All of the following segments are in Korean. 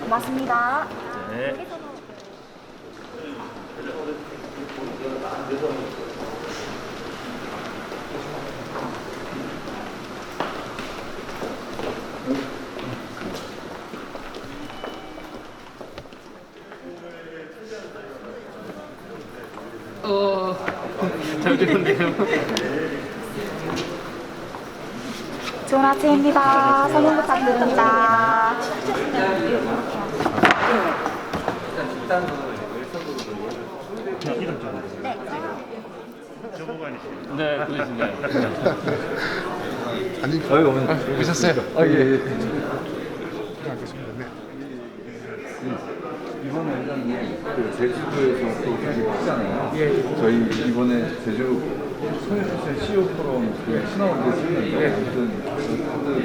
고맙습니다. 네. 잘 되는데요. 좋은 아침입니다. 설명 부탁드립니다. 네, 그러시네요. 아니, 오셨어요? 예, 예. 알겠습니다. 네. 이번에 회장님 그 제주도에서 또 되게 크잖아요. 저희 이번에 제주 소유주체 CEO 포럼 그 신화원대 쓰는데 아무튼 모두 우리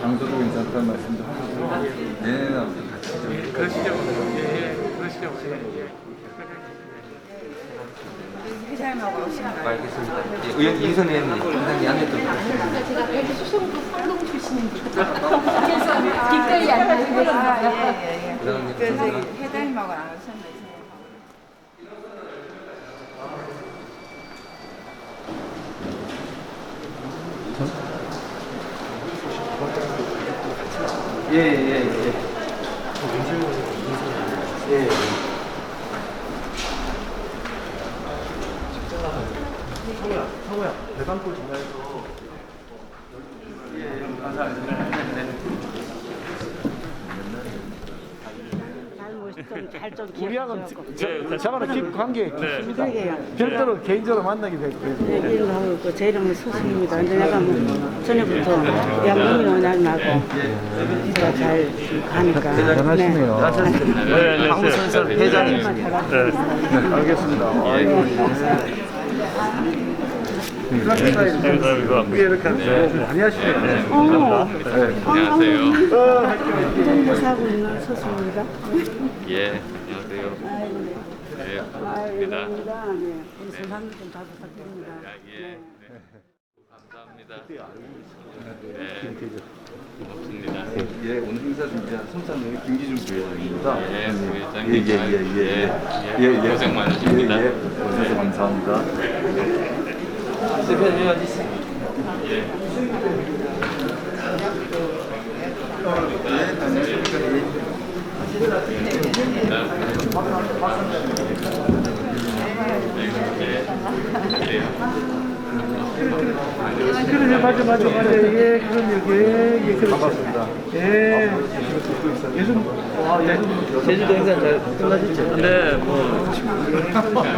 장소도 괜찮다는 말씀도 하시고 내년에 아무튼 같이 좀 그러시죠. 예, 그러시죠. 회장님하고 오시는 거 알겠습니다. 의원 이선 의원님 굉장히 안내 좀 부탁드립니다. 제가 배주 수성구 상동 출신입니다. 그래서 기꺼이 안내드리겠습니다. 그래서 회장님하고 안 오셨나요? 예. 상호야, 대방골 전화해서. 우리하고는 저하고는 깊은 관계 깊습니다. 그러게요. 별도로 개인적으로 만나게 됐고요. 네, 이름도 하고 있고 제 이름은 서수입니다. 근데 내가 뭐 전에부터 양문이라고 나고 제가 잘 가니까. 대단하시네요. 한국선수 회장님. 알겠습니다. 감사합니다. 이렇게 많이 하시네요. 안녕하세요. 정도 사고 있는 서수입니다. 예, 안녕하세요. 예, 반갑습니다. 감사합니다. 네, 우리 선생님 좀 잘 부탁드립니다. 예, 감사합니다. 네, 고맙습니다. 예, 오늘 행사 준비한 som산의 김기준 부회장입니다. 예, 부회장님. 예. 고생 많으십니다. 예. 오셔서 감사합니다. 대표님 어디 있어요? 그러네, 맞아. 예, 그런 얘기. 예, 그렇죠. 반갑습니다. 예. 제주도 행사 잘 끝나셨죠? 네, 뭐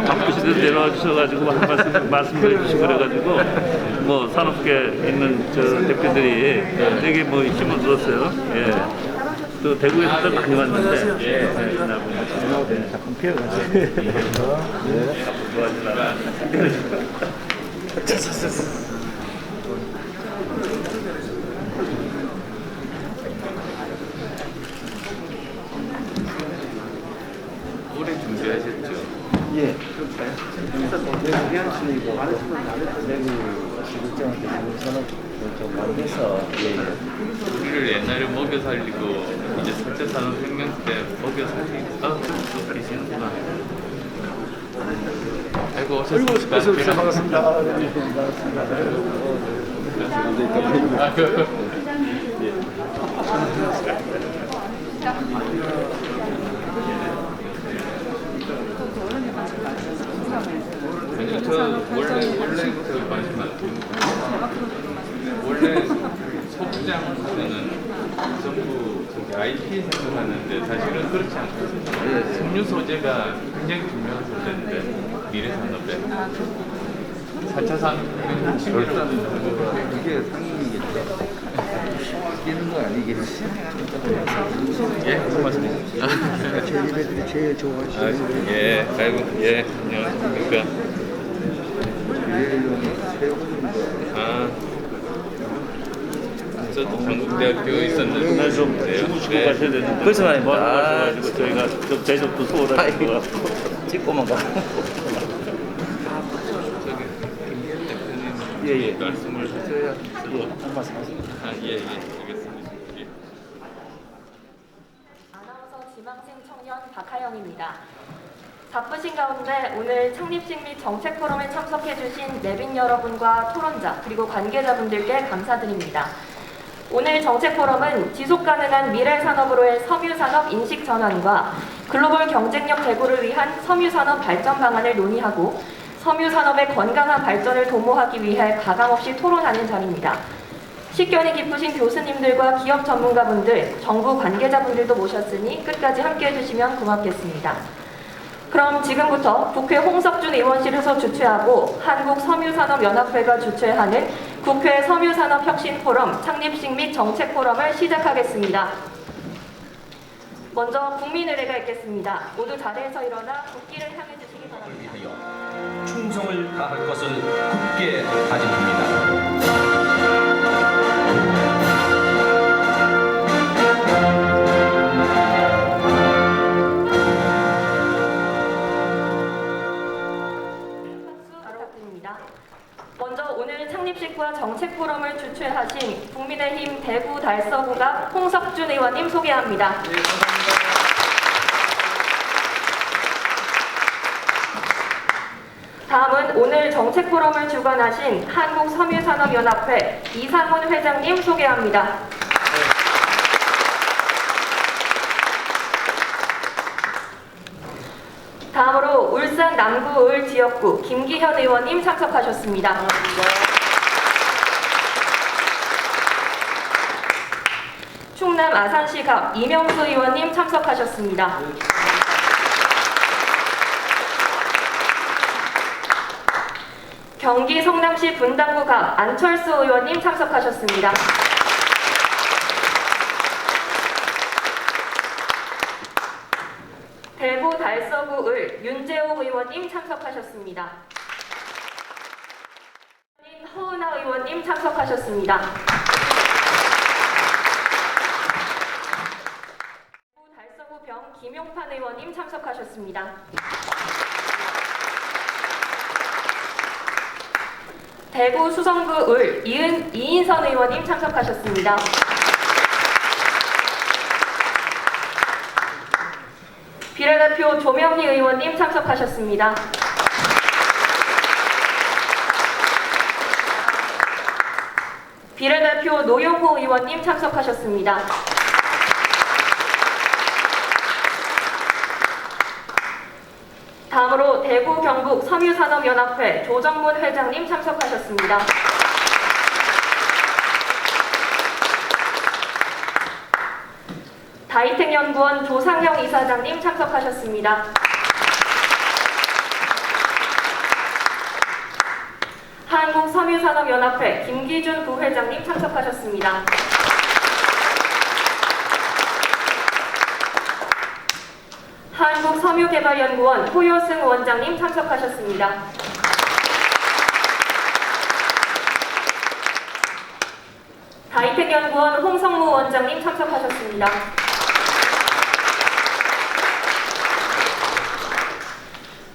바쁘시듯 내려와 주셔가지고 한 말씀해 주시고 그래가지고 뭐 산업계 있는 저 대표들이 되게 뭐 힘을 들었어요. 예. 또 대구에서도 많이 왔는데 예. 작품 피해가지고. 좋아하시나. 오래 준비하셨죠? 예. 대구현실이고 대구 시국장한테 부동산을 좀 많이 해서 우리를 옛날에 먹여 살리고 이제 4차 산업혁명 때 먹여 살리고 또 계시는구나. 아이고 오셨습니까? 반갑습니다. 아니 저 원래부터 관심 안 드는 거예요. 원래 소부장은 전부 저기 IP 생산하는데 사실은 그렇지 않거든요. 섬유 소재가 굉장히 중요한 소재인데 미래 산업에 4차 산업혁명 친밀하는 그게 상품이겠죠. 끼는 거 아니겠지? 예, 고맙습니다. 저희 애들이 제일 좋아하시는 예, 아이고, 예, 안녕하십니까. 아, 저도 장국대학교에 있었는데 오늘 좀 주무시고 가셔야 되는데 벌써 많이 뭐 아, 하셔가지고 저희가 좀 대접도 소홀하신 것 같고 찍고만 가. 저기 김 대표님 예. 말씀을 하셔야 한 말씀 하세요. 아, 예, 알겠습니다. 예. 김하영입니다. 바쁘신 가운데 오늘 창립식 및 정책 포럼에 참석해주신 내빈 여러분과 토론자 그리고 관계자분들께 감사드립니다. 오늘 정책 포럼은 지속가능한 미래 산업으로의 섬유산업 인식 전환과 글로벌 경쟁력 대구를 위한 섬유산업 발전 방안을 논의하고 섬유산업의 건강한 발전을 도모하기 위해 가감없이 토론하는 자리입니다. 식견이 깊으신 교수님들과 기업 전문가분들, 정부 관계자분들도 모셨으니 끝까지 함께해 주시면 고맙겠습니다. 그럼 지금부터 국회 홍석준 의원실에서 주최하고 한국섬유산업연합회가 주최하는 국회 섬유산업혁신포럼 창립식 및 정책포럼을 시작하겠습니다. 먼저 국민의례가 있겠습니다. 모두 자리에서 일어나 국기를 향해 주시기 바랍니다. 충성을 다할 것을 굳게 다짐합니다. 먼저 오늘 창립식과 정책포럼을 주최하신 국민의힘 대구 달서구갑 홍석준 의원님 소개합니다. 네, 감사합니다. 다음은 오늘 정책포럼을 주관하신 한국섬유산업연합회 이상훈 회장님 소개합니다. 다음으로 울산 남구을 지역구 김기현 의원님 참석하셨습니다. 충남 아산시갑 이명수 의원님 참석하셨습니다. 경기 성남시 분당구갑 안철수 의원님 참석하셨습니다. 대구 달서구을 윤재호 의원님 참석하셨습니다. 허은하 의원님 참석하셨습니다. 대구 달서구병 김용판 의원님 참석하셨습니다. 대구 수성구을 이인선 의원님 참석하셨습니다. 비례대표 조명희 의원님 참석하셨습니다. 비례대표 노용호 의원님 참석하셨습니다. 다음으로 대구 경북 섬유산업연합회 조정문 회장님 참석하셨습니다. 다이텍연구원 조상영 이사장님 참석하셨습니다. 한국섬유산업연합회 김기준 부회장님 참석하셨습니다. 한국섬유개발연구원 호요승 원장님 참석하셨습니다. 다이텍연구원 홍성무 원장님 참석하셨습니다.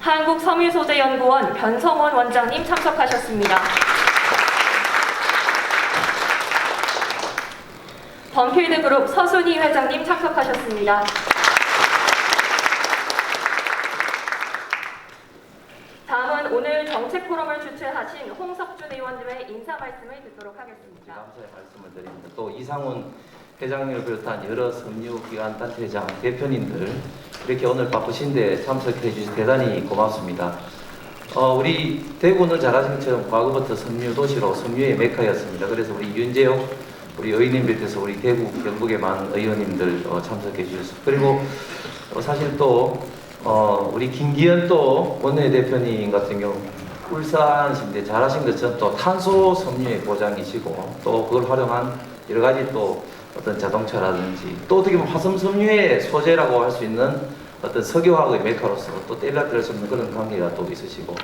한국섬유소재연구원 변성원 원장님 참석하셨습니다. 범필드그룹 서순희 회장님 참석하셨습니다. 다음은 오늘 정책포럼을 주최하신 홍석준 의원님의 인사 말씀을 듣도록 하겠습니다. 감사의 말씀을 드립니다. 또 이상훈 회장님을 비롯한 여러 섬유기관 단체장 대표님들 이렇게 오늘 바쁘신데 참석해 주셔서 대단히 고맙습니다. 우리 대구는 잘 아시는 것처럼 과거부터 섬유 도시로 섬유의 메카였습니다. 그래서 우리 윤재옥 우리 의원님 비롯해서 우리 대구 경북의 많은 의원님들 참석해 주셨습니다. 그리고 사실 또 우리 김기현 또 원내대표님 같은 경우 울산신데 잘하신 것처럼 또 탄소 섬유의 고장이시고 또 그걸 활용한 여러 가지 또 어떤 자동차라든지 또 어떻게 보면 화섬 섬유의 소재라고 할 수 있는 어떤 석유화학의 메카로서 또 뗄래야 뗄 수 없는 그런 관계가 또 있으시고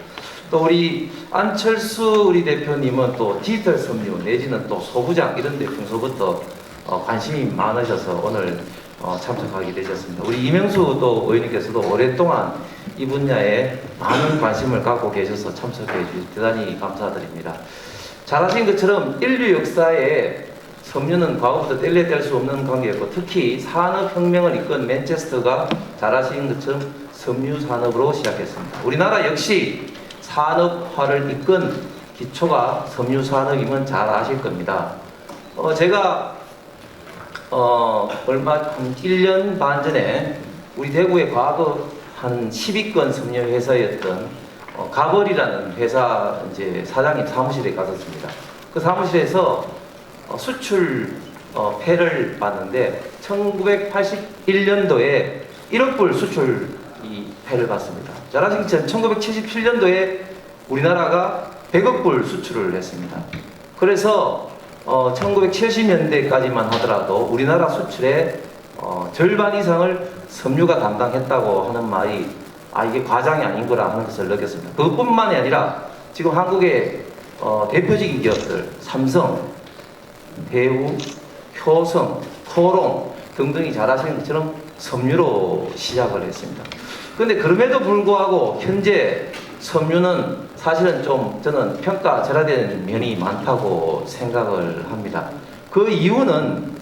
또 우리 안철수 우리 대표님은 또 디지털 섬유 내지는 또 소부장 이런 데 평소부터 관심이 많으셔서 오늘 참석하게 되셨습니다. 우리 이명수 또 의원님께서도 오랫동안 이 분야에 많은 관심을 갖고 계셔서 참석해 주셔서 대단히 감사드립니다. 잘 아신 것처럼 인류 역사에 섬유는 과거부터 뗄래야 뗄 수 없는 관계였고 특히 산업혁명을 이끈 맨체스터가 잘 아시는 것처럼 섬유 산업으로 시작했습니다. 우리나라 역시 산업화를 이끈 기초가 섬유 산업이면 잘 아실 겁니다. 제가 얼마 한 1년 반 전에 우리 대구의 과거 한 10위권 섬유 회사였던 가벌이라는 회사 이제 사장님 사무실에 갔었습니다. 그 사무실에서 수출 폐를 봤는데 1981년도에 1억 불 수출 이 폐를 봤습니다. 잘 아시겠지만 1977년도에 우리나라가 100억 불 수출을 했습니다. 그래서 1970년대까지만 하더라도 우리나라 수출의 절반 이상을 섬유가 담당했다고 하는 말이 이게 과장이 아닌 거라 하는 것을 느꼈습니다. 그것뿐만이 아니라 지금 한국의 대표적인 기업들 삼성, 대우, 효성, 코롱 등등이 잘 아시는 것처럼 섬유로 시작을 했습니다. 그런데 그럼에도 불구하고 현재 섬유는 사실은 좀 저는 평가절하되는 면이 많다고 생각을 합니다. 그 이유는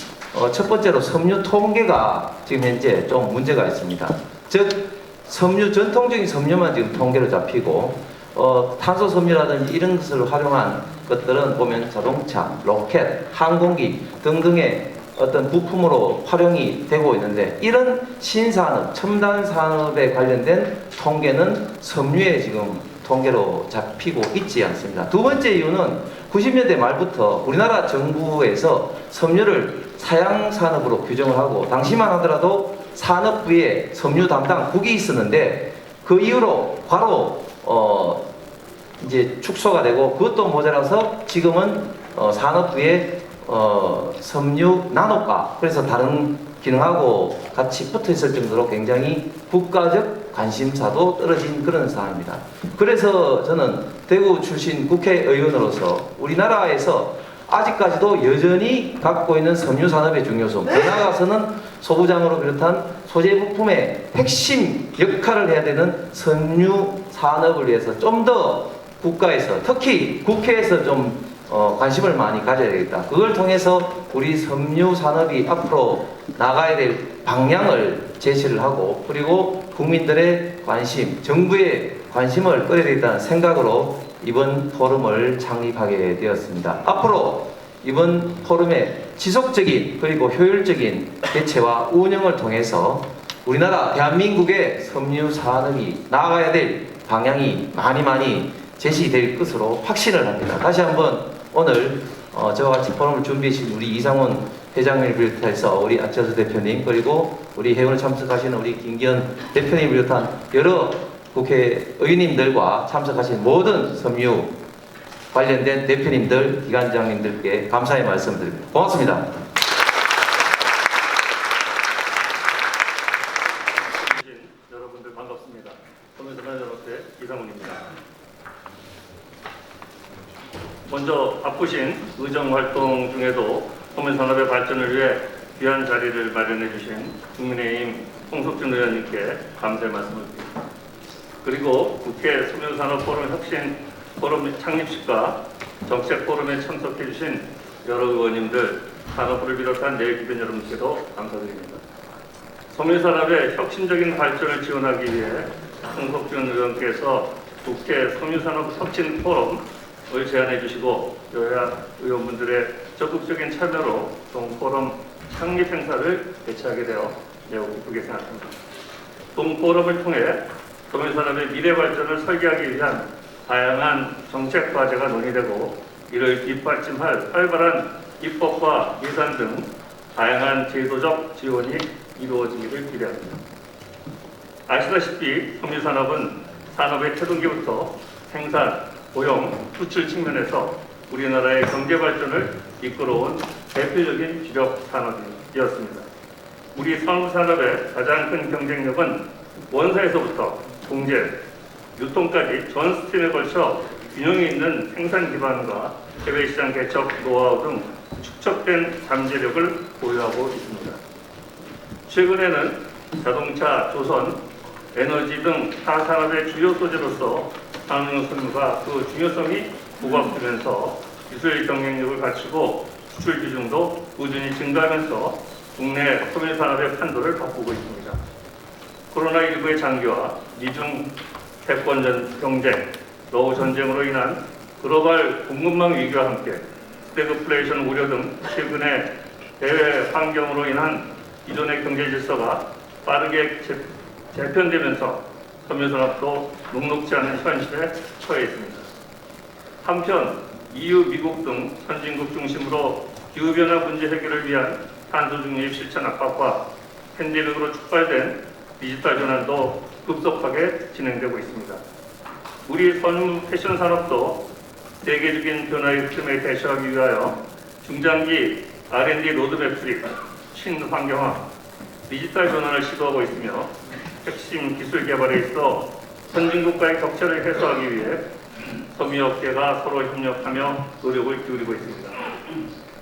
첫 번째로 섬유 통계가 지금 현재 좀 문제가 있습니다. 즉 섬유 전통적인 섬유만 지금 통계로 잡히고 탄소 섬유라든지 이런 것을 활용한 것들은 보면 자동차, 로켓, 항공기 등등의 어떤 부품으로 활용이 되고 있는데 이런 신산업, 첨단 산업에 관련된 통계는 섬유에 지금 통계로 잡히고 있지 않습니다. 두 번째 이유는 90년대 말부터 우리나라 정부에서 섬유를 사양산업으로 규정을 하고 당시만 하더라도 산업부에 섬유 담당국이 있었는데 그 이후로 바로 이제 축소가 되고 그것도 모자라서 지금은 산업부에 섬유 나노과 그래서 다른 기능하고 같이 붙어 있을 정도로 굉장히 국가적 관심사도 떨어진 그런 상황입니다. 그래서 저는 대구 출신 국회의원으로서 우리나라에서 아직까지도 여전히 갖고 있는 섬유 산업의 중요성, 더 나아가서는 소부장으로 비롯한 소재 부품의 핵심 역할을 해야 되는 섬유 산업을 위해서 좀 더 국가에서 특히 국회에서 좀 관심을 많이 가져야 되겠다. 그걸 통해서 우리 섬유 산업이 앞으로 나가야 될 방향을 제시를 하고 그리고 국민들의 관심, 정부의 관심을 끌어야 되겠다는 생각으로 이번 포럼을 창립하게 되었습니다. 앞으로 이번 포럼의 지속적인 그리고 효율적인 개최와 운영을 통해서 우리나라 대한민국의 섬유 산업이 나아가야 될 방향이 많이 제시될 것으로 확신을 합니다. 다시 한번 오늘 저와 같이 포럼을 준비하신 우리 이상훈 회장님을 비롯해서 우리 안철수 대표님 그리고 우리 회원에 참석하시는 우리 김기현 대표님을 비롯한 여러 국회의원님들과 참석하신 모든 섬유 관련된 대표님들, 기관장님들께 감사의 말씀드립니다. 고맙습니다. 여러분들 반갑습니다. 섬유산업연합회 이상훈입니다. 먼저 바쁘신 의정활동 중에도 섬유산업의 발전을 위해 귀한 자리를 마련해 주신 국민의힘 홍석준 의원님께 감사의 말씀을 드립니다. 그리고 국회 섬유산업포럼 혁신 포럼 창립식과 정책 포럼에 참석해 주신 여러 의원님들, 산업부를 비롯한 내일 기변 여러분께도 감사드립니다. 섬유산업의 혁신적인 발전을 지원하기 위해 홍석준 의원께서 국회 섬유산업 혁신 포럼을 제안해 주시고 여야 의원분들의 적극적인 참여로 동포럼 창립 행사를 개최하게 되어 매우 기쁘게 생각합니다. 동포럼을 통해 섬유산업의 미래 발전을 설계하기 위한 다양한 정책 과제가 논의되고 이를 뒷받침할 활발한 입법과 예산 등 다양한 제도적 지원이 이루어지기를 기대합니다. 아시다시피 섬유산업은 산업의 태동기부터 생산, 고용, 수출 측면에서 우리나라의 경제 발전을 이끌어온 대표적인 주력 산업이었습니다. 우리 섬유산업의 가장 큰 경쟁력은 원사에서부터 공제, 유통까지 전 스팀에 걸쳐 균형이 있는 생산 기반과 해외 시장 개척 노하우 등 축적된 잠재력을 보유하고 있습니다. 최근에는 자동차, 조선, 에너지 등 타 산업의 주요 소재로서 산업용 섬유가 그 중요성이 부각되면서 기술 경쟁력을 갖추고 수출 비중도 꾸준히 증가하면서 국내 섬유 산업의 판도를 바꾸고 있습니다. 코로나19의 장기화, 미중 패권 경쟁, 노후 전쟁으로 인한 글로벌 공급망 위기와 함께 스태그플레이션 우려 등 최근의 대외 환경으로 인한 기존의 경제 질서가 빠르게 재편되면서 섬유산업도 녹록지 않은 현실에 처해 있습니다. 한편 EU, 미국 등 선진국 중심으로 기후변화 문제 해결을 위한 탄소 중립 실천 압박과 팬데믹으로 촉발된 디지털 전환도 급속하게 진행되고 있습니다. 우리 섬유 패션 산업도 세계적인 변화의 흐름에 대처하기 위하여 중장기 R&D 로드맵 수립, 신환경화, 디지털 전환을 시도하고 있으며 핵심 기술 개발에 있어 선진국과의 격차를 해소하기 위해 섬유업계가 서로 협력하며 노력을 기울이고 있습니다.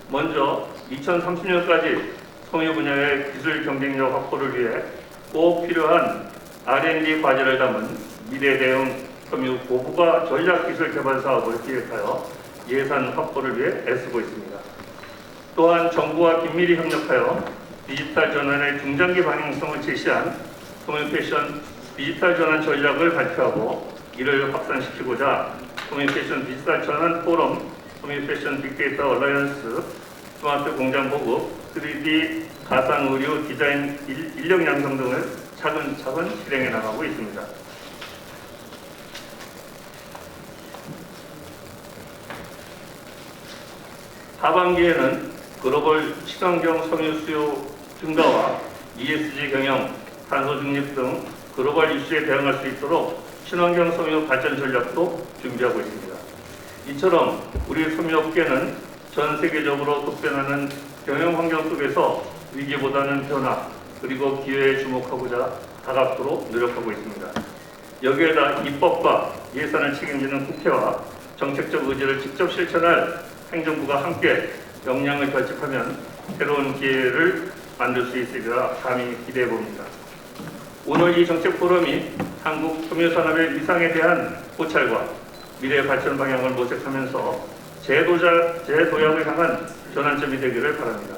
먼저 2030년까지 섬유 분야의 기술 경쟁력 확보를 위해 꼭 필요한 R&D 과제를 담은 미래 대응 섬유 고부가 전략 기술 개발 사업을 기획하여 예산 확보를 위해 애쓰고 있습니다. 또한 정부와 긴밀히 협력하여 디지털 전환의 중장기 방향성을 제시한 섬유 패션 디지털 전환 전략을 발표하고 이를 확산시키고자 섬유 패션 디지털 전환 포럼, 섬유 패션 빅데이터 얼라이언스, 스마트 공장 보급, 3D 가상 의류 디자인 인력 양성 등을 차근차근 실행해 나가고 있습니다. 하반기에는 글로벌 친환경 섬유 수요 증가와 ESG 경영, 탄소 중립 등 글로벌 이슈에 대응할 수 있도록 친환경 섬유 발전 전략도 준비하고 있습니다. 이처럼 우리 섬유업계는 전 세계적으로 급변하는 경영 환경 속에서 위기보다는 변화 그리고 기회에 주목하고자 다각도로 노력하고 있습니다. 여기에다 입법과 예산을 책임지는 국회와 정책적 의지를 직접 실천할 행정부가 함께 역량을 결집하면 새로운 기회를 만들 수 있으리라 감히 기대해 봅니다. 오늘 이 정책 포럼이 한국 섬유산업의 위상에 대한 고찰과 미래 발전 방향을 모색하면서 재도약을 향한 전환점이 되기를 바랍니다.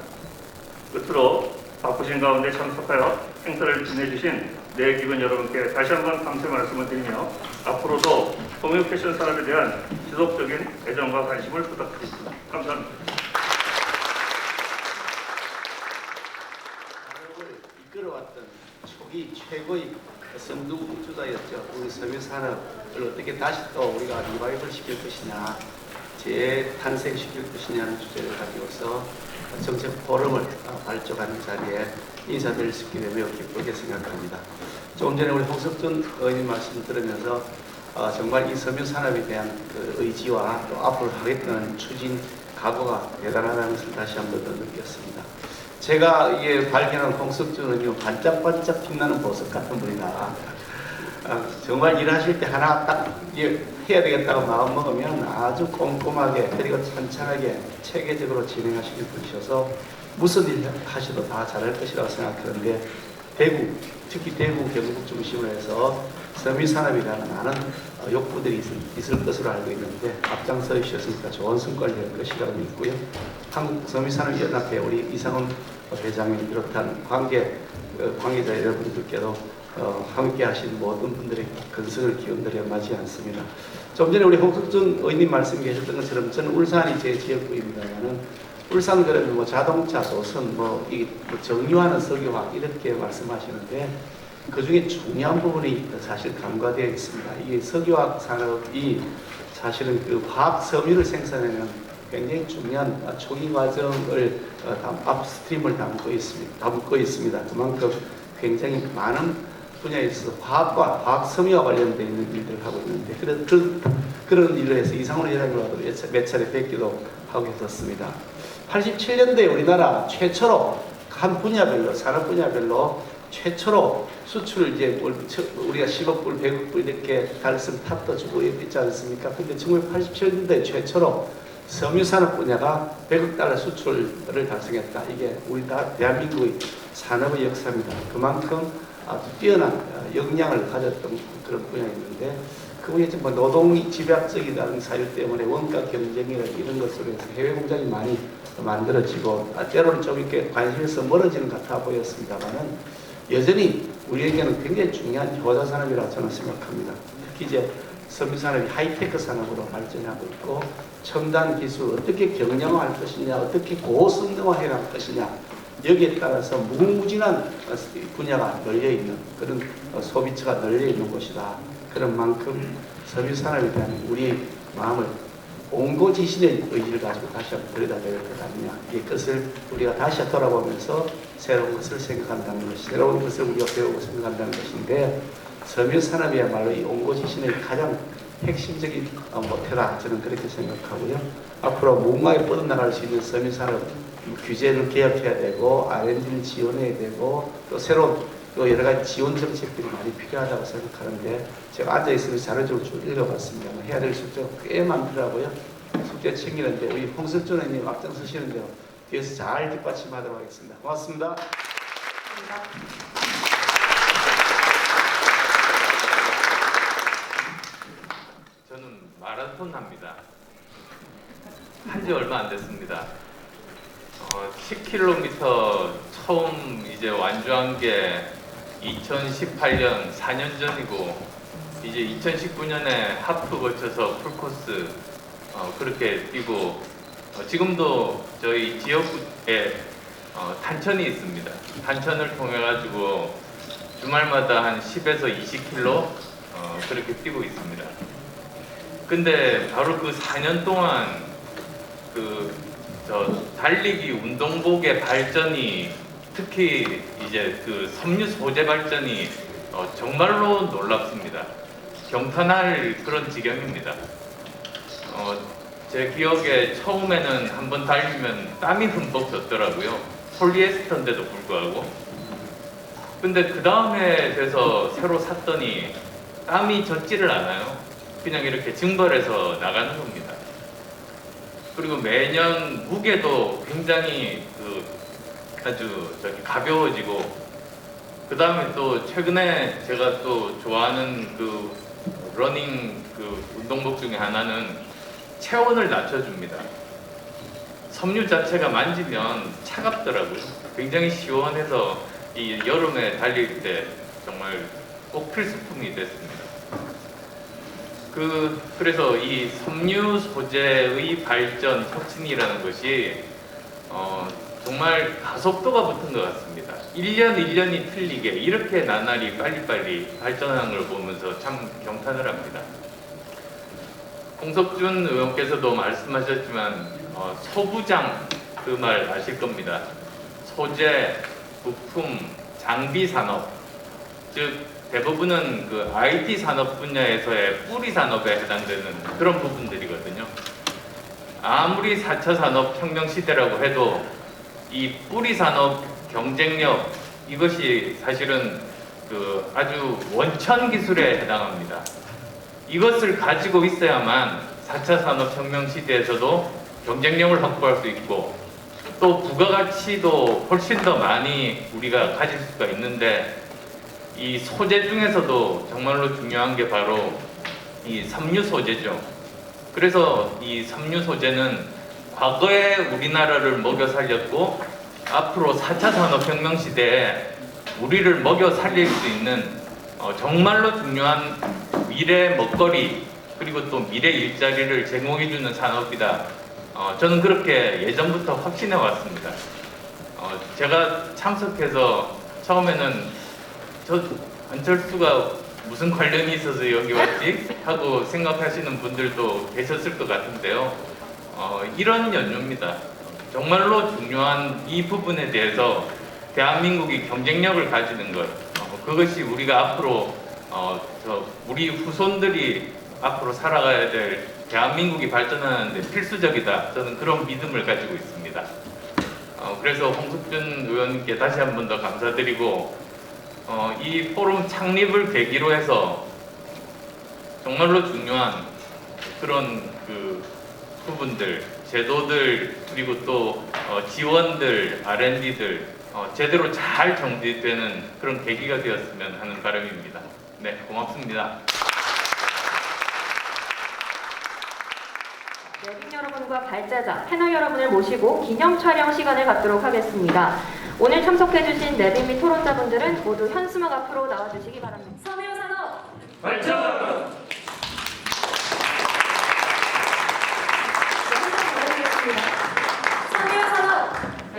끝으로 바쁘신 가운데 참석하여 행사를 지내주신 내 기분 여러분께 다시 한번 감사 말씀을 드리며 앞으로도 섬유 패션 산업에 대한 지속적인 애정과 관심을 부탁드립니다. 감사합니다. 산업을 이끌어왔던 초기 최고의 선두주자였죠. 우리 섬유 산업을 어떻게 다시 또 우리가 리바이벌 시킬 것이냐, 재탄생시킬 것이냐는 주제를 가지고서 정책 포럼을 발족하는 자리에 인사드릴 수 있게 되며 기쁘게 생각합니다. 조금 전에 우리 홍석준 의원님 말씀 들으면서 정말 이 섬유 산업에 대한 그 의지와 또 앞으로 하겠다는 추진 각오가 대단하다는 것을 다시 한 번 더 느꼈습니다. 제가 이게 발견한 홍석준 의원님 반짝반짝 빛나는 보석 같은 분이다. 정말 일하실 때 하나 딱 해야 되겠다고 마음 먹으면 아주 꼼꼼하게 그리고 찬찬하게 체계적으로 진행하시는 분이셔서 무슨 일 하셔도 다 잘할 것이라고 생각하는데 대구, 특히 대구 경북 중심으로 해서 섬유 산업이라는 많은 욕구들이 있을 것으로 알고 있는데 앞장서 주셨으니까 좋은 성과를 낼 것이라고 믿고요. 한국 섬유산업연합회 우리 이상훈 회장님 비롯한 관계자 여러분들께도 함께 하신 모든 분들의 건승을 기원드려 마지 않습니다. 좀 전에 우리 홍석준 의원님 말씀하셨던 것처럼 저는 울산이 제 지역구입니다만은 울산 그러면 뭐 자동차, 도선, 이 정유하는 석유화학 이렇게 말씀하시는데 그 중에 중요한 부분이 사실 간과되어 있습니다. 이 석유화학 산업이 사실은 그 화학 섬유를 생산하는 굉장히 중요한 초기 과정을 업스트림을 담고 있습니다. 그만큼 굉장히 많은 분야에 있어서 화학과 화학 섬유와 관련되어 있는 일들을 하고 있는데 그런 일을 해서 이상훈 회장님과도 몇 차례 뵙기도 하고 있었습니다. 87년도에 우리나라 최초로 한 분야별로 산업 분야별로 최초로 수출을 이제 우리가 10억 불, 100억 불 이렇게 달성 탑도 주고 있지 않습니까? 근데 1987년도에 최초로 섬유산업 분야가 100억 달러 수출을 달성했다. 이게 우리 대한민국의 산업의 역사입니다. 그만큼 아주 뛰어난 역량을 가졌던 그런 분야였는데 그 분야에 뭐 노동이 집약적이라는 사유 때문에 원가 경쟁이나 이런 것 속에서 해외 공장이 많이 만들어지고 때로는 좀 이렇게 관심에서 멀어지는 것 같아 보였습니다만은 여전히 우리에게는 굉장히 중요한 효자 산업이라고 저는 생각합니다. 특히 이제 섬유 산업이 하이테크 산업으로 발전하고 있고 첨단 기술 어떻게 경량화할 것이냐, 어떻게 고성능화해 갈 것이냐 여기에 따라서 무궁무진한 분야가 널려 있는 그런 소비처가 널려 있는 곳이다. 그런 만큼 섬유 산업에 대한 우리 마음을 옹고지신의 의지를 가지고 다시 한번 들여다봐야 될 것 아니냐. 이것을 우리가 다시 돌아보면서 새로운 것을 생각한다는 것이, 새로운 것을 우리가 배우고 생각한다는 것인데 섬유 산업이야말로 이 옹고지신의 가장 핵심적인 모태다. 저는 그렇게 생각하고요. 앞으로 무궁하게 뻗어나갈 수 있는 섬유 산업 규제를 개혁해야 되고 R&D를 지원해야 되고 또 새로운 또 여러 가지 지원 정책들이 많이 필요하다고 생각하는데 제가 앉아있으면서 자료를 쭉 읽어봤습니다. 해야 될 숙제가 꽤 많더라고요. 숙제 챙기는데 우리 홍석준 의원님 앞장서시는데요. 뒤에서 잘 뒷받침하도록 하겠습니다. 고맙습니다. 저는 마라톤 합니다. 한지 얼마 안 됐습니다. 10km 처음 이제 완주한 게 2018년 4년 전이고 이제 2019년에 하프 거쳐서 풀코스 그렇게 뛰고 지금도 저희 지역에 단천이 있습니다. 단천을 통해 가지고 주말마다 한 10에서 20km 그렇게 뛰고 있습니다. 근데 바로 그 4년 동안 달리기 운동복의 발전이 특히 이제 그 섬유 소재 발전이 정말로 놀랍습니다. 경탄할 그런 지경입니다. 제 기억에 처음에는 한번 달리면 땀이 흠뻑 젖더라고요. 폴리에스터인데도 불구하고. 근데 그 다음에 돼서 새로 샀더니 땀이 젖지를 않아요. 그냥 이렇게 증발해서 나가는 겁니다. 그리고 매년 무게도 굉장히 아주 가벼워지고 그 다음에 또 최근에 제가 또 좋아하는 러닝 운동복 중에 하나는 체온을 낮춰줍니다. 섬유 자체가 만지면 차갑더라고요. 굉장히 시원해서 이 여름에 달릴 때 정말 꼭 필수품이 됐습니다. 그래서 이 섬유 소재의 발전 혁신이라는 것이 정말 가속도가 붙은 것 같습니다. 1년 1년이 틀리게 이렇게 나날이 빨리빨리 발전하는 걸 보면서 참 경탄을 합니다. 홍석준 의원께서도 말씀하셨지만 소부장 그 말 아실 겁니다. 소재, 부품, 장비 산업, 즉 대부분은 그 IT 산업 분야에서의 뿌리 산업에 해당되는 그런 부분들이거든요. 아무리 4차 산업혁명 시대라고 해도 이 뿌리 산업 경쟁력 이것이 사실은 아주 원천 기술에 해당합니다. 이것을 가지고 있어야만 4차 산업혁명 시대에서도 경쟁력을 확보할 수 있고 또 부가가치도 훨씬 더 많이 우리가 가질 수가 있는데 이 소재 중에서도 정말로 중요한 게 바로 이 섬유 소재죠. 그래서 이 섬유 소재는 과거에 우리나라를 먹여 살렸고 앞으로 4차 산업혁명 시대에 우리를 먹여 살릴 수 있는 정말로 중요한 미래 먹거리 그리고 또 미래 일자리를 제공해주는 산업이다. 저는 그렇게 예전부터 확신해 왔습니다. 제가 참석해서 처음에는 안철수가 무슨 관련이 있어서 여기 왔지? 하고 생각하시는 분들도 계셨을 것 같은데요. 이런 연유입니다. 정말로 중요한 이 부분에 대해서 대한민국이 경쟁력을 가지는 것, 그것이 우리가 앞으로 우리 후손들이 앞으로 살아가야 될 대한민국이 발전하는 데 필수적이다. 저는 그런 믿음을 가지고 있습니다. 그래서 홍석준 의원님께 다시 한 번 더 감사드리고 이 포럼 창립을 계기로 해서 정말로 중요한 그런 부분들, 제도들 그리고 또 지원들, R&D들 제대로 잘 정비되는 그런 계기가 되었으면 하는 바람입니다. 네, 고맙습니다. 내빈 여러분과 발제자, 패널 여러분을 모시고 기념 촬영 시간을 갖도록 하겠습니다. 오늘 참석해주신 내빈 및 토론자분들은 모두 현수막 앞으로 나와주시기 바랍니다. 섬유산업 발전! 섬유산업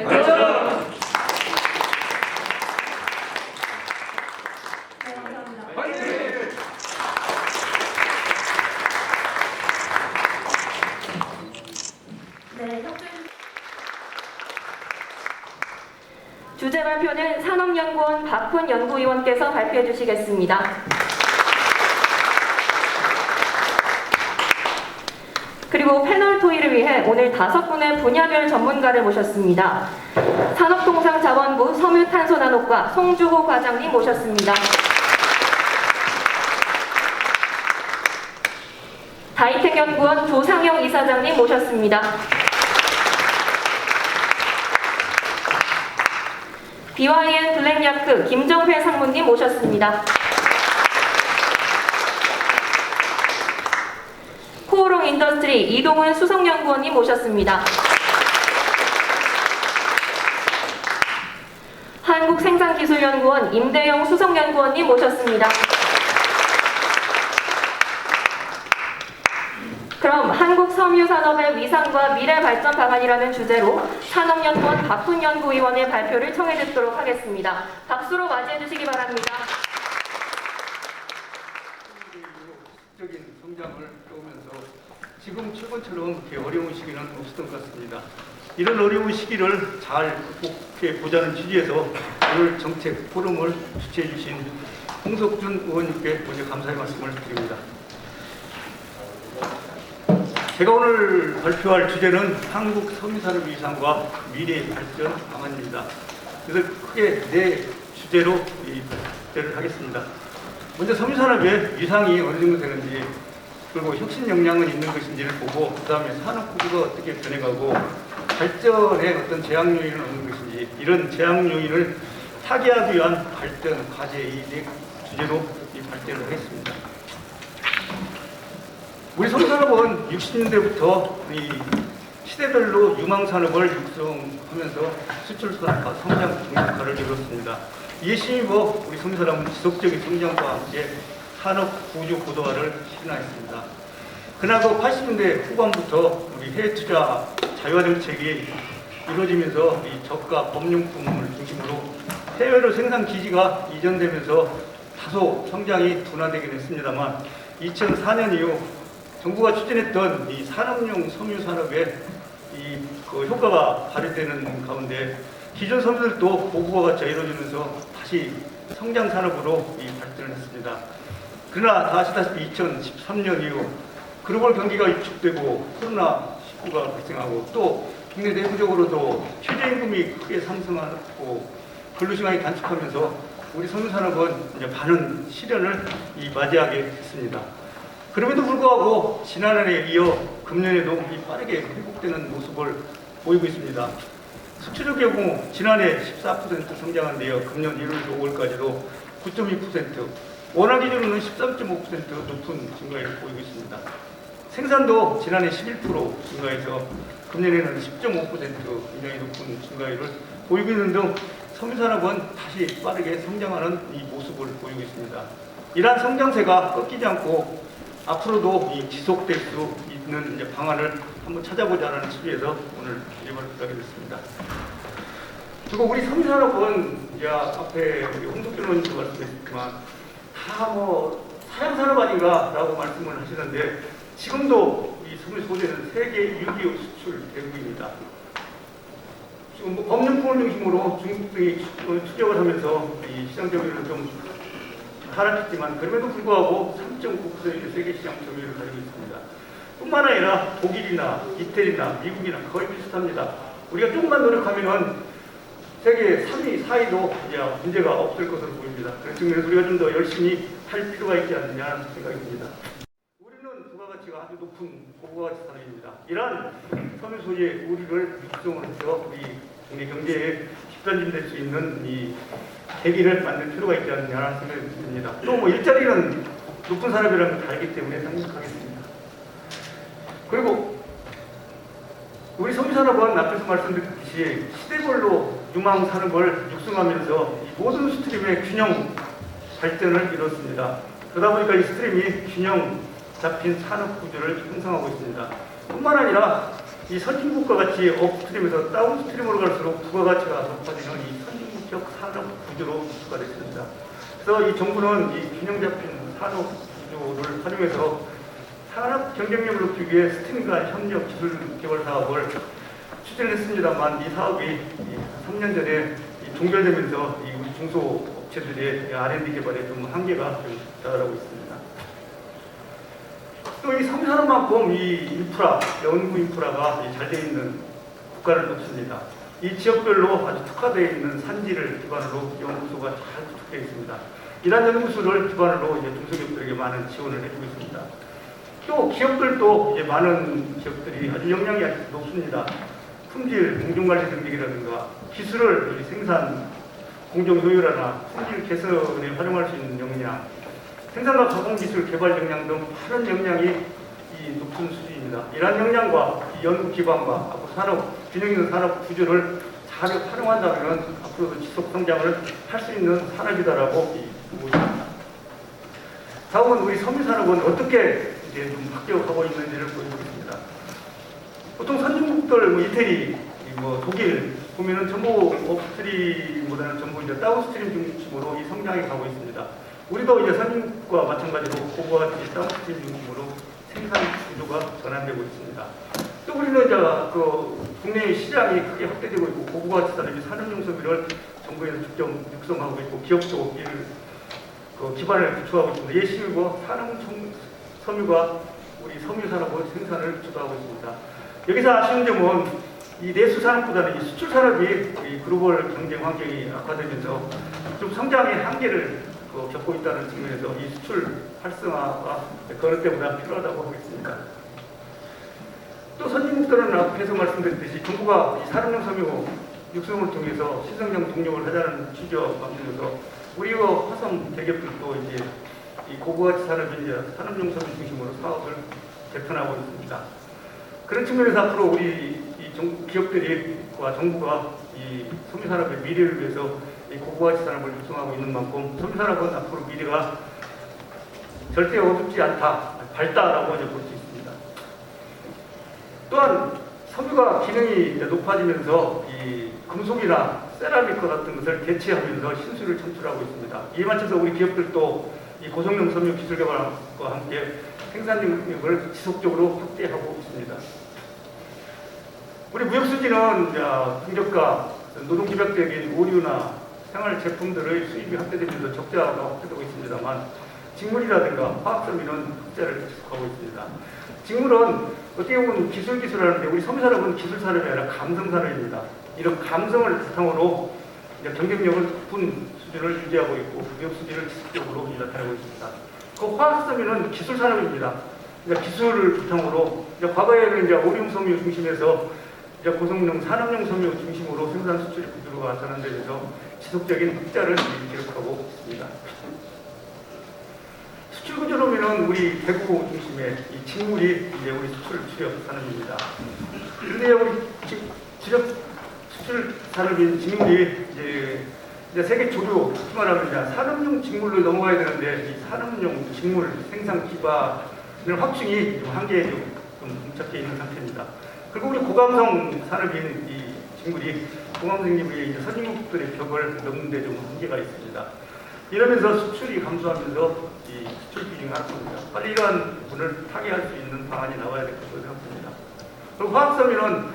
발전! 네, 감사합니다. 네, 주제 발표는 산업연구원 박훈 연구위원께서 발표해 주시겠습니다. 그리고 패널 토의를 위해 오늘 5분의 분야별 전문가를 모셨습니다. 산업통상자원부 섬유탄소나노과 송주호 과장님 모셨습니다. 다이텍연구원 조상영 이사장님 모셨습니다. BYN 블랙야크 김정회 상무님 모셨습니다. 코오롱 인더스트리 이동훈 수석연구원님 모셨습니다. 한국생산기술연구원 임대영 수석연구원님 모셨습니다. 그럼 한국섬유산업의 위상과 미래 발전 방안이라는 주제로 산업연구원 박훈 연구위원의 발표를 청해 듣도록 하겠습니다. 박수로 맞이해 주시기 바랍니다. 적인 성장을 겪으면서 지금 최근처럼 이렇게 어려운 시기는 없었던 것 같습니다. 이런 어려운 시기를 잘 극복해 보자는 취지에서 오늘 정책 포럼을 주최해 주신 홍석준 의원님께 먼저 감사의 말씀을 드립니다. 제가 오늘 발표할 주제는 한국 섬유산업 위상과 미래 발전 방안입니다. 그래서 크게 4 주제로 이 발표를 하겠습니다. 먼저 섬유산업의 위상이 어느 정도 되는지, 그리고 혁신 역량은 있는 것인지를 보고, 그 다음에 산업 구조가 어떻게 변해가고 발전에 어떤 제약 요인은 없는 것인지, 이런 제약 요인을 타개하기 위한 발전 과제, 이 4 주제로 이 발표를 하겠습니다. 우리 섬유산업은 60년대부터 이 시대별로 유망산업을 육성하면서 수출 산업과 성장 동력화를 이뤘습니다. 이에 힘입어 우리 섬유산업은 지속적인 성장과 함께 산업 구조 고도화를 실현하였습니다. 그러나 그 80년대 후반부터 우리 해외 투자 자유화 정책이 이루어지면서 이 저가 범용품을 중심으로 해외로 생산 기지가 이전되면서 다소 성장이 둔화되긴 했습니다만, 2004년 이후 정부가 추진했던 이 산업용 섬유 산업의 그 효과가 발휘되는 가운데 기존 섬유들도 고도화가 이루어지면서 다시 성장 산업으로 발전을 했습니다. 그러나 다 아시다시피 2013년 이후 글로벌 경기가 위축되고 코로나19가 발생하고, 또 국내 내부적으로도 최저임금이 크게 상승하고 근로시간이 단축하면서 우리 섬유산업은 이제 많은 시련을 맞이하게 됐습니다. 그럼에도 불구하고 지난해에 이어 금년에도 빠르게 회복되는 모습을 보이고 있습니다. 수출의 경우 지난해 14% 성장한 데요, 금년 1월 5월까지도 9.2%, 원화 기준으로는 13.5% 높은 증가율을 보이고 있습니다. 생산도 지난해 11% 증가해서 금년에는 10.5% 굉장히 높은 증가율을 보이고 있는 등 섬유산업은 다시 빠르게 성장하는 이 모습을 보이고 있습니다. 이러한 성장세가 꺾이지 않고 앞으로도 지속될 수 있는 방안을 한번 찾아보자는 취지에서 오늘 이름을 하게 됐습니다. 그리고 우리 섬유산업은 앞에 홍석준 의원님도 말씀하셨지만 다 사양산업 아닌가라고 말씀을 하시는데, 지금도 이 섬유 소재는 세계 6위 수출 대국입니다. 지금 법령품을 중심으로 중국 등이 추격을 하면서 이 시장 점유율은 좀 하락했지만, 그럼에도 불구하고 3.9%의 세계 시장 점유율을 가지고 있습니다. 뿐만 아니라 독일이나 이태리나 미국이나 거의 비슷합니다. 우리가 조금만 노력하면 세계 3위, 4위도 문제가 없을 것으로 보입니다. 그런 측면에서 우리가 좀 더 열심히 할 필요가 있지 않느냐 생각이 듭니다. 우리는 부가가치가 아주 높은 고부가가치 산업입니다. 이러한 섬유 소재 우리를 육성을 해서 우리 국내 경제에 뒷받침될 수 있는 이 계기를 만들 필요가 있지 않느냐 생각이 듭니다. 또 일자리는 높은 산업이라는 걸 알기 때문에 생각하겠습니다. 그리고 우리 섬유산업은 앞에서 말씀드렸듯이 시대별로 유망 산업을 육성하면서 이 모든 스트림의 균형 발전을 이뤘습니다. 그러다 보니까 이 스트림이 균형 잡힌 산업 구조를 형성하고 있습니다. 뿐만 아니라 이 선진국과 같이 업스트림에서 다운스트림으로 갈수록 부가가치가 높아지는 이 선진국적 산업 구조로 구축가 됐습니다. 그래서 이 정부는 이 균형 잡힌 산업 구조를 활용해서 산업 경쟁력을 높이기 위해 스팀 간 협력 기술 개발 사업을 추진했습니다만 이 사업이 3년 전에 종결되면서 이 우리 중소업체들의 R&D 개발에 좀 한계가 좀 다가오고 있습니다. 또 이 섬유산업만큼 이 인프라, 연구 인프라가 잘 되어 있는 국가를 놓칩니다. 이 지역별로 아주 특화되어 있는 산지를 기반으로 연구소가 잘 구축되어 있습니다. 이러한 연구소를 기반으로 이제 중소기업들에게 많은 지원을 해주고 있습니다. 또 기업들도 이제 많은 기업들이 아주 역량이 아주 높습니다. 품질 공정관리 능력이라든가 기술을 생산 공정 효율화나 품질 개선에 활용할 수 있는 역량, 생산과 가공기술 개발 역량 등 많은 역량이 이 높은 수준입니다. 이러한 역량과 이 연구 기반과 앞으로 산업, 균형 있는 산업 구조를 잘 활용한다면 앞으로도 지속 성장을 할 수 있는 산업이다라고 보고 있습니다. 다음은 우리 섬유산업은 어떻게 이제 좀 바뀌어가고 있는지를 보여드리겠습니다. 보통 선진국들, 이태리, 독일 보면은 전부 업스트림보다는 전부 이제 다운스트림 중심으로 이 성장해 가고 있습니다. 우리도 이제 선진국과 마찬가지로 고부가치 다운스트림 중심으로 생산 구조가 전환되고 있습니다. 또 우리는 이제 국내 시장이 크게 확대되고 있고 고부가치 산업이 산업용 소비를 정부에서 직접 육성하고 있고 기업도 이를 기반을 구축하고 있습니다. 예시로 산업 섬유가 우리 섬유산업의 생산을 주도하고 있습니다. 여기서 아쉬운 점은 이 내수 산업보다는 이 수출 산업이 이 글로벌 경쟁 환경이 악화되면서 좀 성장의 한계를 겪고 있다는 측면에서 이 수출 활성화가 그런 때보다 필요하다고 하겠습니다. 또 선진국들은 앞에서 말씀드렸듯이 정부가 이 산업용 섬유 육성을 통해서 신성장 동력을 하자는 취지와 맞으면서 우리와 화성 대기업들도 이제 이 고부가치 산업인 이제 산업용 섬유 중심으로 사업을 개편하고 있습니다. 그런 측면에서 앞으로 우리 이 기업들과 정부가 이 섬유산업의 미래를 위해서 이 고부가치 산업을 육성하고 있는 만큼 섬유산업은 앞으로 미래가 절대 어둡지 않다, 밝다라고 볼 수 있습니다. 또한 섬유가 기능이 높아지면서 이 금속이나 세라믹과 같은 것을 대체하면서 신수를 창출하고 있습니다. 이에 맞춰서 우리 기업들도 이 고성능 섬유 기술 개발과 함께 생산 능력을 지속적으로 확대하고 있습니다. 우리 무역수지는 중저가 노동집약적인 오류나 생활 제품들의 수입이 확대되면서 적자가 확대되고 있습니다만 직물이라든가 화학섬유는 흑자를 지속하고 있습니다. 직물은 어떻게 보면 기술하는데 우리 섬유산업은 기술산업이 아니라 감성산업입니다. 이런 감성을 바탕으로 경쟁력을 높은 수준을 유지하고 있고 무역수지를 지속적으로 나타내고 있습니다. 그 화학섬유는 기술산업입니다. 그러니까 기술을 바탕으로 과거에는 이제 오리um 섬유 중심에서 고성능 산업용 섬유 중심으로 생산 수출 구조가 전환되면서 지속적인 흑자를 기록하고 있습니다. 수출 구조로 보면 우리 대구 중심의 이 직물이 이제 우리 수출 주력 산업입니다. 그런데 우리 주력 수출 산업인 직물이 이제 세계 주류 말하면 이제 산업용 직물로 넘어가야 되는데 이 산업용 직물 생산 기반의 확충이 좀 한계에 좀 봉착해 있는 상태입니다. 그리고 우리 고감성 산업인 이 직물이 고감성 기업의 이제 선진국들의 벽을 넘는데 좀 한계가 있습니다. 이러면서 수출이 감소하면서 이 수출 비중이 낮습니다. 빨리 이러한 부분을 타개할 수 있는 방안이 나와야 될 것으로 생각합니다. 그리고 화학섬유는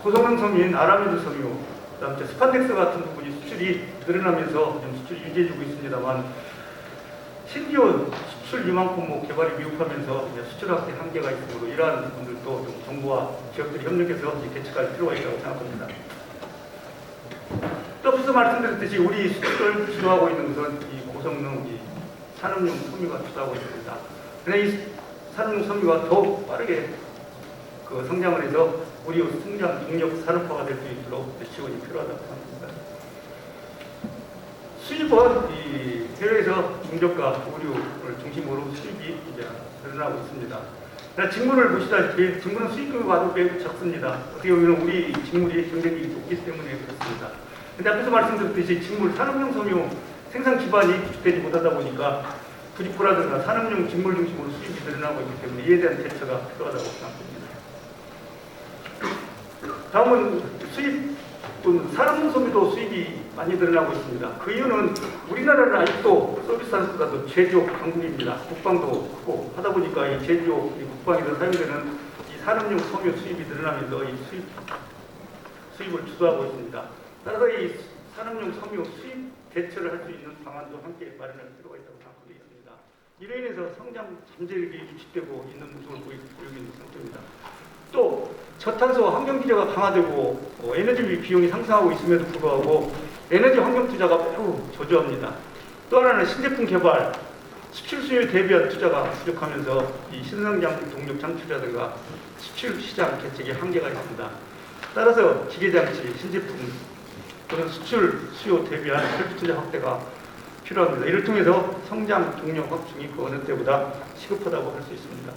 고성능 섬유인 아라미드 섬유, 그다음에 스판덱스 같은 부분이 수출이 늘어나면서 좀 수출이 유지해주고 있습니다만 심지어 수출 이만큼 개발이 미흡하면서 수출 확대 한계가 있으므로 이러한 부분들도 좀 정부와 기업들이 협력해서 개척할 필요가 있다고 생각합니다. 또 앞서 말씀드렸듯이 우리 수출을 주도하고 있는 것은 이 고성능 이 산업용 섬유가 주도하고 있습니다. 그러나 이 산업용 섬유가 더욱 빠르게 성장을 해서 우리 성장 능력 산업화가 될 수 있도록 지원이 필요하다고 생각합니다. 수입은 이 해외에서 중저가 오류를 중심으로 수입이 이제 늘어나고 있습니다. 직무를 보시다시피 직무는 수익금이 와도 매우 적습니다. 어떻게 보면 우리 직물이 경쟁력이 높기 때문에 그렇습니다. 근데 앞에서 말씀드렸듯이 직물 산업용 섬유 생산 기반이 구축되지 못하다 보니까 부직포라든가 산업용 직물 중심으로 수입이 늘어나고 있기 때문에 이에 대한 대처가 필요하다고 생각합니다. 다음은 수입은 산업용 섬유도 수입이 많이 늘어나고 있습니다. 그 이유는 우리나라는 아직도 서비스 산업보다도 제조업 강국입니다. 국방도 크고 하다 보니까 이 제조업, 국방에서 사용되는 이 산업용 섬유 수입이 늘어나면서 이 수입을 주도하고 있습니다. 따라서 이 산업용 섬유 수입 대처를 할 수 있는 방안도 함께 마련할 필요가 있다고 생각합니다. 이로 인해서 성장 잠재력이 유축되고 있는 모습을 보이고 있는 상태입니다. 또 저탄소 환경 규제가 강화되고 에너지 비용이 상승하고 있음에도 불구하고 에너지 환경 투자가 매우 저조합니다. 또 하나는 신제품 개발, 수출 수요에 대비한 투자가 부족하면서 이 신성장 동력 창출이라든가 수출 시장 개척에 한계가 있습니다. 따라서 기계장치, 신제품 또는 수출 수요 대비한 셀프 투자 확대가 필요합니다. 이를 통해서 성장 동력 확충이 그 어느 때보다 시급하다고 할 수 있습니다.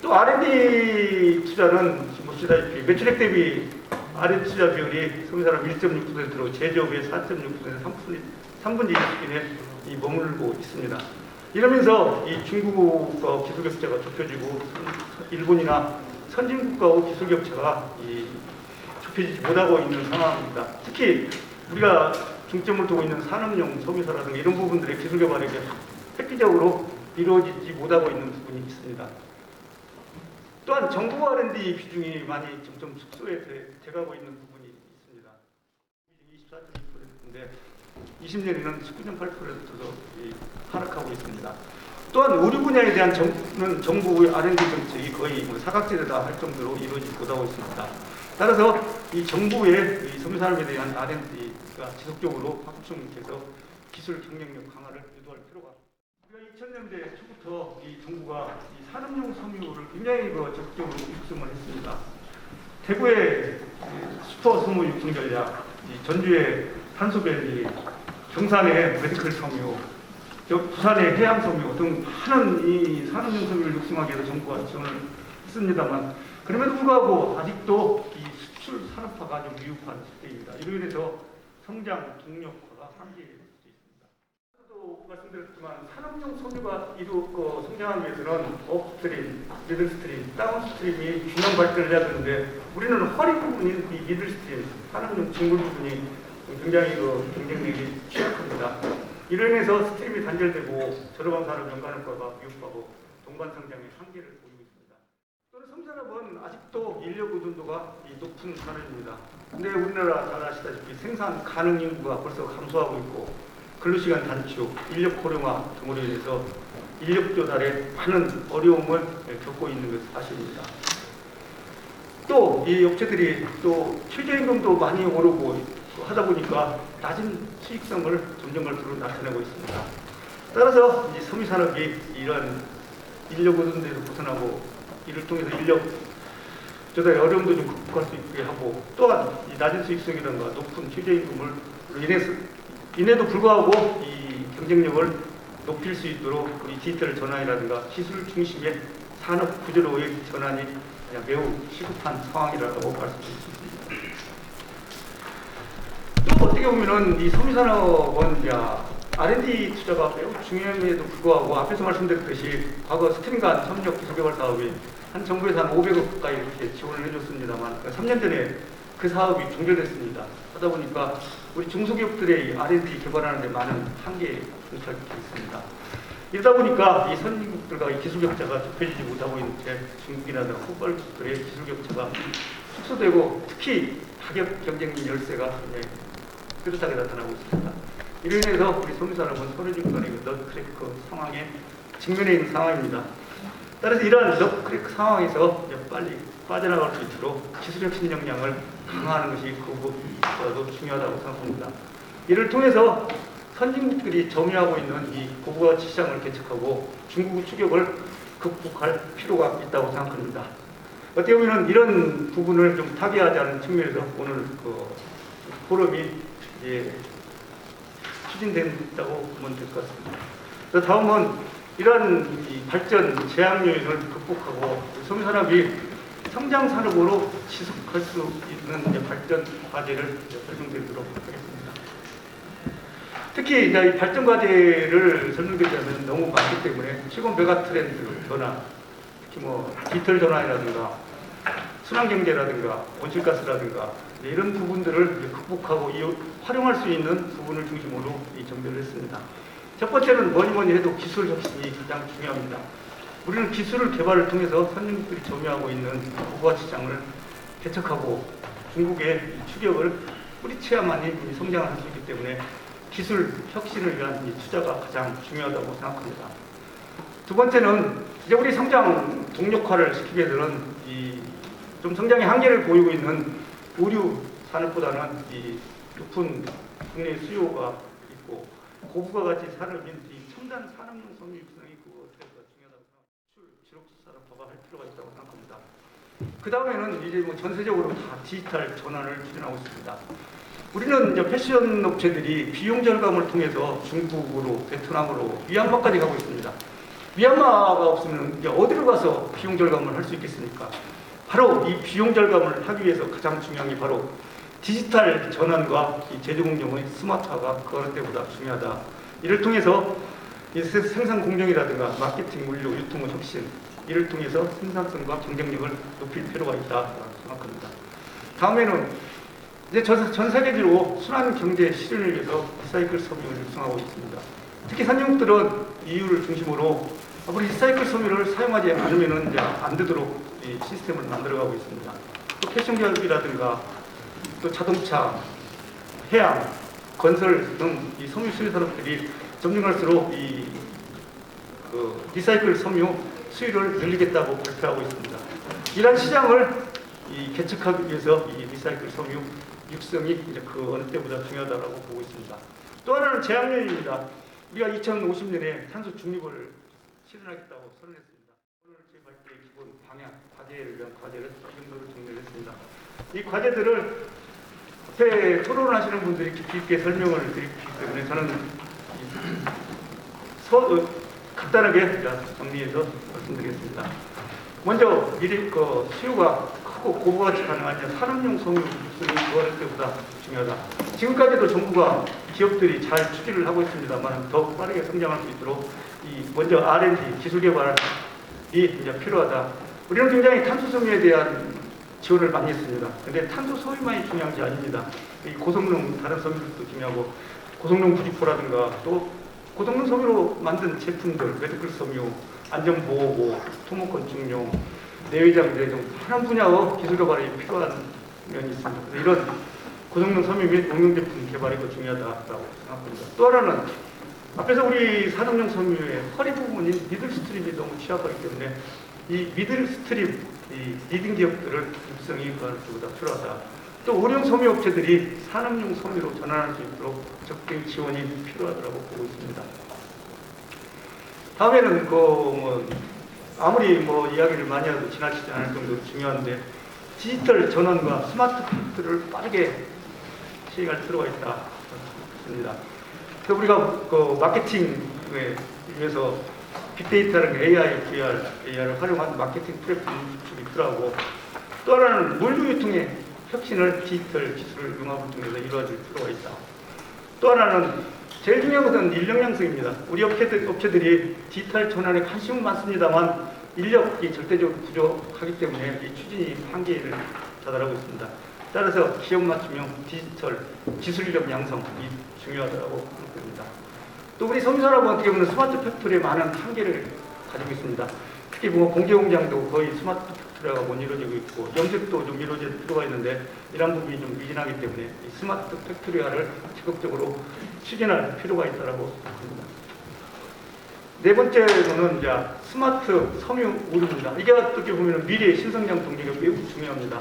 또 R&D 투자는 보시다시피 매출액 대비 R&D 투자 비율이 소비산업 1.6%로 제조업의 4.6%, 3분의 1 수준에 머물고 있습니다. 이러면서 이 중국과 기술 격차가 좁혀지고 일본이나 선진국과의 기술 격차가 좁혀지지 못하고 있는 상황입니다. 특히 우리가 중점을 두고 있는 산업용 섬유사라든가 이런 부분들의 기술 개발이 획기적으로 이루어지지 못하고 있는 부분이 있습니다. 또한 정부 R&D 비중이 많이 점점 축소해 돼가고 있는 부분이 있습니다. 24.2%인데 20년에는 19.8%로 하락하고 있습니다. 또한 의료 분야에 대한 정부의 R&D 정책이 거의 사각지대다 할 정도로 이루어지지 못하고 있습니다. 따라서 이 정부의 섬유산업에 대한 R&D가 지속적으로 확충돼서 기술 경쟁력 강화를 유도할 필요가 있습니다. 우리가 2000년대 초부터 이 정부가 이 산업용 섬유를 굉장히 적극적으로 육성을 했습니다. 대구의 슈퍼 섬유 육성 전략, 전주의 탄소밸리, 경산의 메디컬 섬유, 부산의 해양 섬유 등 많은 이 산업용 섬유를 육성하기 위해서 정부가 지원을 했습니다만 그럼에도 불구하고 아직도 이 수출 산업화가 좀 미흡한 시대입니다. 이로 인해서 성장 동력화가 한계일 수 있습니다. 또 말씀드렸지만 산업용 섬유가 성장하기 위해서는 업스트림, 미들스트림, 다운스트림이 균형 발전을 해야 되는데 우리는 허리 부분인 이 미들스트림, 산업용 직물 부분이 굉장히 경쟁력이 취약합니다. 이로 인해서 스트림이 단절되고 저렴한 산업 연간 효과가 미흡하고 동반 성장의 한계를 보이고 있습니다. 또는 섬산업은 아직도 인력 의존도가 높은 산업입니다. 근데 우리나라 잘 아시다시피 생산 가능 인구가 벌써 감소하고 있고 근로시간 단축, 인력 고령화 등으로 인해서 인력 조달에 많은 어려움을 겪고 있는 것이 사실입니다. 또 이 업체들이 또 최저임금도 많이 오르고 하다 보니까 낮은 수익성을 점점 나타내고 있습니다. 따라서 이 섬유산업이 이런 인력 의존도에서 벗어나고 이를 통해서 인력 조달의 어려움도 좀 극복할 수 있게 하고 또한 이 낮은 수익성이라든가 높은 최저임금을 인해도 불구하고 이 경쟁력을 높일 수 있도록 우리 디지털 전환이라든가 기술 중심의 산업 구조로의 전환이 매우 시급한 상황이라고 말씀드릴 수 있습니다. 또 어떻게 보면은 이 섬유산업은 R&D 투자가 매우 중요함에도 불구하고 앞에서 말씀드렸듯이 과거 스트링간 협력 기술개발 사업이 한 정부에서 한 500억 가까이 이렇게 지원을 해줬습니다만 3년 전에 그 사업이 종결됐습니다. 하다 보니까 우리 중소기업들의 R&D 개발하는 데 많은 한계에 봉착해 있습니다. 이러다 보니까 이 선진국들과 이 기술 격차가 좁혀지지 못하고 있는 채 중국이라든가 후발국들의 기술 격차가 축소되고 특히 가격 경쟁력 열세가 굉장히 뚜렷하게 나타나고 있습니다. 이로 인해서 우리 섬유산업은 선진국 간의 넛크래커 상황에 직면해 있는 상황입니다. 따라서 이러한 넛크래커 상황에서 빨리 빠져나갈 수 있도록 기술혁신 역량을 강화하는 것이 그것보다도 중요하다고 생각합니다. 이를 통해서 선진국들이 점유하고 있는 이 고부가치 시장을 개척하고 중국의 추격을 극복할 필요가 있다고 생각합니다. 어떻게 보면 이런 부분을 좀 타개하지 않은 측면에서 오늘 포럼이 추진된다고 보면 될 것 같습니다. 다음은 이러한 이 발전 제약 요인을 극복하고 섬유 산업이 성장 산업으로 지속할 수 있는 이제 발전 과제를 이제 설명드리도록 하겠습니다. 특히 이제 이 발전 과제를 설명드리자면 너무 많기 때문에 최근 메가 트렌드 변화, 특히 뭐 디지털 전환이라든가 순환 경제라든가 온실가스라든가 이런 부분들을 이제 극복하고 활용할 수 있는 부분을 중심으로 이 정비를 했습니다. 첫 번째는 뭐니 해도 기술 혁신이 가장 중요합니다. 우리는 기술 개발을 통해서 선진국들이 점유하고 있는 고부가 시장을 개척하고 중국의 추격을 뿌리쳐야만이 성장을 할 수 있기 때문에 기술 혁신을 위한 이 투자가 가장 중요하다고 생각합니다. 두 번째는 이제 우리 성장 동력화를 시키게 되는 좀 성장의 한계를 보이고 있는 의류 산업보다는 이 높은 국내 수요가 있고 고부가가치 산업인 이 첨단 산업용 섬유 육성이 그것보다 중요하다고 생각합니다. 지록수 산업화가 할 필요가 있다고 생각합니다. 그 다음에는 이제 뭐 전세적으로 다 디지털 전환을 추진하고 있습니다. 우리는 이제 패션 업체들이 비용 절감을 통해서 중국으로, 베트남으로, 미얀마까지 가고 있습니다. 미얀마가 없으면 이제 어디로 가서 비용 절감을 할 수 있겠습니까? 바로 이 비용 절감을 하기 위해서 가장 중요한 게 바로 디지털 전환과 이 제조 공정의 스마트화가 그 어느 때보다 중요하다. 이를 통해서 이 생산 공정이라든가 마케팅, 물류, 유통의 혁신, 이를 통해서 생산성과 경쟁력을 높일 필요가 있다고 생각합니다. 다음에는 이제 전 세계적으로 순환 경제 실현을 위해서 리사이클 섬유를 육성하고 있습니다. 특히 선진국들은 EU를 중심으로 앞으로 리사이클 섬유를 사용하지 않으면 이제 안 되도록 이 시스템을 만들어가고 있습니다. 또 패션 기업이라든가 또 자동차, 해양, 건설 등 이 섬유 수요 산업들이 점령할수록 이 리사이클 섬유 수요를 늘리겠다고 발표하고 있습니다. 이러한 시장을 개척하기 위해서 이 리사이클 섬유 육성이 이제 그 어느 때보다 중요하다고 보고 있습니다. 또 하나는 제약요인입니다. 우리가 2050년에 탄소 중립을 실현하겠다고 선언했습니다. 오늘 제 발표의 기본 방향, 과제를 위한 과제를 이 정도로 정리를 했습니다. 이 과제들을 앞에 토론하시는 분들이 깊이 있게 설명을 드리기 때문에 저는 간단하게 정리해서 말씀드리겠습니다. 먼저 미리 수요가 크고 고부가치 가능한 산업용 섬유 육성이 구할 때보다 중요하다. 지금까지도 정부가 기업들이 잘 추진을 하고 있습니다만 더 빠르게 성장할 수 있도록 먼저 R&D 기술 개발이 이제 필요하다. 우리는 굉장히 탄소 섬유에 대한 지원을 많이 했습니다. 근데 탄소 섬유만이 중요한 게 아닙니다. 이 고성능 다른 섬유들도 중요하고 고성능 부직포라든가 또 고성능 섬유로 만든 제품들, 메디컬 섬유, 안전보호구, 토목건축용, 내외장 등 많은 분야의 기술 개발이 필요한 면이 있습니다. 그래서 이런 고성능 섬유 및 응용 제품 개발이 더 중요하다고 생각합니다. 또 하나는 앞에서 우리 산업용 섬유의 허리 부분인 미들 스트립이 너무 취약하기 때문에 이 미들 스트립 리딩 기업들을 육성이 그것보다 필요하다. 또 의료용 섬유 업체들이 산업용 섬유로 전환할 수 있도록 적극 지원이 필요하다고 보고 있습니다. 다음에는 아무리 이야기를 많이 해도 지나치지 않을 정도로 중요한데 디지털 전환과 스마트 팩트를 빠르게 시행할 필요가 있다 싶습니다. 그래서 우리가 마케팅에 위해서 빅데이터라는 AI, VR을 활용한 마케팅 플랫폼 구축이 필요하고 또 하나는 물류 유통의 혁신을 디지털 기술을 융합을 통해서 이루어질 필요가 있다. 또 하나는 제일 중요한 것은 인력 양성입니다. 우리 업체들이 디지털 전환에 관심은 많습니다만 인력이 절대적으로 부족하기 때문에 이 추진이 한계를 다달하고 있습니다. 따라서 기업 맞춤형 디지털 기술 인력 양성이 중요하다고 생각됩니다. 또 우리 섬유산업은 어떻게 보면 스마트 팩토리에 많은 한계를 가지고 있습니다. 특히 공제공장도 거의 스마트 팩토리가 못 이루어지고 있고 염색도 좀 이루어질 필요가 있는데 이런 부분이 좀 미진하기 때문에 이 스마트 팩토리화를 적극적으로 추진할 필요가 있다고 생각합니다. 네 번째로는 이제 스마트 섬유 의료입니다. 이게 어떻게 보면 미래의 신성장 동력이 매우 중요합니다.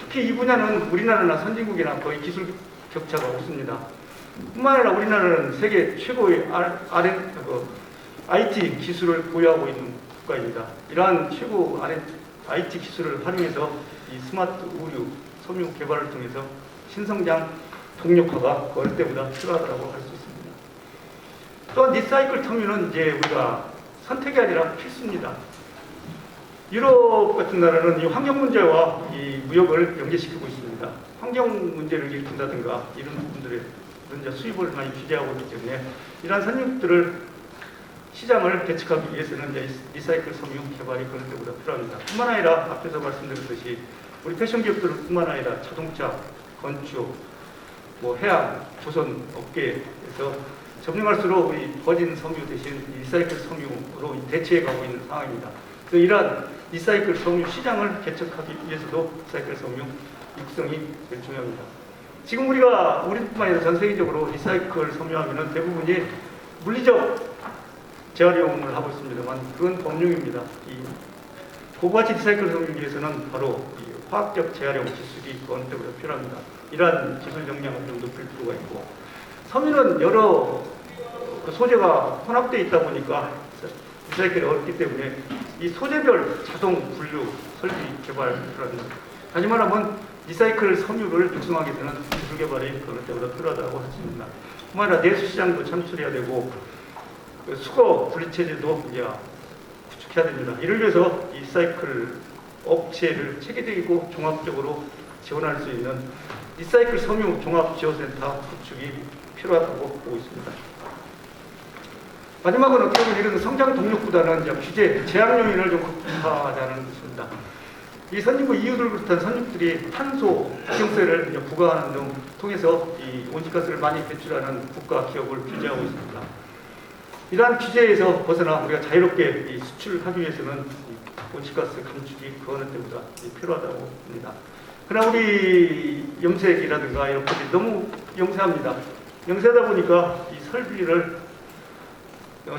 특히 이 분야는 우리나라나 선진국이나 거의 기술 격차가 없습니다. 뿐만 아니라 우리나라는 세계 최고의 IT 기술을 보유하고 있는 국가입니다. 이러한 최고 IT 기술을 활용해서 이 스마트 의료 섬유 개발을 통해서 신성장 동력화가 어느 때보다 필요하다고 할 수 있습니다. 또한 리사이클 섬유는 이제 우리가 선택이 아니라 필수입니다. 유럽 같은 나라는 이 환경 문제와 이 무역을 연계시키고 있습니다. 환경 문제를 일으킨다든가 이런 부분들에 이제 수입을 많이 규제하고 있기 때문에 이러한 선유들을 시장을 개척하기 위해서는 이제 리사이클 섬유 개발이 그런 데보다 필요합니다. 뿐만 아니라 앞에서 말씀드렸듯이 우리 패션 기업들뿐만 아니라 자동차, 건축, 뭐 해양, 조선 업계에서 점령할수록 이 버진 섬유 대신 리사이클 섬유로 대체해 가고 있는 상황입니다. 그래서 이러한 리사이클 섬유 시장을 개척하기 위해서도 리사이클 섬유 육성이 제일 중요합니다. 지금 우리뿐만 아니라 전 세계적으로 리사이클 섬유하면 대부분이 물리적 재활용을 하고 있습니다만 그건 범용입니다. 이 고가치 리사이클 섬유를 위해서는 바로 이 화학적 재활용 기술이 그 어느 때보다 필요합니다. 이러한 기술 역량을 좀 높일 필요가 있고 섬유는 여러 소재가 혼합되어 있다 보니까 리사이클이 어렵기 때문에 이 소재별 자동 분류 설비 개발 필요합니다. 다시 말하면 리사이클 섬유를 육성하기 위해서는 기술 개발이 그럴 때보다 필요하다고 하십니다. 뿐만 아니라 내수 시장도 창출해야 되고 수거 분리 체제도 이제 구축해야 됩니다. 이를 위해서 이 리사이클 업체를 체계적이고 종합적으로 지원할 수 있는 리사이클 섬유 종합지원센터 구축이 필요하다고 보고 있습니다. 마지막은 어떻게 보면 이런 성장 동력보다는 이제 규제, 제약 요인을 좀 극복하자는 것입니다. 이 선진국 EU들 비롯한 선진국들이 탄소 국경세를 부과하는 등 통해서 이 온실가스를 많이 배출하는 국가 기업을 규제하고 있습니다. 이러한 규제에서 벗어나 우리가 자유롭게 이 수출하기 위해서는 이 온실가스 감축이 그 어느 때보다 필요하다고 봅니다. 그러나 우리 염색이라든가 이런 것들이 너무 영세합니다. 영세하다 보니까 이 설비를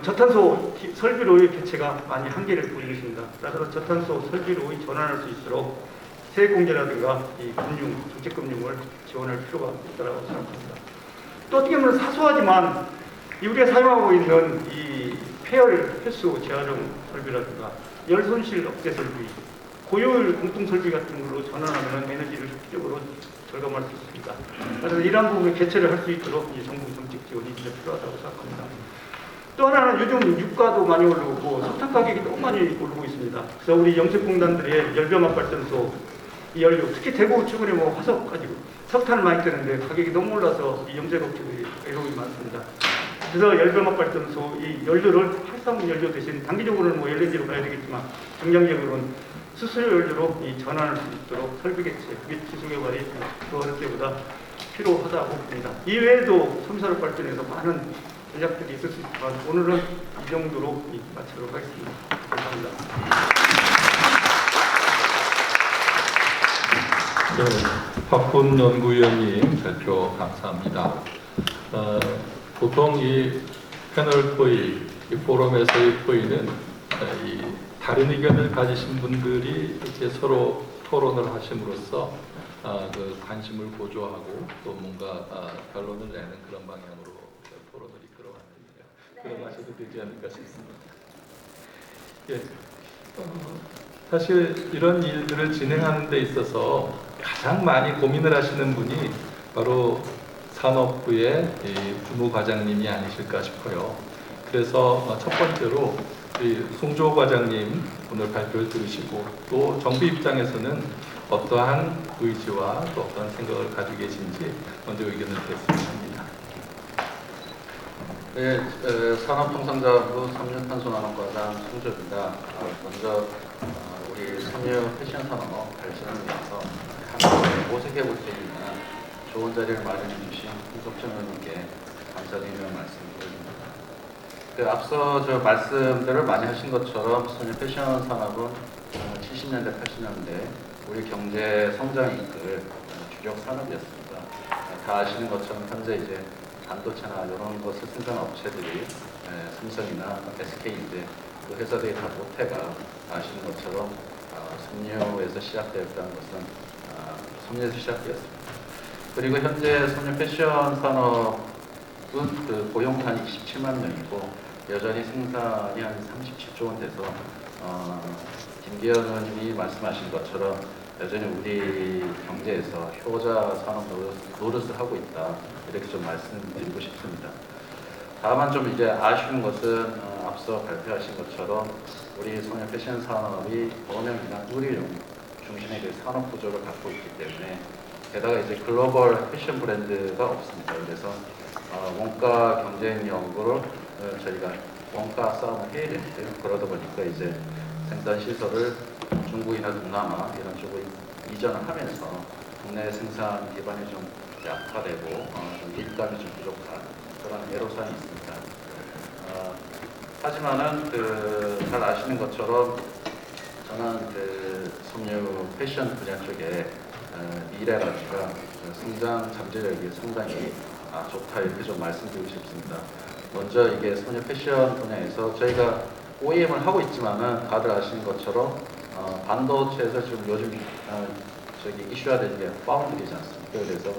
저탄소 설비로의 개체가 많이 한계를 보이고 있습니다. 따라서 저탄소 설비로의 전환할 수 있도록 세액공제라든가 이 금융, 정책금융을 지원할 필요가 있다고 생각합니다. 또 어떻게 보면 사소하지만 우리가 사용하고 있는 이 폐열 횟수 재활용 설비라든가 열 손실 억제 설비, 고효율 공통 설비 같은 걸로 전환하면 에너지를 획기적으로 절감할 수 있습니다. 그래서 이러한 부분을 개최를 할 수 있도록 이 정부 정책 지원이 진짜 필요하다고 생각합니다. 또 하나는 요즘 유가도 많이 오르고 석탄 가격이 너무 많이 오르고 있습니다. 그래서 우리 염색공단들의 열병합 발전소 이 연료, 특히 대구 최근에 뭐 화석 가지고 석탄을 많이 뜨는데 가격이 너무 올라서 이 염색업체들이 애로움이 많습니다. 그래서 열병합 발전소 이 연료를 활성 연료 대신 단기적으로는 뭐 LNG로 가야 되겠지만 중장기적으로는 수소유 연료로 이 전환할 수 있도록 설비 개최 및 기술 개발이 그 어느 때보다 필요하다고 봅니다. 이외에도 섬유산업 발전에서 많은 전략들이 있을 수 있지만 오늘은 이 정도로 마치도록 하겠습니다. 감사합니다. 박훈 연구위원님 발표 감사합니다. 보통 이 패널 토의, 이 포럼에서의 토의는 이 다른 의견을 가지신 분들이 이렇게 서로 토론을 하심으로써 그 관심을 고조하고 또 뭔가 결론을 내는 그런 방향으로 토론을 이끌어왔는데요. 그러하셔도 되지 않을까 싶습니다. 예, 사실 이런 일들을 진행하는 데 있어서 가장 많이 고민을 하시는 분이 바로 산업부의 주무과장님이 아니실까 싶어요. 그래서 첫 번째로 송조 과장님 오늘 발표를 들으시고 또 정부 입장에서는 어떠한 의지와 또 어떠한 생각을 가지고 계신지 먼저 의견을 드렸으면 합니다. 네, 산업통상자부 섬유탄소나노과장 송조입니다. 먼저 우리 섬유 패션 산업 발전을 위해서 모색해 볼 수 있는 좋은 자리를 마련해 주신 홍석천 의원님께 감사드리는 말씀드립니다. 앞서 저 말씀들을 많이 하신 것처럼 섬유 패션 산업은 70년대, 80년대 우리 경제 성장이 이끌 주력 산업이었습니다. 다 아시는 것처럼 현재 이제 반도체나 이런 것을 생산한 업체들이 삼성이나 SK인데 그 회사들이 다 모태가 아시는 것처럼 섬유에서 시작되었다는 것은 섬유에서 시작되었습니다. 그리고 현재 섬유 패션 산업은 그 고용탄이 27만 명이고 여전히 생산이 한 37조 원 돼서 김기현 의원님이 말씀하신 것처럼 여전히 우리 경제에서 효자 산업 노릇을 하고 있다 이렇게 좀 말씀드리고 싶습니다. 다만 좀 이제 아쉬운 것은 앞서 발표하신 것처럼 우리 소녀 패션 산업이 번영이나 의료용 중심의 그 산업 구조를 갖고 있기 때문에 게다가 이제 글로벌 패션 브랜드가 없습니다. 그래서 원가 경쟁력으로 저희가 원가 싸움을 해야 되는데요. 그러다 보니까 이제 생산 시설을 중국이나 동남아 이런 쪽으로 이전을 하면서 국내 생산 기반이 좀 약화되고 좀 밀감이 좀 부족한 그런 애로사항이 있습니다. 하지만은 잘 아시는 것처럼 저는 섬유 패션 분야 쪽에 미래라든가 성장 잠재력이 상당히 좋다 이렇게 좀 말씀드리고 싶습니다. 먼저 이게 소녀 패션 분야에서 저희가 OEM을 하고 있지만은 다들 아시는 것처럼 반도체에서 지금 요즘 이슈화되는 게 파운드리지 않습니까? 그래서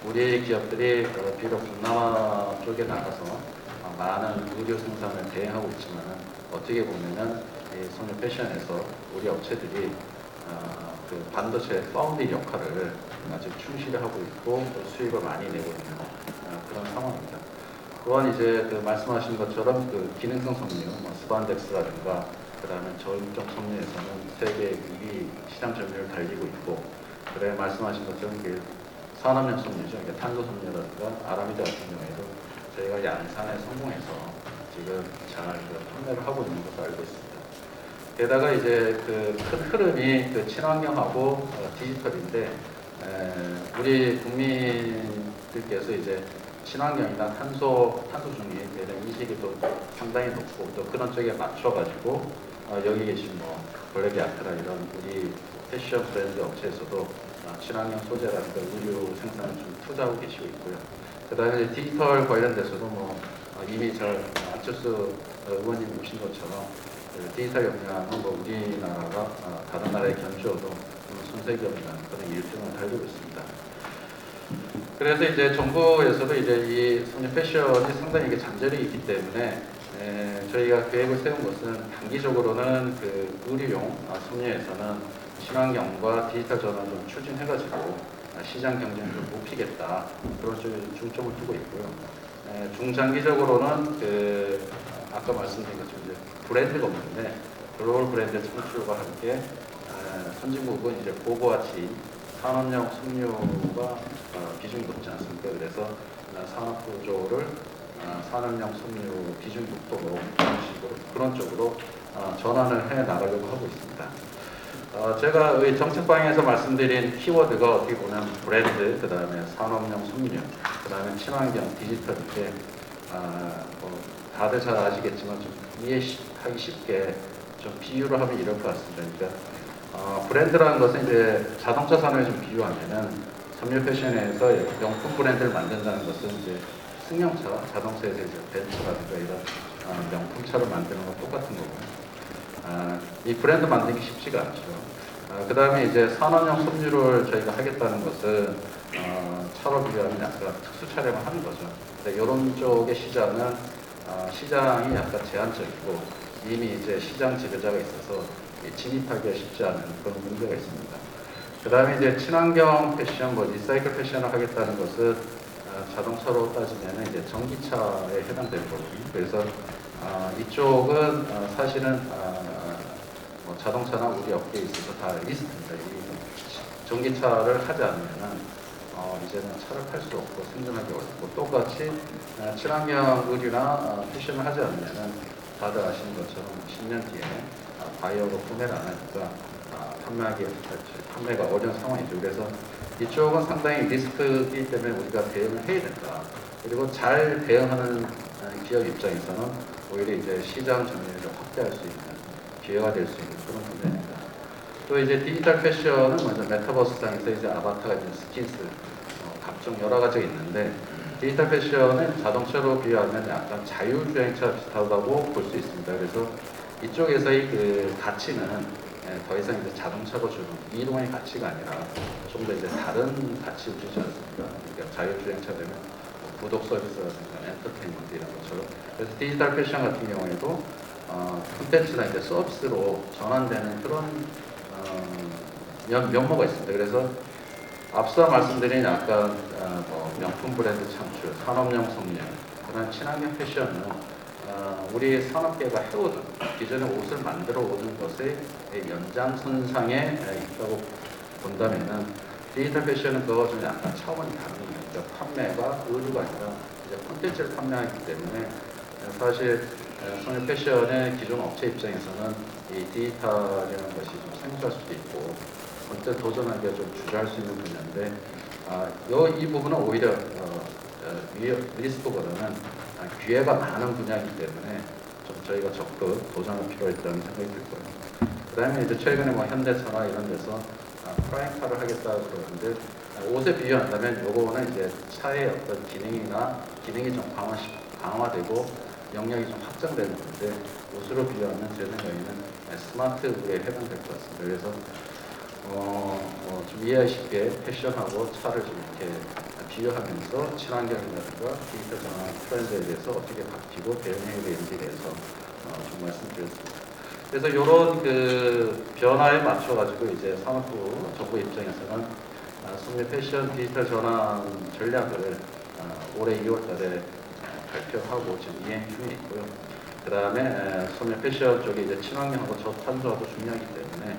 우리 기업들이 비록 동남아 쪽에 나가서 많은 의료 생산을 대행하고 있지만은 어떻게 보면은 이 소녀 패션에서 우리 업체들이 그 반도체 파운드리 역할을 아주 충실히 하고 있고 수익을 많이 내고 있는 그런 상황입니다. 또한 이제 말씀하신 것처럼 기능성 섬유, 스판덱스라든가 그다음에 저염적 섬유에서는 세계 2위 시장 점유율을 달리고 있고, 그래 말씀하신 것처럼 산업용 섬유죠. 탄소 섬유라든가 아라미드 같은 경우에도 저희가 양산에 성공해서 지금 잘 판매를 하고 있는 것으로 알고 있습니다. 게다가 이제 큰 흐름이 친환경하고 디지털인데, 우리 국민들께서 이제 친환경이나 탄소 중립에 대한 인식이 또 상당히 높고, 또 그런 쪽에 맞춰가지고 여기 계신 블랙이 아트라 이런 우리 패션 브랜드 업체에서도 친환경 소재라든가 의류 생산을 좀 투자하고 계시고 있고요. 그 다음에 디지털 관련돼서도 이미 안철수 의원님 보신 것처럼 디지털 역량은 우리나라가 다른 나라에 견주어도 선세기업이라는 그런 1등을 달리고 있습니다. 그래서 이제 정부에서도 이제 이 소녀 패션이 상당히 이게 잠재력이 있기 때문에 저희가 계획을 세운 것은 단기적으로는 의류용 섬유에서는 친환경과 디지털 전환을 좀 추진해가지고 시장 경쟁을 좀 높이겠다, 그런 쪽에 중점을 두고 있고요. 중장기적으로는 아까 말씀드린 것처럼 이제 브랜드가 없는데 글로벌 브랜드 창출과 함께 선진국은 이제 고가치 산업용 섬유가 비중이 높지 않습니까? 그래서 산업 구조를 산업용 섬유 비중 높도록 그런 쪽으로 전환을 해 나가려고 하고 있습니다. 제가 정책 방향에서 말씀드린 키워드가 어떻게 보면 브랜드, 그 다음에 산업용 섬유, 그 다음에 친환경, 디지털인데 다들 잘 아시겠지만 좀 이해하기 쉽게 좀 비유를 하면 이럴 것 같습니다. 그러니까 브랜드라는 것은 이제 자동차 산업에 좀 비유하면은 섬유 패션에서 명품 브랜드를 만든다는 것은 이제 승용차, 자동차에서 이제 벤츠라든가 이런 명품차를 만드는 것 똑같은 거고, 이 브랜드 만들기 쉽지가 않죠. 그 다음에 이제 산업용 섬유를 저희가 하겠다는 것은 차로 비교하면 약간 특수 촬영을 하는 거죠. 이런 쪽의 시장은 시장이 약간 제한적이고 이미 이제 시장 지배자가 있어서 진입하기가 쉽지 않은 그런 문제가 있습니다. 그 다음에 이제 친환경 패션, 리사이클 패션을 하겠다는 것은 자동차로 따지면 이제 전기차에 해당되는 거거든요. 그래서 이쪽은 사실은 자동차나 우리 업계에 있어서 다 리스트입니다. 이 전기차를 하지 않으면은 이제는 차를 팔 수 없고 생존하기 어렵고, 똑같이 친환경 의류나 패션을 하지 않으면은 다들 아시는 것처럼 10년 뒤에 바이오로 구매를 안 하니까 판매가 어려운 상황이죠. 그래서 이쪽은 상당히 리스크이기 때문에 우리가 대응을 해야 된다. 그리고 잘 대응하는 기업 입장에서는 오히려 이제 시장 점유율을 확대할 수 있는 기회가 될 수 있는 그런 분야입니다. 또 이제 디지털 패션은 먼저 메타버스상에서 이제 아바타가 있는 스킨스, 각종 여러 가지가 있는데, 디지털 패션은 자동차로 비유하면 약간 자율주행차 비슷하다고 볼 수 있습니다. 그래서 이쪽에서의 가치는 더 이상 이제 자동차로 주는 이동의 가치가 아니라 좀 더 이제 다른 가치를 주지 않습니까? 그러니까 자율주행차 되면 구독 서비스라든가 엔터테인먼트 이런 것처럼. 그래서 디지털 패션 같은 경우에도 콘텐츠나 이제 서비스로 전환되는 그런 면모가 있습니다. 그래서 앞서 말씀드린 약간 명품 브랜드 창출, 산업용 섬유, 그런 친환경 패션은 우리 산업계가 해오던 기존에 옷을 만들어 오는 것의 연장선상에 있다고 본다면은 디지털 패션은 그거 좀 약간 차원이 다른 거예요. 그러니까 판매가 의류가 아니라 이제 콘텐츠를 판매하기 때문에 사실 성일 패션의 기존 업체 입장에서는 이 디지털이라는 것이 좀 생소할 수도 있고 언제 도전하기가 좀 주저할 수 있는 분야인데 이 부분은 오히려 리스크보다는 기회가 많은 분야이기 때문에 좀 저희가 적극 도전할 필요가 있다는 생각이 들고요. 그 다음에 이제 최근에 뭐 현대차나 이런 데서 프라임카를 하겠다고 그러는데 옷에 비유한다면 요거는 이제 차의 어떤 기능이 좀 강화되고 영역이 좀 확장되는 건데 옷으로 비유하면 제 생각에는 스마트웨어에 해당될 것 같습니다. 그래서 좀 이해하기 쉽게 패션하고 차를 좀 이렇게 비교하면서 친환경이라든가 디지털 전환 트렌드에 대해서 어떻게 바뀌고 대응해야 되는지에 대해서 좀 말씀드렸습니다. 그래서 이런 그 변화에 맞춰가지고 이제 산업부 정부 입장에서는 성일 패션 디지털 전환 전략을 올해 2월달에 발표하고 지금 이행 중에 있고요. 그 다음에 성일 패션 쪽에 이제 친환경하고 저탄소화도 중요하기 때문에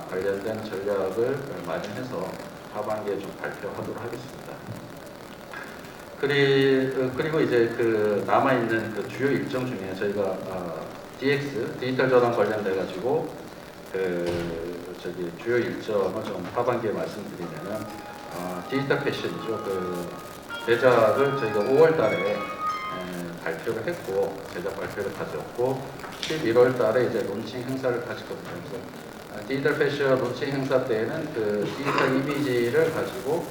관련된 전략을 마련해서 하반기에 좀 발표하도록 하겠습니다. 그리고 이제 그 남아있는 그 주요 일정 중에 저희가 DX, 디지털 전환 관련돼 가지고 주요 일정을 좀 하반기에 말씀드리면은 디지털 패션이죠. 그 제작을 저희가 5월달에 발표를 했고 제작 발표를 가졌고 11월달에 이제 론칭 행사를 가졌거든요. 그래서 디지털 패션 론칭 행사 때에는 그 디지털 이미지를 가지고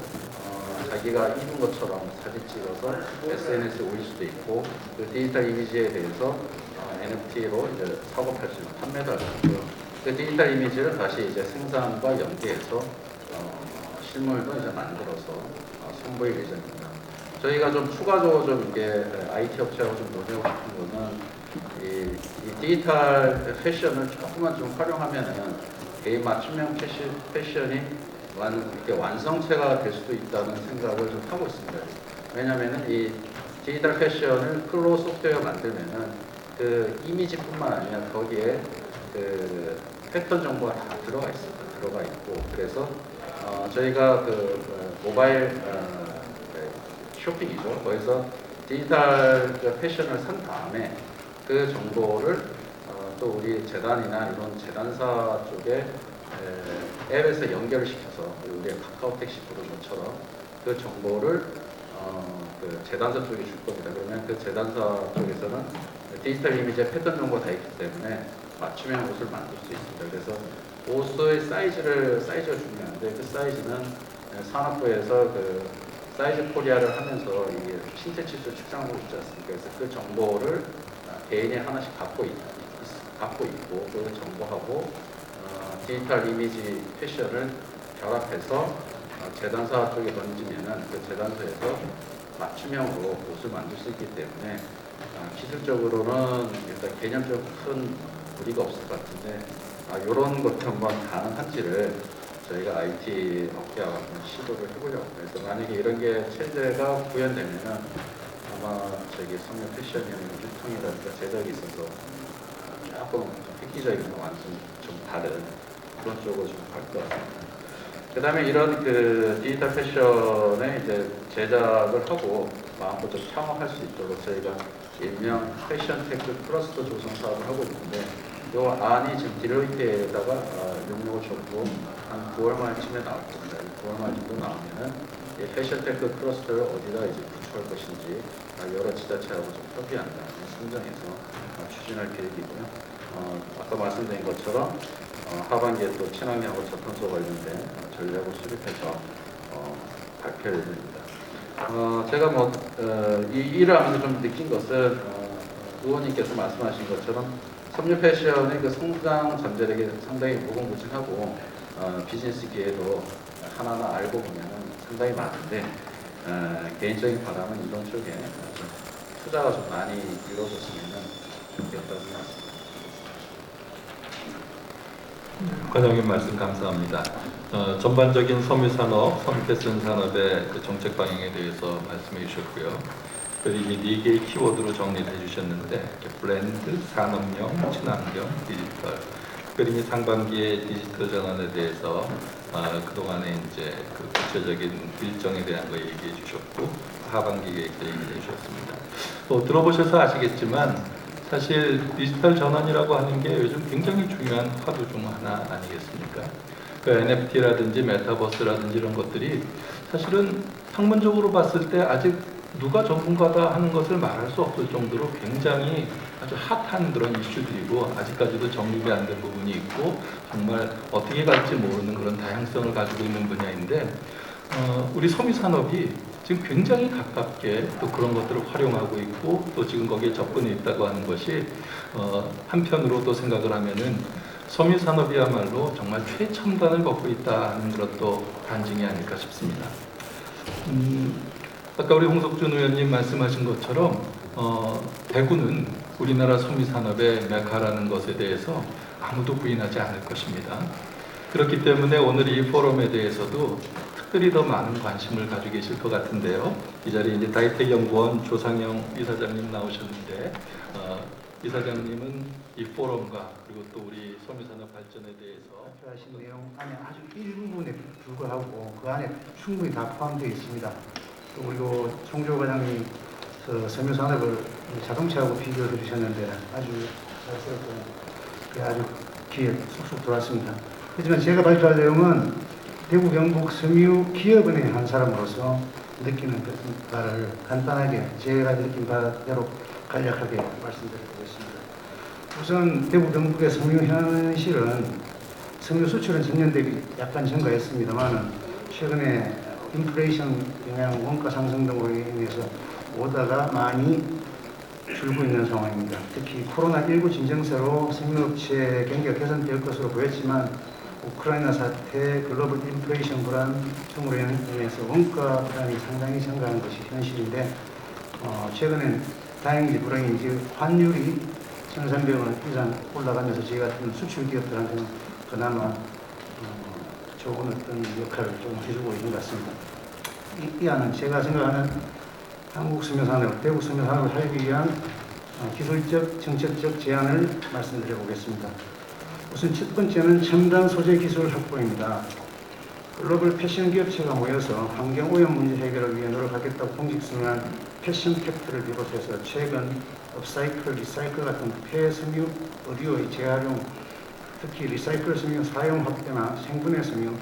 자기가 입은 것처럼 사진 찍어서 SNS에 올릴 수도 있고 그 디지털 이미지에 대해서 NFT로 이제 사고팔 수 있는 판매도 할 수 있고요. 그 디지털 이미지를 다시 이제 생산과 연계해서 실물도 이제 만들어서 선보일 예정입니다. 저희가 좀 추가적으로 좀 이게 IT 업체하고 좀 논의하고 싶은 거는 이 디지털 패션을 조금만 좀 활용하면은 개인 맞춤형 패션이 이렇게 완성체가 될 수도 있다는 생각을 좀 하고 있습니다. 왜냐면은 이 디지털 패션을 클로 소프트웨어 만들면은 그 이미지뿐만 아니라 거기에 그 패턴 정보가 다 들어가 있고 그래서 저희가 그 모바일 쇼핑이죠. 거기서 디지털 패션을 산 다음에 그 정보를 또 우리 재단이나 이런 재단사 쪽에 앱에서 연결을 시켜서 우리의 카카오 택시 부르는처럼 그 정보를 그 재단사 쪽에 줄 겁니다. 그러면 그 재단사 쪽에서는 디지털 이미지의 패턴 정보가 다 있기 때문에 맞춤형 옷을 만들 수 있습니다. 그래서 옷의 사이즈가 중요한데 그 사이즈는 산업부에서 그 사이즈 코리아를 하면서 이게 신체 치수 측정하고 있지 않습니까? 그래서 그 정보를 개인이 하나씩 갖고 있고 그 정보하고 디지털 이미지 패션을 결합해서 재단사 쪽에 던지면은 그 재단사에서 맞춤형으로 옷을 만들 수 있기 때문에 기술적으로는 일단 개념적으로 큰 무리가 없을 것 같은데 이런 것도 한번 가능한지를 저희가 IT 업계와 시도를 해보려고 해요. 그래서 만약에 이런 게 체제가 구현되면은 아마 저기 성역 패션이나 유통이라든가 제작이 있어서 조금 획기적인 완전 좀 다른 그런 쪽으로 좀 갈 것 같습니다. 그 다음에 이런 그 디지털 패션의 이제 제작을 하고 마음껏 좀 창업할 수 있도록 저희가 일명 패션 테크 클러스터 조성 사업을 하고 있는데 이 안이 지금 딜로이트에다가 용역을 줬고 한 9월 말쯤에 나올 겁니다. 9월 말 정도 나오면은 이 패션 테크 클러스터를 어디다 이제 구축할 것인지 여러 지자체하고 좀 협의한 다음에 선정해서 추진할 계획이고요. 아까 말씀드린 것처럼 하반기에 또 친환경하고 저탄소 관련된 전략을 수립해서 발표할 예정입니다. 제가 뭐 이 일을 하면서 좀 느낀 것은 의원님께서 말씀하신 것처럼 섬유 패션의 그 성장 전제력이 상당히 무궁무진하고 비즈니스 기회도 하나하나 알고 보면 상당히 많은데 개인적인 바람은 이런 쪽에 좀 투자가 좀 많이 이루어졌으면 좋겠다는 생각입니다. 과장님 말씀 감사합니다. 전반적인 섬유산업, 섬유패션 산업의 그 정책 방향에 대해서 말씀해 주셨고요. 이미 4개의 키워드로 정리를 해주셨는데 블렌드, 산업용, 친환경, 디지털. 특별히 이 상반기의 디지털 전환에 대해서 그동안에 이제 그 구체적인 일정에 대한 거 얘기해 주셨고 하반기 계획도 얘기해 주셨습니다. 들어보셔서 아시겠지만 사실 디지털 전환이라고 하는 게 요즘 굉장히 중요한 화두 중 하나 아니겠습니까? 그 NFT라든지 메타버스라든지 이런 것들이 사실은 학문적으로 봤을 때 아직 누가 전문가다 하는 것을 말할 수 없을 정도로 굉장히 아주 핫한 그런 이슈들이고 아직까지도 정립이 안 된 부분이 있고 정말 어떻게 갈지 모르는 그런 다양성을 가지고 있는 분야인데 우리 섬유산업이 지금 굉장히 가깝게 또 그런 것들을 활용하고 있고 또 지금 거기에 접근해 있다고 하는 것이 한편으로 또 생각을 하면은 섬유산업이야말로 정말 최첨단을 걷고 있다는 그런 또 반증이 아닐까 싶습니다. 아까 우리 홍석준 의원님 말씀하신 것처럼 대구는 우리나라 섬유산업의 메카라는 것에 대해서 아무도 부인하지 않을 것입니다. 그렇기 때문에 오늘 이 포럼에 대해서도 특별히 더 많은 관심을 가지고 계실 것 같은데요. 이 자리에 이제 다이텍연구원 조상영 이사장님 나오셨는데 이사장님은 이 포럼과 그리고 또 우리 섬유산업 발전에 대해서 발표하신 내용 안에 아주 일부분에 불과하고 그 안에 충분히 다 포함되어 있습니다. 또 그리고 송조 과장님이 섬유산업을 자동차하고 비교해 주셨는데 아주 잘쓰였고 아주 귀에 쏙쏙 들어왔습니다. 하지만 제가 발표할 내용은 대구 경북 섬유 기업은행 한 사람으로서 느끼는 바를 간단하게 제가 느낀 바대로 간략하게 말씀드리겠습니다. 우선 대구 경북의 섬유 현실은 섬유 수출은 전년 대비 약간 증가했습니다만 최근에 인플레이션 영향, 원가 상승 등으로 인해서 오다가 많이 줄고 있는 상황입니다. 특히 코로나19 진정세로 섬유업체 경기가 개선될 것으로 보였지만 우크라이나 사태, 글로벌 인플레이션 불안 등으로 인해서 원가 부담이 상당히 증가한 것이 현실인데 최근엔 다행인지 불행인지 환율이 1,300원 이상 올라가면서 저희 같은 수출 기업들한테는 그나마 좋은 어떤 역할을 좀 해주고 있는 것 같습니다. 이 안은 제가 생각하는 한국 섬유산업, 대구 섬유산업을 살기 위한 기술적, 정책적 제안을 말씀드려 보겠습니다. 우선 첫 번째는 첨단 소재 기술 확보입니다. 글로벌 패션 기업체가 모여서 환경 오염 문제 해결을 위해 노력하겠다고 공식 선언한 패션 팩트를 비롯해서 최근 업사이클, 리사이클 같은 폐섬유 의류의 재활용, 특히 리사이클 섬유 사용 확대나 생분해 섬유,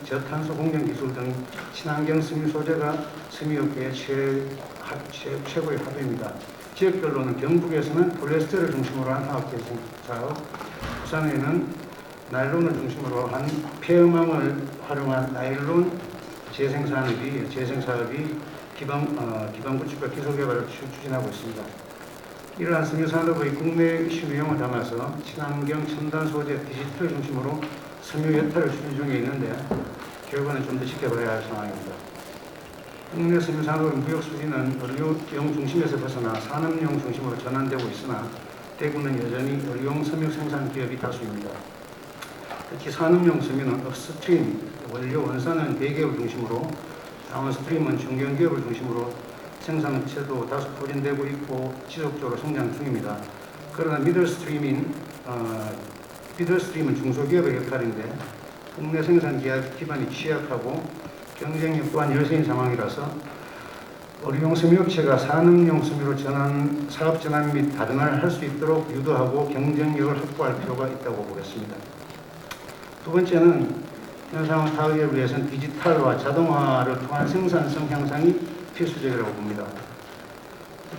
저탄소 공정 기술 등 친환경 섬유 소재가 섬유업계의 최고의 화두입니다. 지역별로는 경북에서는 폴리에스테를 중심으로 한 화학 재생 사업, 부산에는 나일론을 중심으로 한 폐음암을 활용한 나일론 재생 사업이 기반 구축과 기술 개발을 추진하고 있습니다. 이러한 섬유 산업의 국내 이슈 내용을 담아서 친환경 첨단 소재 디지털 중심으로 섬유 여타를 추진 중에 있는데 결과는 좀 더 지켜봐야 할 상황입니다. 국내 섬유 산업의 무역 수지는 의료용 중심에서 벗어나 산업용 중심으로 전환되고 있으나 대구는 여전히 의료용 섬유 생산 기업이 다수입니다. 특히 산업용 섬유는 업스트림, 원료 원산은 대기업을 중심으로 다운스트림은 중견기업을 중심으로 생산업체도 다수 포진되고 있고 지속적으로 성장 중입니다. 그러나 미들스트림은 중소기업의 역할인데 국내 생산 기반이 취약하고 경쟁력 또한 열세인 상황이라서 의료용 섬유업체가 산업용 섬유로 사업 전환 및 다변화를 할 수 있도록 유도하고 경쟁력을 확보할 필요가 있다고 보겠습니다. 두 번째는 현 상황 타격을 위해서는 디지털과 자동화를 통한 생산성 향상이 필수적이라고 봅니다.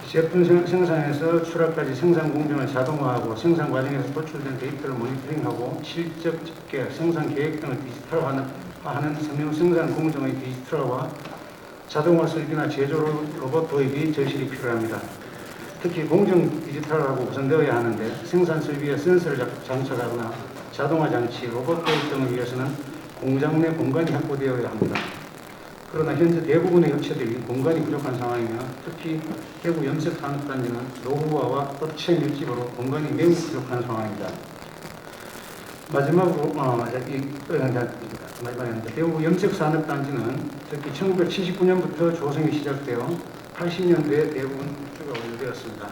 제품 생산에서 출하까지 생산 공정을 자동화하고 생산 과정에서 도출된 데이터를 모니터링하고 실적 집계, 생산 계획 등을 디지털화하는 섬유 생산 공정의 디지털화와 자동화 설계나 제조 로봇 도입이 절실히 필요합니다. 특히 공정 디지털화하고 우선되어야 하는데 생산 설비에 센서를 장착하거나 자동화 장치, 로봇 도입 등을 위해서는 공장 내 공간이 확보되어야 합니다. 그러나 현재 대부분의 업체들이 공간이 부족한 상황이며 특히 대구 염색산업단지는 노후화와 업체 밀집으로 공간이 매우 부족한 상황입니다. 마지막으로 대구 염색산업단지는 특히 1979년부터 조성이 시작되어 80년대 대부분 주가 완료되었습니다.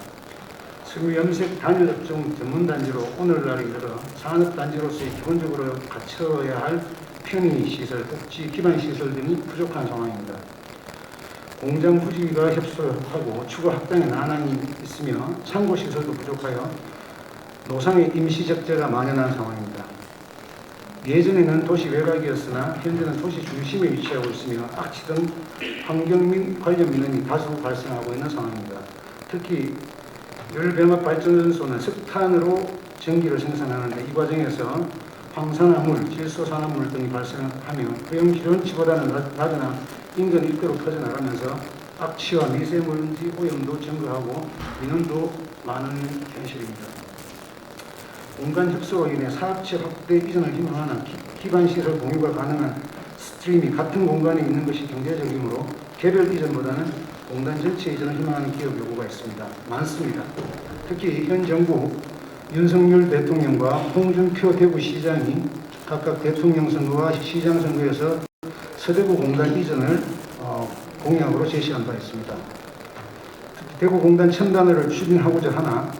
섬유 염색 단일 업종 전문 단지로 오늘날에 이르러 산업 단지로서의 기본적으로 갖춰야 할 편의 시설, 복지 기반 시설 등이 부족한 상황입니다. 공장 부지가 협소하고 추가 확장에 난항이 있으며 창고 시설도 부족하여 노상의 임시 적재가 만연한 상황입니다. 예전에는 도시 외곽이었으나 현재는 도시 중심에 위치하고 있으며 악취 등 환경 및 관련 민원이 다수 발생하고 있는 상황입니다. 특히 열병합 발전소는 석탄으로 전기를 생산하는데 이 과정에서 황산화물, 질소산화물 등이 발생하며 허용 기준치보다는 낮으나 인근 일대로 퍼져나가면서 악취와 미세먼지 오염도 증가하고 민원도 많은 현실입니다. 공간 협소로 인해 사업체 확대 이전을 희망하는 기반시설 공유가 가능한 스트림이 같은 공간에 있는 것이 경제적이므로 개별 이전보다는 공단 전체 이전을 희망하는 기업 요구가 있습니다. 많습니다. 특히 현 정부 윤석열 대통령과 홍준표 대구시장이 각각 대통령 선거와 시장 선거에서 서대구 공단 이전을 공약으로 제시한 바 있습니다. 대구 공단 첨단화를 추진하고자 하나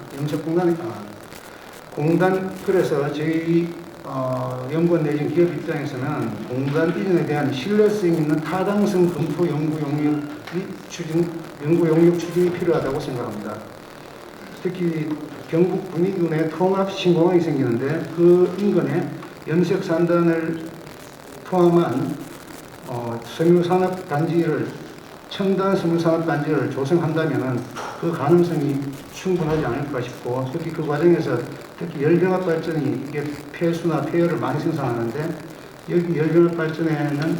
그래서 저희 연구원 내진 기업 입장에서는 공단 이전에 대한 신뢰성 있는 타당성 검토 연구 용역 추진이 필요하다고 생각합니다. 특히 경북 분위군에 통합 신공항이 생기는데 그 인근에 염색 산단을 포함한 섬유산업단지를 첨단 섬유산업단지를 조성한다면 그 가능성이 충분하지 않을까 싶고 특히 그 과정에서 특히 열병합 발전이 이게 폐수나 폐열을 많이 생산하는데 여기 열병합 발전에는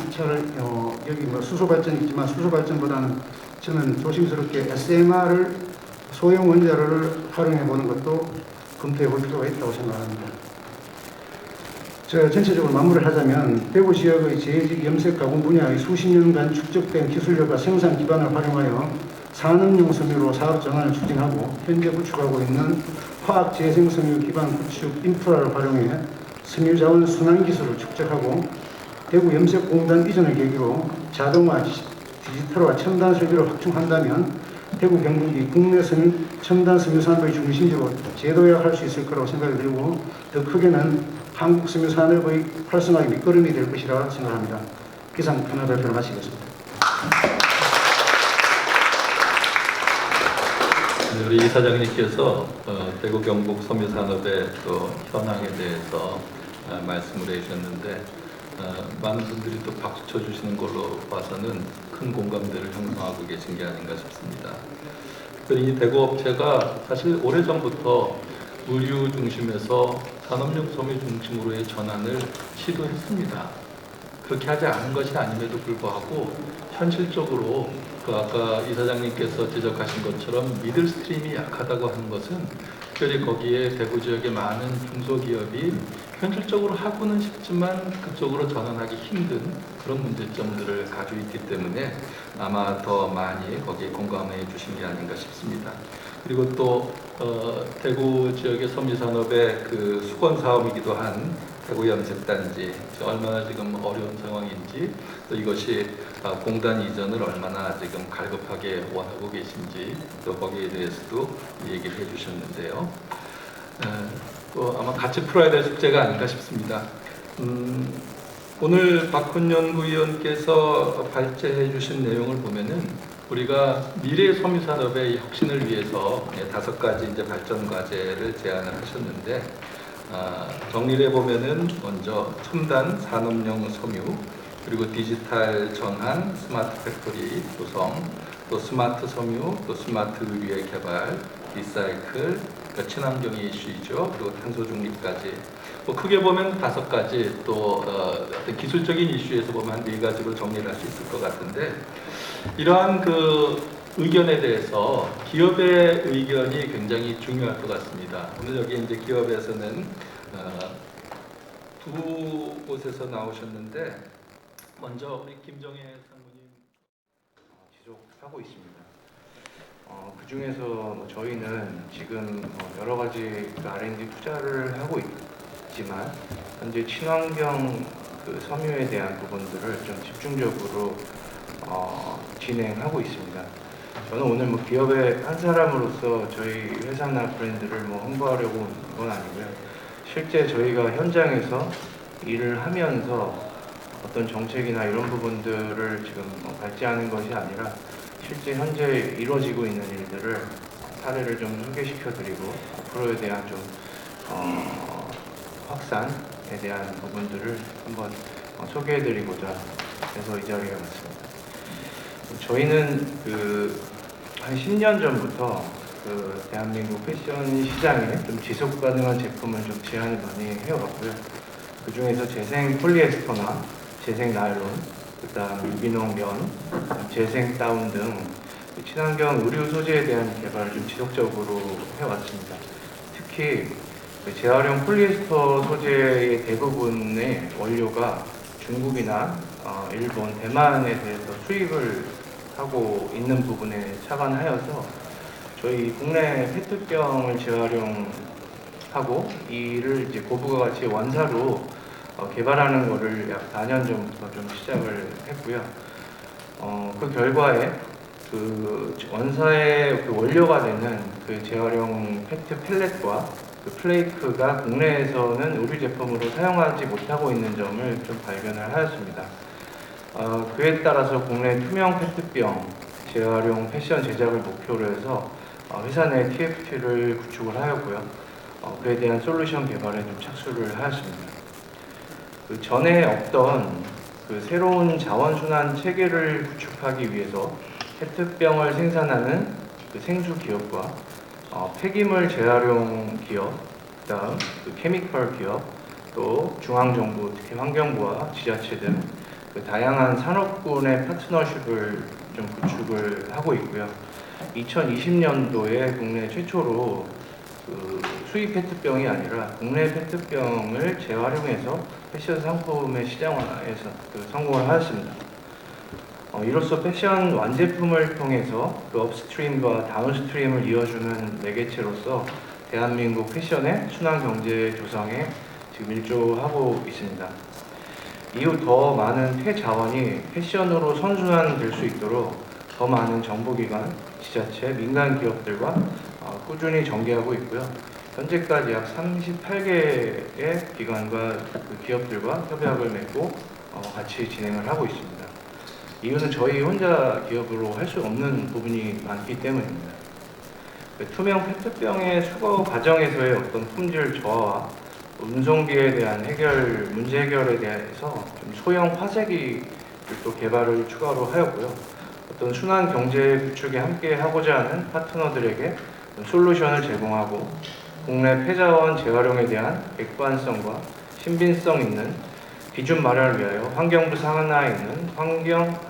여기 뭐 수소 발전이 있지만 수소 발전보다는 저는 조심스럽게 SMR을 소형 원자로를 활용해 보는 것도 검토해 볼 필요가 있다고 생각합니다. 전체적으로 마무리를 하자면 대구 지역의 재직 염색 가공 분야의 수십 년간 축적된 기술력과 생산 기반을 활용하여 산업용 섬유로 사업 전환을 추진하고 현재 구축하고 있는 화학 재생 섬유 기반 구축 인프라를 활용해 섬유 자원 순환 기술을 축적하고 대구 염색 공단 이전을 계기로 자동화, 디지털화, 첨단 설비를 확충한다면 대구 경북이 국내 첨단 섬유 산업의 중심지로 재도약할 수 있을 거라고 생각이 들고 더 크게는 한국 섬유 산업의 활성화의 밑거름이 될 것이라 생각합니다. 이상 하나 발표를 마치겠습니다. 우리 이사장님께서 대구 경북 섬유 산업의 또 현황에 대해서 말씀을 해주셨는데 많은 분들이 또 박수 쳐주시는 걸로 봐서는 큰 공감대를 형성하고 계신 게 아닌가 싶습니다. 이 대구 업체가 사실 오래전부터 의류 중심에서 산업용 섬유 중심으로의 전환을 시도했습니다. 그렇게 하지 않은 것이 아님에도 불구하고 현실적으로 아까 이사장님께서 지적하신 것처럼 미들 스트림이 약하다고 하는 것은 특별히 거기에 대구 지역의 많은 중소기업이 현실적으로 하고는 싶지만 그쪽으로 전환하기 힘든 그런 문제점들을 가지고 있기 때문에 아마 더 많이 거기에 공감해 주신 게 아닌가 싶습니다. 그리고 또 대구 지역의 섬유산업의 그 수건 사업이기도 한 대구 염색단지 얼마나 지금 어려운 상황인지 또 이것이 공단 이전을 얼마나 지금 갈급하게 원하고 계신지 또 거기에 대해서도 얘기를 해주셨는데요. 또 아마 같이 풀어야 될 숙제가 아닌가 싶습니다. 오늘 박훈 연구위원께서 발제해 주신 내용을 보면은 우리가 미래 섬유산업의 혁신을 위해서 5가지 이제 발전 과제를 제안을 하셨는데 정리를 해보면은 먼저 첨단 산업용 섬유, 그리고 디지털 전환, 스마트 팩토리 구성, 또 스마트 섬유, 또 스마트 의류의 개발, 리사이클, 그러니까 친환경의 이슈이죠. 그리고 탄소 중립까지. 크게 보면 5가지, 또 어떤 기술적인 이슈에서 보면 한 4가지로 정리를 할 수 있을 것 같은데 이러한 그 의견에 대해서 기업의 의견이 굉장히 중요할 것 같습니다. 오늘 여기 이제 기업에서는 2곳에서 나오셨는데 먼저 우리 김정혜 상무님 지속하고 있습니다. 그 중에서 저희는 지금 여러 가지 R&D 투자를 하고 있지만 현재 친환경 그 섬유에 대한 부분들을 좀 집중적으로 진행하고 있습니다. 저는 오늘 뭐 기업의 한 사람으로서 저희 회사나 브랜드를 뭐 홍보하려고 온 건 아니고요. 실제 저희가 현장에서 일을 하면서 어떤 정책이나 이런 부분들을 지금 발제하는 것이 아니라 실제 현재 이루어지고 있는 일들을 사례를 좀 소개시켜드리고 앞으로에 대한 좀 확산에 대한 부분들을 한번 소개해드리고자 해서 이 자리에 왔습니다. 저희는 한 10년 전부터 대한민국 패션 시장에 좀 지속 가능한 제품을 좀 제안을 많이 해왔고요. 그 중에서 재생 폴리에스터나 재생 나일론, 그다음 유기농 면, 재생 다운 등 친환경 의류 소재에 대한 개발을 좀 지속적으로 해왔습니다. 특히 재활용 폴리에스터 소재의 대부분의 원료가 중국이나 일본, 대만에 대해서 수입을 하고 있는 부분에 착안하여서 저희 국내 페트병을 재활용하고 이를 이제 고부가 가치 원사로 개발하는 것을 약 4년 전부터 좀 시작을 했고요. 그 결과에 원사의 원료가 되는 재활용 페트 펠렛과 플레이크가 국내에서는 의류 제품으로 사용하지 못하고 있는 점을 좀 발견을 하였습니다. 그에 따라서 국내 투명 페트병 재활용 패션 제작을 목표로 해서 회사 내 TFT를 구축을 하였고요. 그에 대한 솔루션 개발에 좀 착수를 하였습니다. 전에 없던 새로운 자원순환 체계를 구축하기 위해서 페트병을 생산하는 생수 기업과 폐기물 재활용 기업, 그다음 케미컬 기업, 또 중앙정부, 특히 환경부와 지자체 등 다양한 산업군의 파트너십을 좀 구축을 하고 있고요. 2020년도에 국내 최초로 수입 페트병이 아니라 국내 페트병을 재활용해서 패션 상품의 시장화에서 성공을 하였습니다. 이로써 패션 완제품을 통해서 업스트림과 다운스트림을 이어주는 매개체로서 대한민국 패션의 순환 경제 조성에 지금 일조하고 있습니다. 이후 더 많은 폐자원이 패션으로 선순환될 수 있도록 더 많은 정부기관, 지자체, 민간 기업들과 꾸준히 전개하고 있고요. 현재까지 약 38개의 기관과 기업들과 협약을 맺고 같이 진행을 하고 있습니다. 이유는 저희 혼자 기업으로 할 수 없는 부분이 많기 때문입니다. 투명 페트병의 수거 과정에서의 어떤 품질 저하와 운송비에 대한 문제 해결에 대해서 좀 소형 화재기를 또 개발을 추가로 하였고요. 어떤 순환 경제 구축에 함께 하고자 하는 파트너들에게 솔루션을 제공하고 국내 폐자원 재활용에 대한 객관성과 신빙성 있는 기준 마련을 위하여 환경부 산하에 있는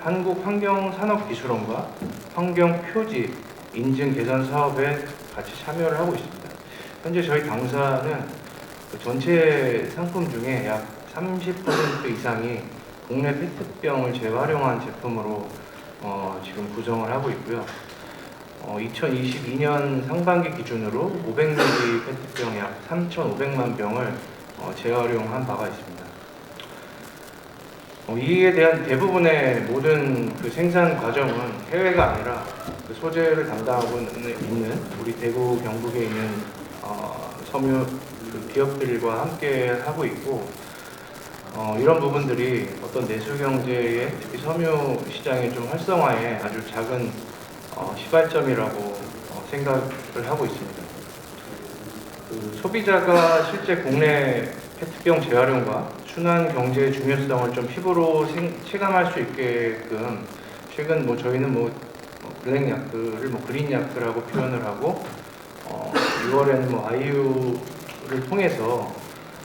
한국환경산업기술원과 환경표지 인증 개선 사업에 같이 참여를 하고 있습니다. 현재 저희 당사는 전체 상품 중에 약 30% 이상이 국내 페트병을 재활용한 제품으로 지금 구성을 하고 있고요. 2022년 상반기 기준으로 500ml 페트병 약 3,500만 병을 재활용한 바가 있습니다. 이에 대한 대부분의 모든 생산 과정은 해외가 아니라 소재를 담당하고 있는 우리 대구 경북에 있는 섬유 기업들과 함께 하고 있고 이런 부분들이 어떤 내수 경제의 특히 섬유 시장의 좀 활성화에 아주 작은 시발점이라고 생각을 하고 있습니다. 소비자가 실제 국내 페트병 재활용과 순환 경제의 중요성을 좀 피부로 체감할 수 있게끔 최근 저희는 블랙 야크를 그린 야크라고 표현을 하고 6월에는 아이유를 통해서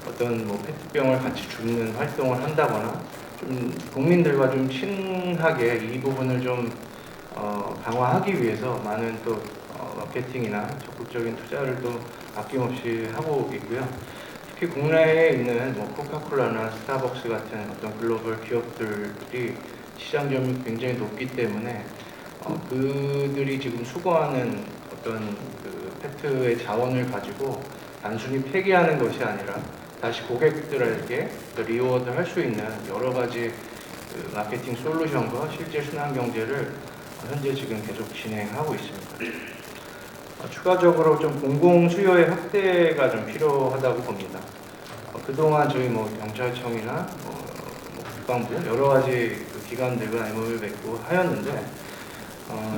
어떤 페트병을 같이 줍는 활동을 한다거나 좀 국민들과 좀 친하게 이 부분을 좀 강화하기 위해서 많은 또 마케팅이나 적극적인 투자를 또 아낌없이 하고 있고요. 특히 국내에 있는 코카콜라나 스타벅스 같은 어떤 글로벌 기업들이 시장점이 굉장히 높기 때문에 그들이 지금 수거하는 어떤 페트의 자원을 가지고 단순히 폐기하는 것이 아니라 다시 고객들에게 리워드 할 수 있는 여러 가지 마케팅 솔루션과 실제 순환 경제를 현재 지금 계속 진행하고 있습니다. 추가적으로 좀 공공 수요의 확대가 좀 필요하다고 봅니다. 그동안 저희 경찰청이나 국방부 여러 가지 기관들과 MOU를 맺고 하였는데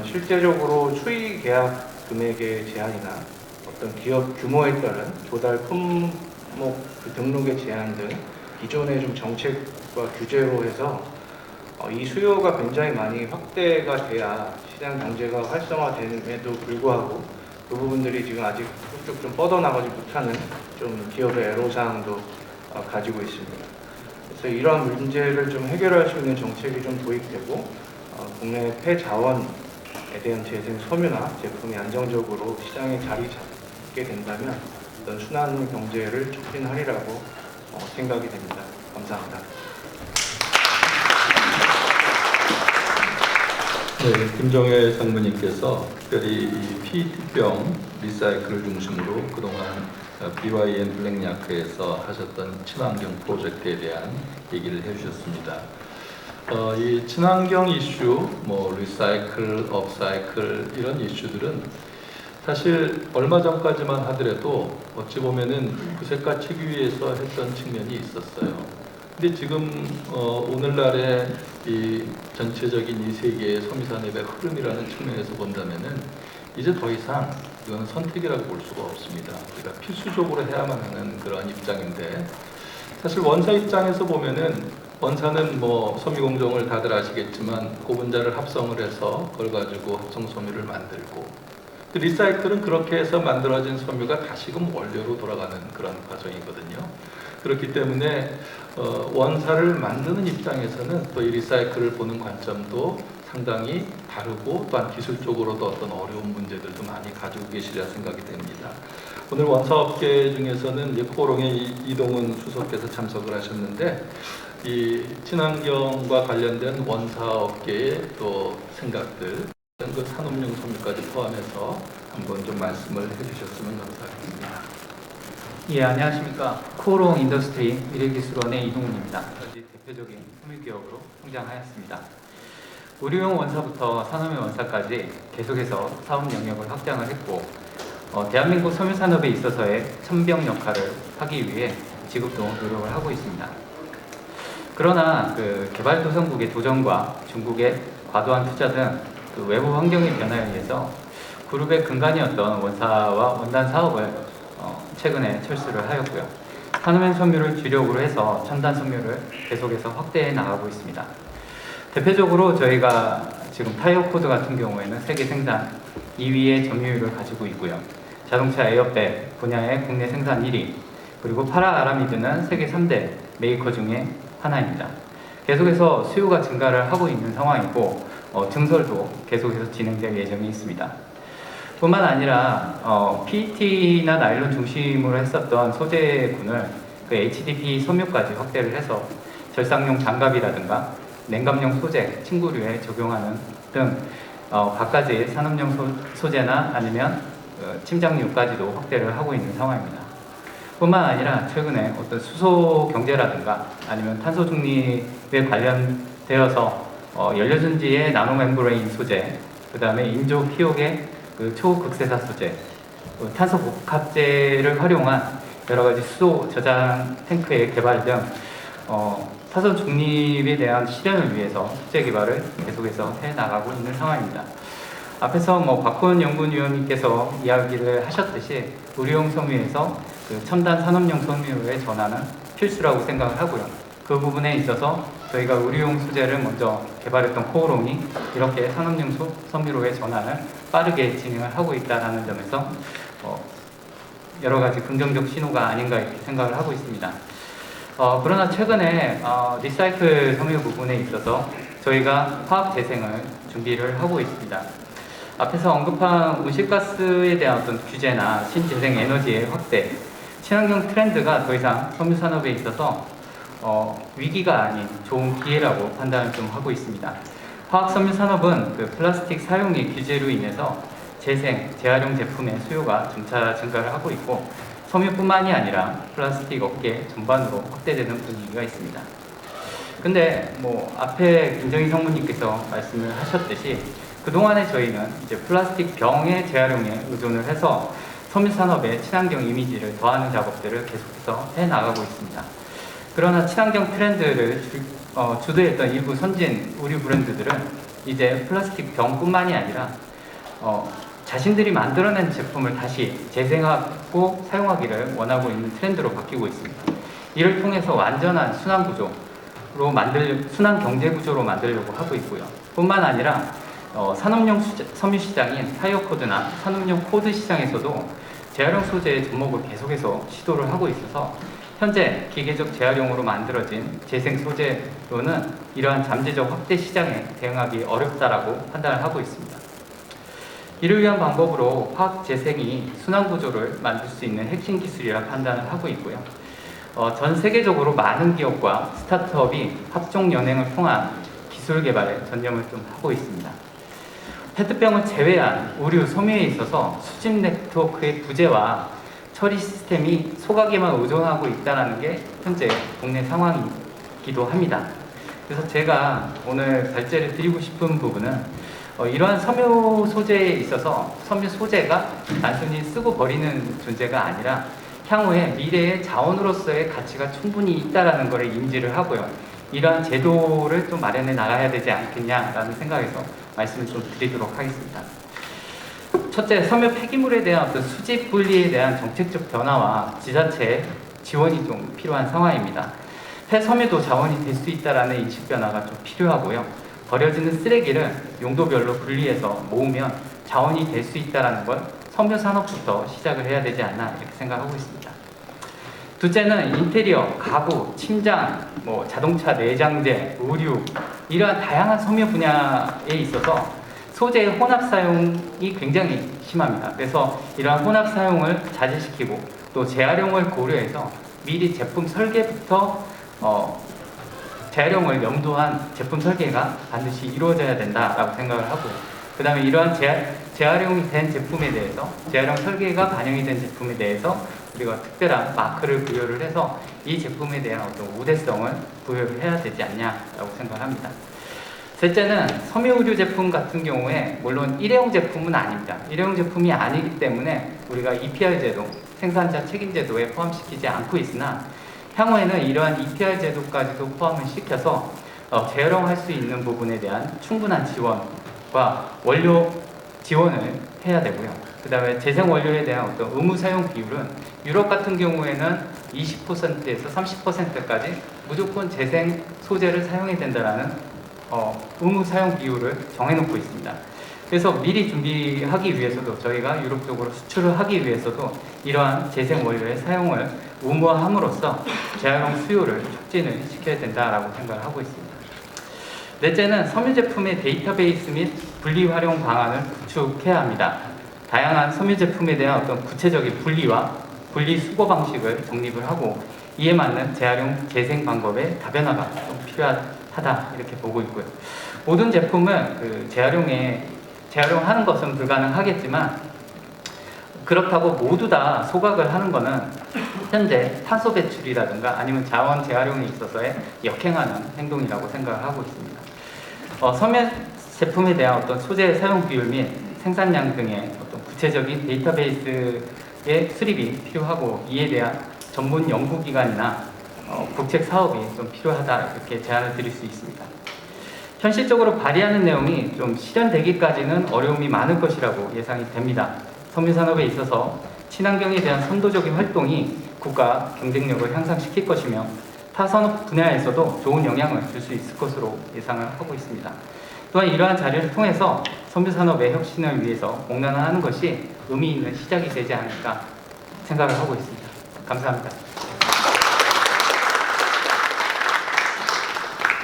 실제적으로 추이 계약 금액의 제한이나 어떤 기업 규모에 따른 조달 품목 등록의 제한 등 기존의 좀 정책과 규제로 해서 이 수요가 굉장히 많이 확대가 돼야 시장 경제가 활성화됨에도 불구하고 그 부분들이 지금 아직 쭉쭉 좀 뻗어나가지 못하는 좀 기업의 애로사항도 가지고 있습니다. 그래서 이러한 문제를 좀 해결할 수 있는 정책이 좀 도입되고 국내 폐자원에 대한 재생 섬유나 제품이 안정적으로 시장에 자리 잡게 된다면 어떤 순환 경제를 촉진하리라고 생각이 됩니다. 감사합니다. 네, 김정혜 상무님께서 특별히 이 PET병 리사이클을 중심으로 그동안 BYN 블랙야크에서 하셨던 친환경 프로젝트에 대한 얘기를 해주셨습니다. 이 친환경 이슈, 리사이클, 업사이클 이런 이슈들은 사실 얼마 전까지만 하더라도 어찌 보면은 부색과 치기 위해서 했던 측면이 있었어요. 근데 지금 오늘날의 이 전체적인 이 세계의 섬유산업의 흐름이라는 측면에서 본다면은 이제 더 이상 이건 선택이라고 볼 수가 없습니다. 그러니까 필수적으로 해야만 하는 그런 입장인데 사실 원사 입장에서 보면은 원사는 섬유공정을 다들 아시겠지만 고분자를 합성을 해서 그걸 가지고 합성 섬유를 만들고 리사이클은 그렇게 해서 만들어진 섬유가 다시금 원료로 돌아가는 그런 과정이거든요. 그렇기 때문에 원사를 만드는 입장에서는 또 이 리사이클을 보는 관점도 상당히 다르고 또한 기술적으로도 어떤 어려운 문제들도 많이 가지고 계시리라 생각이 됩니다. 오늘 원사업계 중에서는 코오롱의 이동훈 수석께서 참석을 하셨는데 이 친환경과 관련된 원사업계의 또 생각들 그 산업용 섬유까지 포함해서 한번 좀 말씀을 해주셨으면 감사하겠습니다. 예, 안녕하십니까. 코오롱 인더스트리 미래기술원의 이동훈입니다. 대표적인 섬유기업으로 성장하였습니다. 의료용 원사부터 산업용 원사까지 계속해서 사업 영역을 확장을 했고 대한민국 섬유산업에 있어서의 천병 역할을 하기 위해 지금도 노력을 하고 있습니다. 그러나 개발도상국의 도전과 중국의 과도한 투자 등 외부 환경의 변화에 의해서 그룹의 근간이었던 원사와 원단 사업을 최근에 철수를 하였고요. 산업용 섬유를 주력으로 해서 첨단 섬유를 계속해서 확대해 나가고 있습니다. 대표적으로 저희가 지금 타이어 코드 같은 경우에는 세계 생산 2위의 점유율을 가지고 있고요. 자동차 에어백 분야의 국내 생산 1위, 그리고 파라 아라미드는 세계 3대 메이커 중에 하나입니다. 계속해서 수요가 증가를 하고 있는 상황이고 증설도 계속해서 진행될 예정이 있습니다. 뿐만 아니라 PET나 나일론 중심으로 했었던 소재군을 HDPE 섬유까지 확대를 해서 절상용 장갑이라든가 냉감용 소재, 침구류에 적용하는 등 갖가지 산업용 소재나 아니면 침장류까지도 확대를 하고 있는 상황입니다. 뿐만 아니라 최근에 어떤 수소 경제라든가 아니면 탄소 중립에 관련되어서 연료전지의 나노 멤브레인 소재, 그 다음에 인조 피옥의 초극세사 소재, 탄소 복합재를 활용한 여러 가지 수소 저장 탱크의 개발 등 탄소 중립에 대한 실현을 위해서 국제 개발을 계속해서 해 나가고 있는 상황입니다. 앞에서 박훈 연구위원님께서 이야기를 하셨듯이 의료용 섬유에서 첨단 산업용 섬유의 전환은 필수라고 생각을 하고요. 그 부분에 있어서 저희가 의료용 소재를 먼저 개발했던 코오롱이 이렇게 산업용 섬유로의 전환을 빠르게 진행을 하고 있다는 점에서 여러 가지 긍정적 신호가 아닌가 이렇게 생각을 하고 있습니다. 그러나 최근에 리사이클 섬유 부분에 있어서 저희가 화학 재생을 준비를 하고 있습니다. 앞에서 언급한 온실가스에 대한 어떤 규제나 신재생 에너지의 확대, 친환경 트렌드가 더 이상 섬유 산업에 있어서 위기가 아닌 좋은 기회라고 판단을 좀 하고 있습니다. 화학 섬유 산업은 플라스틱 사용의 규제로 인해서 재활용 제품의 수요가 점차 증가를 하고 있고 섬유뿐만이 아니라 플라스틱 업계 전반으로 확대되는 분위기가 있습니다. 근데 앞에 김정희 상무님께서 말씀을 하셨듯이 그동안에 저희는 이제 플라스틱 병의 재활용에 의존을 해서 섬유 산업의 친환경 이미지를 더하는 작업들을 계속해서 해나가고 있습니다. 그러나 친환경 트렌드를 주도했던 일부 선진 의류 브랜드들은 이제 플라스틱 병뿐만이 아니라 자신들이 만들어낸 제품을 다시 재생하고 사용하기를 원하고 있는 트렌드로 바뀌고 있습니다. 이를 통해서 완전한 순환 구조로 순환 경제 구조로 만들려고 하고 있고요. 뿐만 아니라 산업용 섬유 시장인 타이어 코드나 산업용 코드 시장에서도 재활용 소재의 접목을 계속해서 시도를 하고 있어서 현재 기계적 재활용으로 만들어진 재생 소재로는 이러한 잠재적 확대 시장에 대응하기 어렵다라고 판단을 하고 있습니다. 이를 위한 방법으로 화학 재생이 순환 구조를 만들 수 있는 핵심 기술이라 판단을 하고 있고요. 전 세계적으로 많은 기업과 스타트업이 합종 연행을 통한 기술 개발에 전념을 좀 하고 있습니다. 페트병을 제외한 의류 섬유에 있어서 수집 네트워크의 부재와 처리 시스템이 소각에만 의존하고 있다는 게 현재 국내 상황이기도 합니다. 그래서 제가 오늘 발제를 드리고 싶은 부분은 이러한 섬유 소재에 있어서 섬유 소재가 단순히 쓰고 버리는 존재가 아니라 향후에 미래의 자원으로서의 가치가 충분히 있다는 것을 인지를 하고요. 이러한 제도를 좀 마련해 나가야 되지 않겠냐라는 생각에서 말씀을 좀 드리도록 하겠습니다. 첫째, 섬유 폐기물에 대한 어떤 수집 분리에 대한 정책적 변화와 지자체의 지원이 좀 필요한 상황입니다. 폐섬유도 자원이 될 수 있다는 인식 변화가 좀 필요하고요. 버려지는 쓰레기를 용도별로 분리해서 모으면 자원이 될 수 있다는 걸 섬유 산업부터 시작을 해야 되지 않나 이렇게 생각하고 있습니다. 둘째는 인테리어, 가구, 침장, 자동차 내장재, 의류 이러한 다양한 섬유 분야에 있어서 소재의 혼합 사용이 굉장히 심합니다. 그래서 이러한 혼합 사용을 자제시키고 또 재활용을 고려해서 미리 제품 설계부터 재활용을 염두한 제품 설계가 반드시 이루어져야 된다라고 생각을 하고요. 그 다음에 이러한 재활용이 된 제품에 대해서 재활용 설계가 반영이 된 제품에 대해서 우리가 특별한 마크를 부여를 해서 이 제품에 대한 어떤 우대성을 부여를 해야 되지 않냐라고 생각합니다. 셋째는 섬유 의류 제품 같은 경우에 물론 일회용 제품은 아닙니다. 일회용 제품이 아니기 때문에 우리가 EPR 제도, 생산자 책임 제도에 포함시키지 않고 있으나 향후에는 이러한 EPR 제도까지도 포함을 시켜서 재활용할 수 있는 부분에 대한 충분한 지원과 원료 지원을 해야 되고요. 그 다음에 재생 원료에 대한 어떤 의무 사용 비율은 유럽 같은 경우에는 20%에서 30%까지 무조건 재생 소재를 사용해야 된다는 의무 사용 비율을 정해놓고 있습니다. 그래서 미리 준비하기 위해서도 저희가 유럽 쪽으로 수출을 하기 위해서도 이러한 재생 원료의 사용을 의무화함으로써 재활용 수요를 촉진을 시켜야 된다라고 생각을 하고 있습니다. 넷째는 섬유 제품의 데이터베이스 및 분리 활용 방안을 구축해야 합니다. 다양한 섬유 제품에 대한 어떤 구체적인 분리와 분리 수거 방식을 정립을 하고 이에 맞는 재활용 재생 방법의 다변화가 좀 필요하다 이렇게 보고 있고요. 모든 제품을 재활용하는 것은 불가능하겠지만 그렇다고 모두 다 소각을 하는 것은 현재 탄소 배출이라든가 아니면 자원 재활용에 있어서의 역행하는 행동이라고 생각을 하고 있습니다. 섬유 제품에 대한 어떤 소재 사용 비율 및 생산량 등의 어떤 구체적인 데이터베이스의 수립이 필요하고 이에 대한 전문 연구기관이나 국책 사업이 좀 필요하다 이렇게 제안을 드릴 수 있습니다. 현실적으로 발의하는 내용이 좀 실현되기까지는 어려움이 많을 것이라고 예상이 됩니다. 섬유 산업에 있어서 친환경에 대한 선도적인 활동이 국가 경쟁력을 향상시킬 것이며 타 산업 분야에서도 좋은 영향을 줄 수 있을 것으로 예상을 하고 있습니다. 또한 이러한 자료를 통해서 섬유 산업의 혁신을 위해서 공론화하는 것이 의미 있는 시작이 되지 않을까 생각을 하고 있습니다. 감사합니다.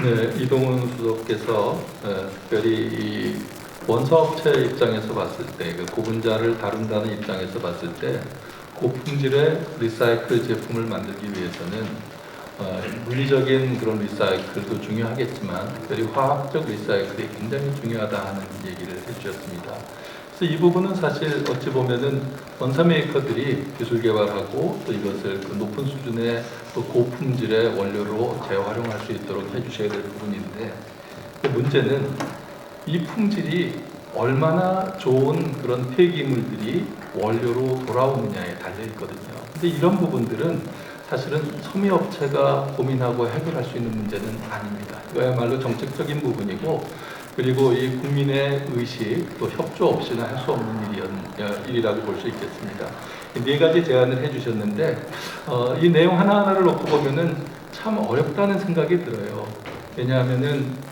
네, 이동훈 수석께서 특별히 이 원사업체 입장에서 봤을 때, 그 고분자를 다룬다는 입장에서 봤을 때 고품질의 리사이클 제품을 만들기 위해서는 물리적인 그런 리사이클도 중요하겠지만 특별히 화학적 리사이클이 굉장히 중요하다 하는 얘기를 해주셨습니다. 그래서 이 부분은 사실 어찌 보면은 원사 메이커들이 기술 개발하고 또 이것을 그 높은 수준의 또 고품질의 원료로 재활용할 수 있도록 해주셔야 될 부분인데, 문제는 이 품질이 얼마나 좋은 그런 폐기물들이 원료로 돌아오느냐에 달려 있거든요. 근데 이런 부분들은 사실은 섬유업체가 고민하고 해결할 수 있는 문제는 아닙니다. 이거야말로 정책적인 부분이고, 그리고 이 국민의 의식 또 협조 없이는 할 수 없는 일이라고 볼 수 있겠습니다. 네 가지 제안을 해주셨는데 이 내용 하나하나를 놓고 보면은 참 어렵다는 생각이 들어요. 왜냐하면은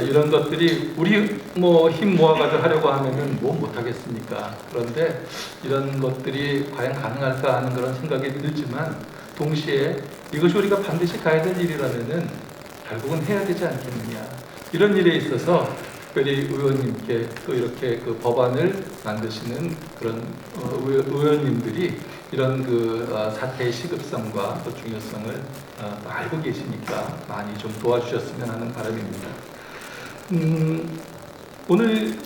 이런 것들이 우리 뭐 힘 모아가지고 하려고 하면은 뭐 못하겠습니까? 그런데 이런 것들이 과연 가능할까 하는 그런 생각이 들지만, 동시에 이것이 우리가 반드시 가야 될 일이라면은 결국은 해야 되지 않겠느냐. 이런 일에 있어서 특별히 의원님께 또 이렇게 그 법안을 만드시는 그런 의원님들이 이런 그 사태의 시급성과 또 중요성을 알고 계시니까 많이 좀 도와주셨으면 하는 바람입니다. 오늘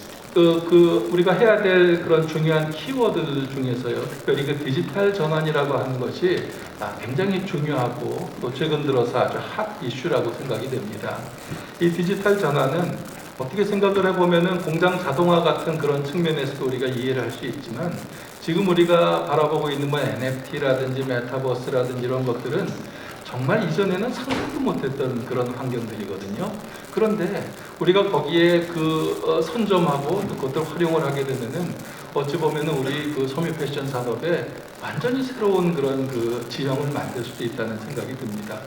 우리가 해야 될 그런 중요한 키워드 중에서요, 특별히 그 디지털 전환이라고 하는 것이 굉장히 중요하고 또 최근 들어서 아주 핫 이슈라고 생각이 됩니다. 이 디지털 전환은 어떻게 생각을 해보면은 공장 자동화 같은 그런 측면에서도 우리가 이해를 할 수 있지만, 지금 우리가 바라보고 있는 뭐 NFT라든지 메타버스라든지 이런 것들은 정말 이전에는 상상도 못했던 그런 환경들이거든요. 그런데 우리가 거기에 선점하고 그것들 활용을 하게 되면은 어찌 보면은 우리 그 섬유 패션 산업에 완전히 새로운 그런 그 지형을 만들 수도 있다는 생각이 듭니다.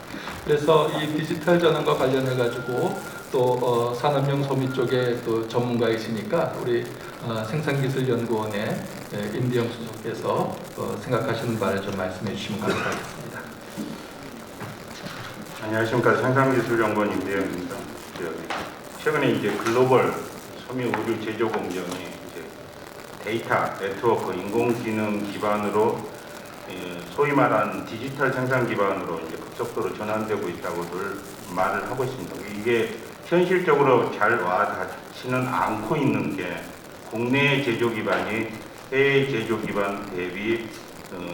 그래서 이 디지털 전환과 관련해 가지고 또 산업용 섬유 쪽에 또 전문가이시니까 우리 생산기술연구원의 임대영 수석께서 생각하시는 바를 좀 말씀해 주시면 감사하겠습니다. 안녕하십니까. 생산기술연구원 임대영입니다. 최근에 이제 글로벌 섬유 의류 제조 공정이 이제 데이터 네트워크 인공지능 기반으로 소위 말하는 디지털 생산 기반으로 이제 급속도로 전환되고 있다고들 말을 하고 있습니다. 이게 현실적으로 잘 와닿지는 않고 있는 게 국내 제조 기반이 해외 제조 기반 대비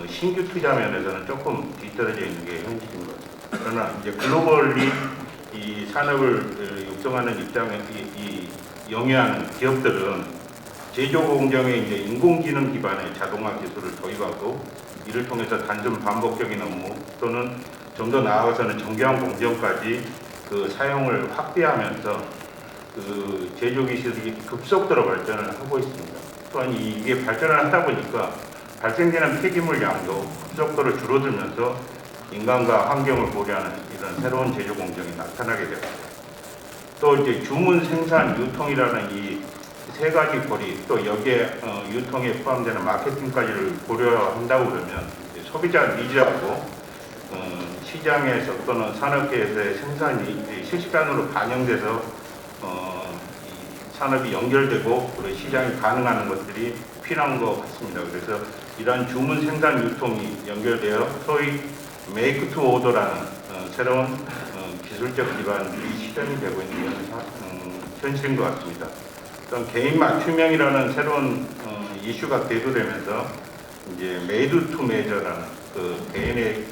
신규 투자 면에서는 조금 뒤떨어져 있는 게 현실인 것 같습니다. 그러나 이제 글로벌리 이 산업을 육성하는 입장에 영위하는 기업들은 제조 공정에 이제 인공지능 기반의 자동화 기술을 도입하고, 이를 통해서 단순 반복적인 업무 또는 좀 더 나아가서는 정교한 공정까지 그 사용을 확대하면서 그 제조 기술이 급속도로 발전을 하고 있습니다. 또한 이게 발전을 하다 보니까 발생되는 폐기물 양도 급속도로 줄어들면서 인간과 환경을 고려하는 이런 새로운 제조 공정이 나타나게 됩니다. 또 이제 주문, 생산, 유통이라는 이 세 가지 고리, 또 여기에 유통에 포함되는 마케팅까지를 고려한다고 그러면 소비자 니즈하고 시장에서 또는 산업계에서의 생산이 실시간으로 반영돼서 산업이 연결되고 그리고 시장이 가능한 것들이 필요한 것 같습니다. 그래서 이러한 주문, 생산, 유통이 연결되어 소위 메이크 투 오더라는 새로운 기술적 기반이 실현이 되고 있는 것은 현실인 것 같습니다. 개인 맞춤형이라는 새로운 이슈가 대두되면서 이제 메이드 투 메저라는 그 개인의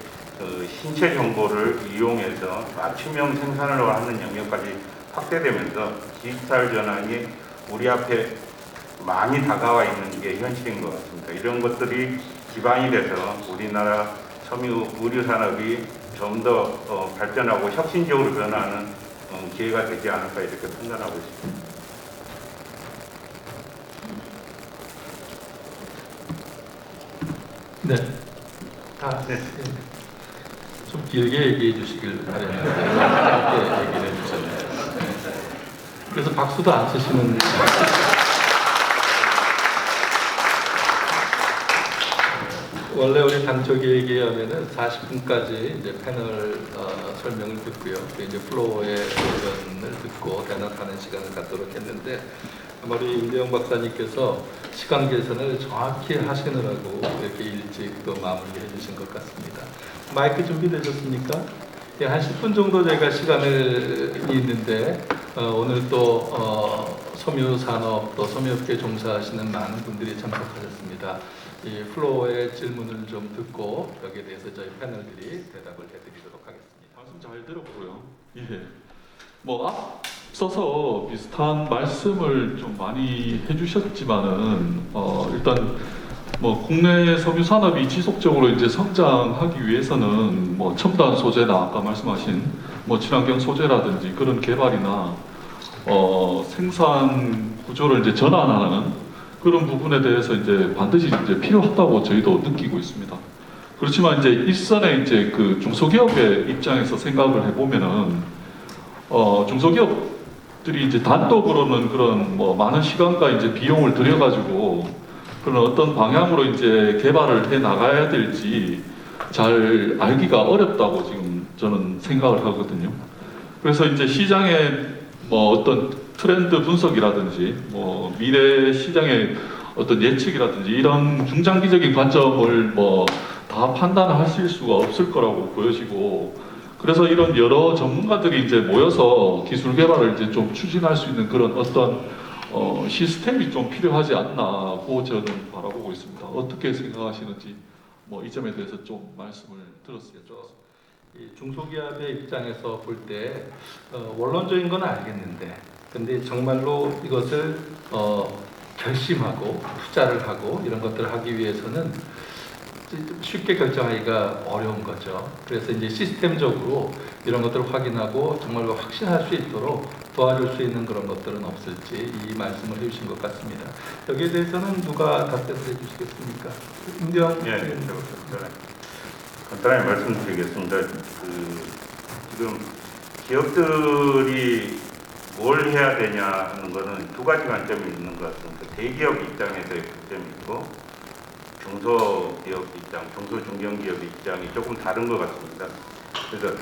신체 정보를 이용해서 맞춤형 생산을 하는 영역까지 확대되면서 디지털 전환이 우리 앞에 많이 다가와 있는 게 현실인 것 같습니다. 이런 것들이 기반이 돼서 우리나라 섬유 의류 산업이 좀 더 발전하고 혁신적으로 변화하는 기회가 되지 않을까 이렇게 판단하고 있습니다. 네. 네. 좀 길게 얘기해 주시길 바랍니다. 짧게 얘기를 해주셨네요. 그래서 박수도 안 치시는. 원래 우리 당초 계획에 하면은 40분까지 이제 패널 설명을 듣고요. 이제 플로어의 의견을 듣고 대답하는 시간을 갖도록 했는데, 아마 우리 임대영 박사님께서 시간 계산을 정확히 하시느라고 이렇게 일찍 마무리해 주신 것 같습니다. 마이크 준비되셨습니까? 예, 한 10분 정도 저희가 시간이 있는데 오늘 또 섬유 산업 또 섬유업계 종사하시는 많은 분들이 참석하셨습니다. 이 플로어의 질문을 좀 듣고 여기에 대해서 저희 패널들이 대답을 해드리도록 하겠습니다. 말씀 잘 들었고요. 예. 앞서서 비슷한 말씀을 좀 많이 해주셨지만은 일단 뭐 국내 섬유 산업이 지속적으로 이제 성장하기 위해서는 뭐 첨단 소재나 아까 말씀하신 뭐 친환경 소재라든지 그런 개발이나 생산 구조를 이제 전환하는 그런 부분에 대해서 이제 반드시 이제 필요하다고 저희도 느끼고 있습니다. 그렇지만 이제 일선의 이제 그 중소기업의 입장에서 생각을 해보면은 중소기업들이 이제 단독으로는 그런 뭐 많은 시간과 이제 비용을 들여가지고 그런 어떤 방향으로 이제 개발을 해 나가야 될지 잘 알기가 어렵다고 지금 저는 생각을 하거든요. 그래서 이제 시장의 뭐 어떤 트렌드 분석이라든지 뭐 미래 시장의 어떤 예측이라든지 이런 중장기적인 관점을 뭐 다 판단하실 수가 없을 거라고 보여지고, 그래서 이런 여러 전문가들이 이제 모여서 기술 개발을 이제 좀 추진할 수 있는 그런 어떤 시스템이 좀 필요하지 않나고 저는 바라보고 있습니다. 어떻게 생각하시는지 뭐 이 점에 대해서 좀 말씀을 들었으면 좋겠습니다. 이 중소기업의 입장에서 볼 때 원론적인 건 알겠는데, 근데 정말로 이것을 결심하고 투자를 하고 이런 것들을 하기 위해서는 쉽게 결정하기가 어려운 거죠. 그래서 이제 시스템적으로 이런 것들을 확인하고 정말로 확신할 수 있도록 도와줄 수 있는 그런 것들은 없을지 이 말씀을 해주신 것 같습니다. 여기에 대해서는 누가 답변을 해주시겠습니까? 임대원. 네, 간단하게 말씀드리겠습니다. 지금 기업들이 뭘 해야 되냐 하는 거는 두 가지 관점이 있는 것 같습니다. 대기업 입장에서의 관점이 있고 중소기업 입장, 중소중견기업 입장이 조금 다른 것 같습니다. 그래서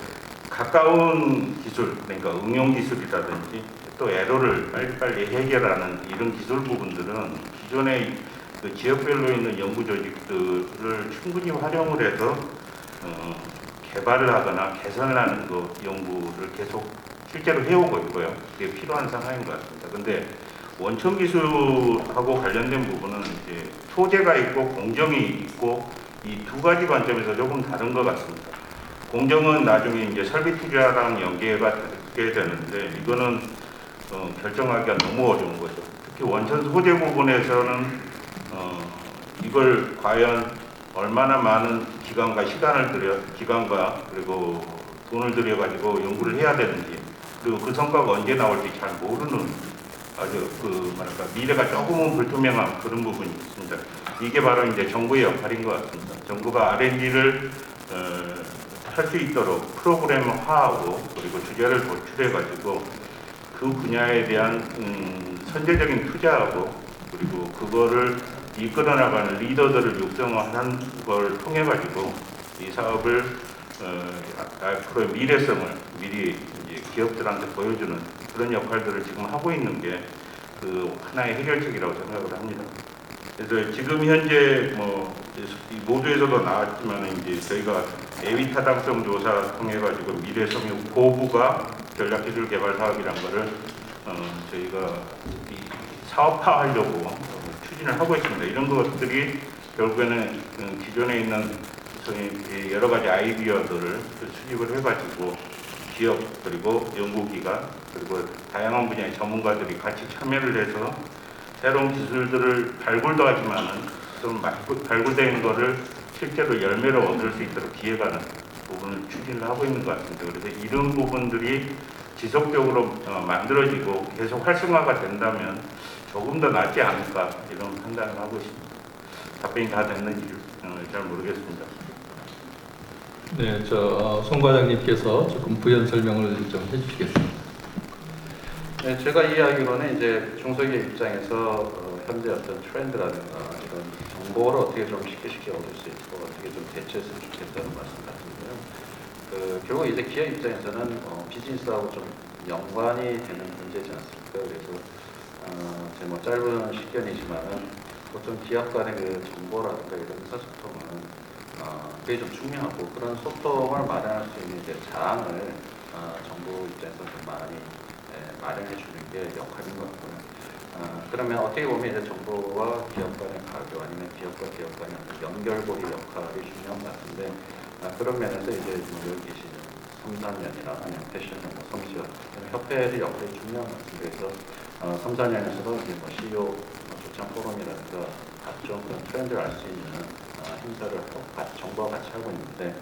가까운 기술, 그러니까 응용기술이라든지 또 에러를 빨리빨리 해결하는 이런 기술 부분들은 기존의 그 지역별로 있는 연구 조직들을 충분히 활용을 해서 개발을 하거나 개선을 하는 거 연구를 계속 실제로 해오고 있고요. 그게 필요한 상황인 것 같습니다. 근데 원천 기술하고 관련된 부분은 이제 소재가 있고 공정이 있고 이 두 가지 관점에서 조금 다른 것 같습니다. 공정은 나중에 이제 설비 투자랑 연계가 되게 되는데 이거는 결정하기가 너무 어려운 거죠. 특히 원천 소재 부분에서는 이걸 과연 얼마나 많은 기간과 그리고 돈을 들여 가지고 연구를 해야 되는지, 그리고 그 성과가 언제 나올지 잘 모르는 아주 미래가 조금은 불투명한 그런 부분이 있습니다. 이게 바로 이제 정부의 역할인 것 같습니다. 정부가 R&D를 할 수 있도록 프로그램화하고 그리고 주제를 도출해 가지고 그 분야에 대한 선제적인 투자하고 그리고 그거를 이끌어 나가는 리더들을 육성하는 걸 통해 가지고 이 사업을 앞으로의 미래성을 미리 이제 기업들한테 보여주는 그런 역할들을 지금 하고 있는 게 그 하나의 해결책이라고 생각을 합니다. 그래서 지금 현재 뭐 모두에서도 나왔지만 이제 저희가 애위 타당성 조사 통해 가지고 미래 섬유 고부가 전략기술 개발 사업이란 거를 저희가 사업화하려고 추진을 하고 있습니다. 이런 것들이 결국에는 기존에 있는 여러 가지 아이디어들을 수집을 해가지고 기업 그리고 연구기관 그리고 다양한 분야의 전문가들이 같이 참여를 해서 새로운 기술들을 발굴도 하지만은 좀 발굴된 거를 실제로 열매를 얻을 수 있도록 기회가는 부분을 추진을 하고 있는 것 같습니다. 그래서 이런 부분들이 지속적으로 만들어지고 계속 활성화가 된다면 조금 더 낫지 않을까 이런 판단을 하고 있습니다. 답변이 다 됐는지 잘 모르겠습니다. 네, 송 과장님께서 조금 부연 설명을 좀 해주시겠습니다. 네, 제가 이해하기로는 이제 중소기업 입장에서 현재 어떤 트렌드라든가 이런 정보를 어떻게 좀 쉽게 얻을 수 있고 어떻게 좀 대처했으면 좋겠다는 말씀 같은데요. 결국 이제 기업 입장에서는 비즈니스하고 좀 연관이 되는 문제지 않습니까? 그래서 제 뭐 짧은 식견이지만은 보통 기업 간의 그 정보라든가 이런 의사소통은 그게 좀 중요하고 그런 소통을 마련할 수 있는 이제 장을 정부 입장에서 좀 많이 마련해 주는 게 역할인 것 같고요. 그러면 어떻게 보면 이제 정부와 기업 간의 가교 아니면 기업과 기업 간의 연결고리 역할이 중요한 것 같은데 그런 면에서 이제 뭐 여기 계시는 3, 4년이나 아니면 패션, 섬시와 협회의 역할이 중요한 것 같습니다. 그래서 3, 4년에서도 이제 뭐 CEO 조창 포럼이라든가 각종 그런 트렌드를 알 수 있는 행사를 정부와 같이 하고 있는데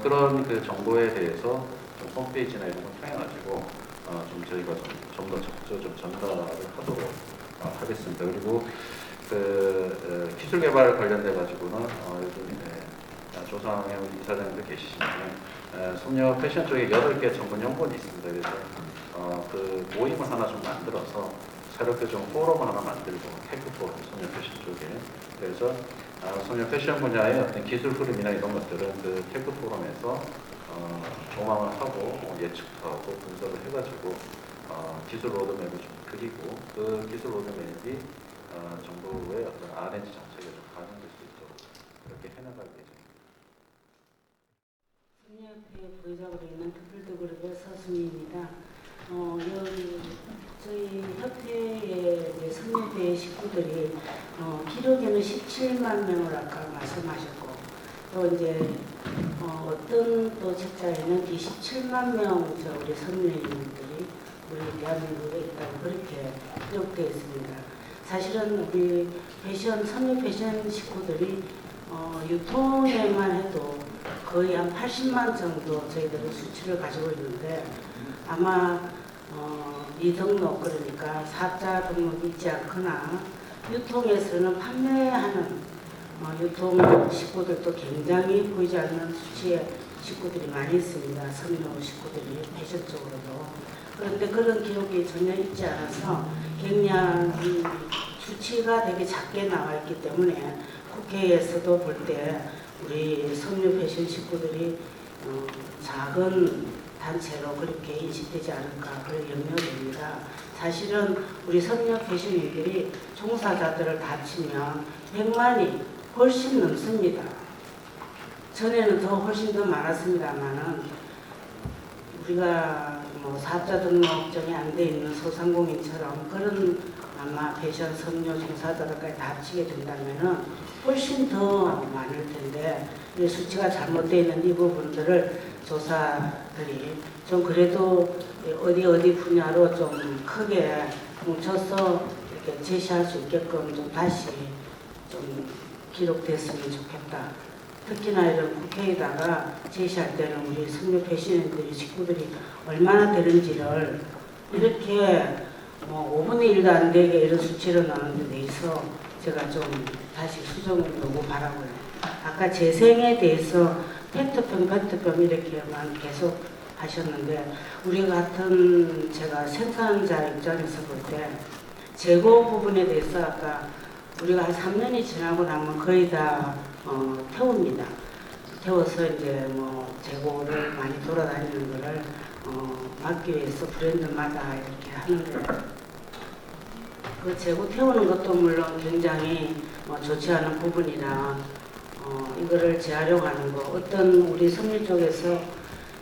그런 그 정보에 대해서 좀 홈페이지나 이런 걸 통해 가지고 좀 저희가 좀 더 적극적으로 좀 전달을 하도록 하겠습니다. 그리고 그 기술 개발 관련돼 가지고는 요즘 조상의 우리 이사장님도 계시지만 섬유 패션 쪽에 8개 전문 연구원이 있습니다. 그래서 그 모임을 하나 좀 만들어서 새롭게 좀 포럼을 하나 만들고 테크 포럼 섬유 패션 쪽에 그래서 섬유 패션 분야의 어떤 기술 흐름이나 이런 것들은 그 테크 포럼에서 조망을 하고 예측도 하고 분석을 해가지고 기술 로드맵을 좀 그리고 그 기술 로드맵이 정부의 어떤 R&D 정책에 좀 반영될 수 있도록 그렇게 해나갈 예정입니다. 섬유협회 부회장으로 있는 특별그룹의 서순희입니다. 여기 저희 협회의 섬유협회 식구들이 기록에는 17만 명을 아까 말씀하셨고 또 이제 어떤 또 책자에는 27만 명 우리 섬유인들이 우리 대한민국에 있다고 그렇게 기록되어 있습니다. 사실은 우리 섬유 패션 식구들이 유통에만 해도 거의 한 80만 정도 저희들은 수치를 가지고 있는데 아마 미등록 그러니까 사업자 등록이 있지 않거나 유통에서는 판매하는 유통 식구들도 굉장히 보이지 않는 수치의 식구들이 많이 있습니다. 섬유 식구들이 패션 쪽으로도. 그런데 그런 기록이 전혀 있지 않아서 굉장히 수치가 되게 작게 나와 있기 때문에 국회에서도 볼 때 우리 섬유 패션 식구들이 작은 단체로 그렇게 인식되지 않을까 그런 염려됩니다. 사실은 우리 섬유 패션인들이 종사자들을 다 치면 100만이 훨씬 넘습니다. 전에는 훨씬 더 많았습니다만은 우리가 뭐 사업자 등록증이 안 돼 있는 소상공인처럼 그런 아마 패션 섬유 종사자들까지 다 합치게 된다면은 훨씬 더 많을 텐데 수치가 잘못되어 있는 이 부분들을 조사들이 좀 그래도 어디 분야로 좀 크게 뭉쳐서 이렇게 제시할 수 있게끔 좀 다시 좀 기록됐으면 좋겠다. 특히나 이런 국회에다가 제시할 때는 우리 섬유 패션인들이 식구들이 얼마나 되는지를 이렇게 뭐 5분의 1도 안 되게 이런 수치를 나오는 데 대해서 제가 좀 다시 수정을 요구 바라고요. 아까 재생에 대해서 페트병 이렇게만 계속 하셨는데 우리 같은 제가 생산자 입장에서 볼 때 재고 부분에 대해서 아까 우리가 한 3년이 지나고 나면 거의 다 태웁니다. 태워서 이제 뭐 재고를 많이 돌아다니는 거를 막기 위해서 브랜드마다 이렇게 하는데 그 재고 태우는 것도 물론 굉장히 좋지 않은 부분이라 이거를 재활용하는 거 어떤 우리 섬유 쪽에서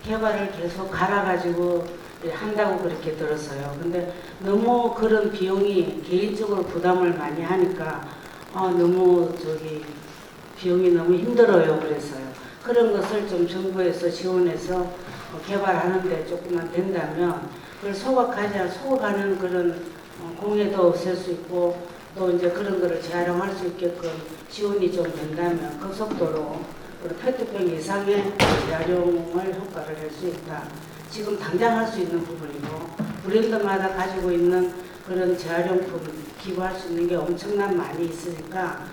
개발을 계속 갈아가지고 한다고 그렇게 들었어요. 근데 너무 그런 비용이 개인적으로 부담을 많이 하니까 너무 비용이 너무 힘들어요. 그래서요. 그런 것을 좀 정부에서 지원해서 개발하는데 조금만 된다면 그걸 소각하는 그런 공해도 없앨 수 있고 또 이제 그런 거를 재활용할 수 있게끔 지원이 좀 된다면 그 속도로 우리 페트병 이상의 재활용을 효과를 낼 수 있다. 지금 당장 할 수 있는 부분이고 브랜드마다 가지고 있는 그런 재활용품 기부할 수 있는 게 엄청난 많이 있으니까